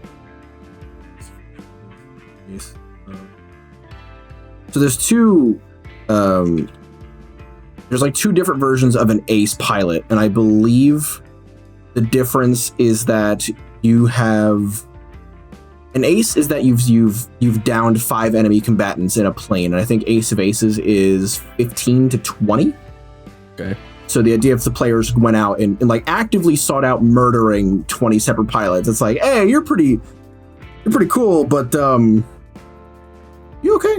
So there's two. There's like two different versions of an ace pilot, and I believe the difference is that you have an ace is that you've downed 5 enemy combatants in a plane, and I think Ace of Aces is 15 to 20. Okay. So the idea if the players went out and like actively sought out murdering 20 separate pilots, it's like, hey, you're pretty cool, but you okay?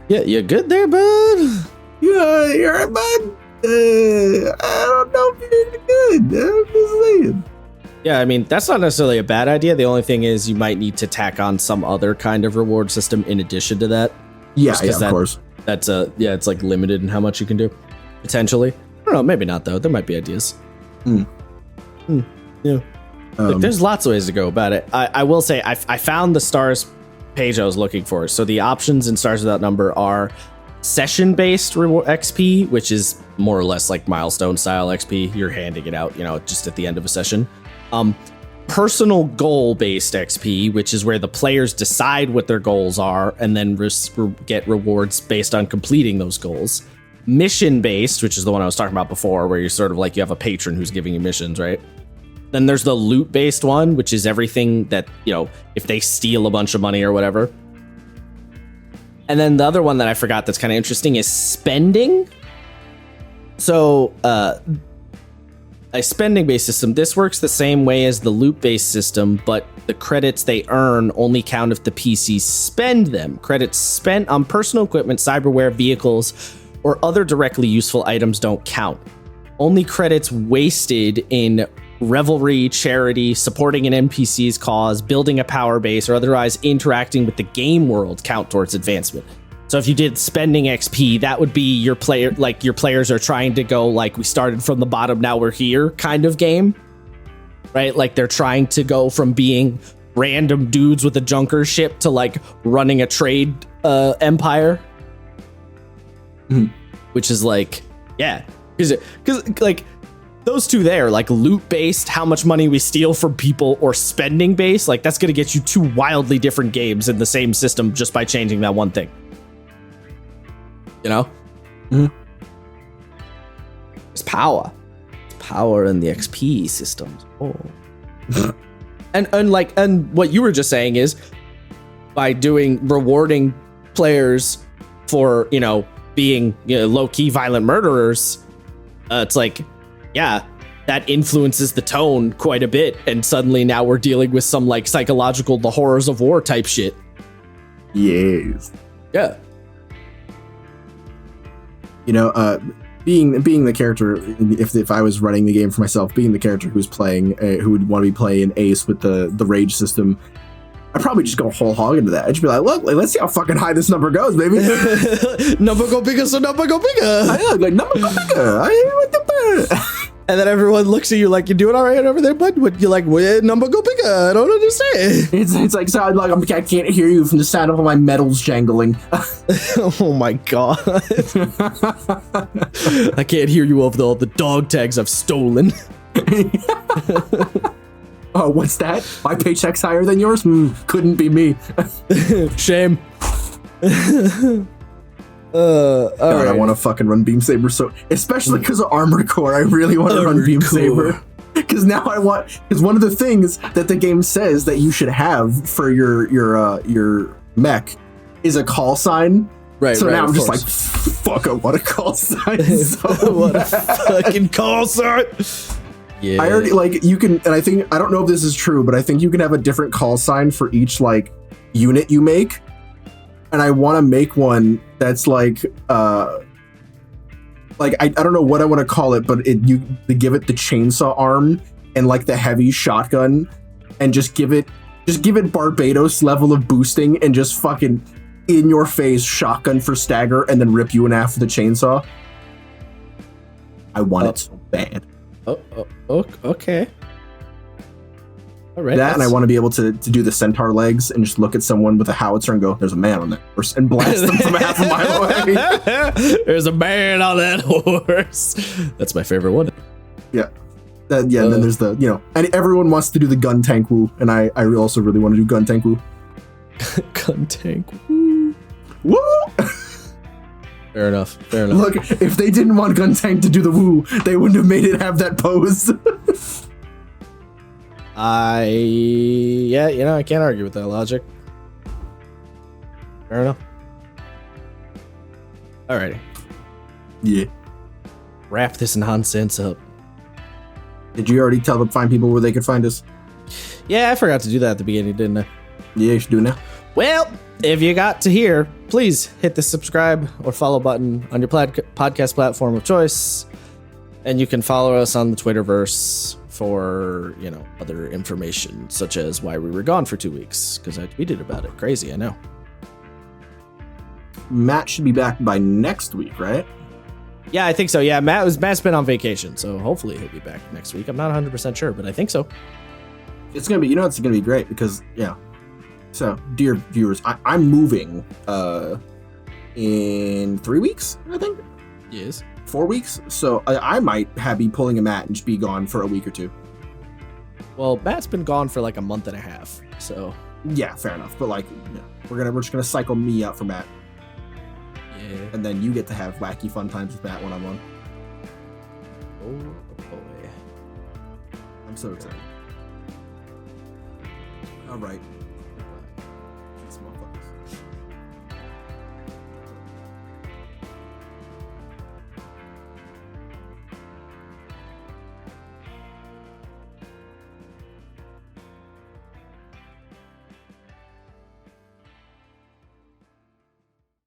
Yeah, you good there, bud? Yeah, you're right, bud. I don't know if you're good. I'm just saying. Yeah, I mean, that's not necessarily a bad idea. The only thing is you might need to tack on some other kind of reward system in addition to that. Yeah, of course. That's it's like limited in how much you can do, potentially. I don't know, maybe not though. There might be ideas. Yeah. Look, there's lots of ways to go about it. I will say I found the stars page I was looking for. So the options in Stars Without Number are session-based reward XP, which is more or less like milestone style XP. You're handing it out, just at the end of a session. Personal goal-based XP, which is where the players decide what their goals are and then get rewards based on completing those goals. Mission-based, which is the one I was talking about before, where you're sort of like you have a patron who's giving you missions, right? Then there's the loot-based one, which is everything that, if they steal a bunch of money or whatever. And then the other one that I forgot that's kind of interesting is spending. So, a spending-based system, this works the same way as the loot-based system, but the credits they earn only count if the PCs spend them. Credits spent on personal equipment, cyberware, vehicles, or other directly useful items don't count. only credits wasted in revelry, charity, supporting an NPC's cause, building a power base, or otherwise interacting with the game world count towards advancement. So if you did spending XP, that would be your player, like your players are trying to go like we started from the bottom, now we're here kind of game, right? Like they're trying to go from being random dudes with a junker ship to like running a trade empire, which is like, yeah, because like those two there, like loot based, how much money we steal from people, or spending based, like that's going to get you two wildly different games in the same system just by changing that one thing. You know? It's power. It's power in the XP systems. Oh. and what you were just saying is by rewarding players for, you know, being, you know, low-key violent murderers, it's like, yeah, that influences the tone quite a bit, and suddenly now we're dealing with some like psychological the horrors of war type shit. Yes. Yeah. You know, being the character, if I was running the game for myself, being the character who's playing, who would want to be playing Ace with the rage system, I'd probably just go whole hog into that. I'd just be like, look, let's see how fucking high this number goes, baby. Number go bigger, so number go bigger. I know, like number go bigger. And then everyone looks at you like, you're doing all right over there, bud? What, you're like, well, number go bigger. I don't understand. It's like, so I can't hear you from the sound of all my metals jangling. Oh my god. I can't hear you over all the dog tags I've stolen. Oh, what's that? My paycheck's higher than yours? Couldn't be me. Shame. God, right. I want to fucking run Beam Saber, so especially because of Armored Core, I really want to run Beam Saber. Because now because one of the things that the game says that you should have for your mech is a call sign. Right. So right, now I'm just course. like, fuck, I want a call sign. So What a fucking call sign. Yeah. I already like you can, and I don't know if this is true, but I think you can have a different call sign for each like unit you make. And I want to make one that's like I don't know what I want to call it, but you give it the chainsaw arm and like the heavy shotgun, and just give it Barbados level of boosting and just fucking in your face shotgun for stagger and then rip you in half with the chainsaw. I want it so bad. Okay. All right. That, and I want to be able to do the centaur legs and just look at someone with a howitzer and go, "There's a man on that horse," and blast them from half a mile away. There's a man on that horse. That's my favorite one. Yeah. And then there's the, you know, and everyone wants to do the gun tank woo, and I also really want to do gun tank woo. Gun tank. Woo. Woo! Fair enough. Look, if they didn't want gun tank to do the woo, they wouldn't have made it have that pose. Yeah, you know, I can't argue with that logic. Fair enough. Alrighty. Yeah. Wrap this nonsense up. Did you already tell the fine people where they could find us? Yeah, I forgot to do that at the beginning, didn't I? Yeah, you should do it now. Well, if you got to here, please hit the subscribe or follow button on your podcast platform of choice. And you can follow us on the Twitterverse for, you know, other information, such as why we were gone for 2 weeks, because I tweeted about it. Crazy, I know. Matt should be back by next week, right? Yeah, I think so. Yeah, Matt's been on vacation, so hopefully he'll be back next week. I'm not 100% sure, but I think so. It's gonna be, you know, it's gonna be great because, yeah. So, dear viewers, I'm moving in 3 weeks, I think. Yes. 4 weeks. So I might be pulling a Matt and just be gone for a week or two. Well, Matt's been gone for like a month and a half, so Yeah, fair enough. But like, you know, we're just gonna cycle me out for Matt, yeah. and then you get to have wacky fun times with Matt one-on-one. Oh boy. I'm so excited. All right.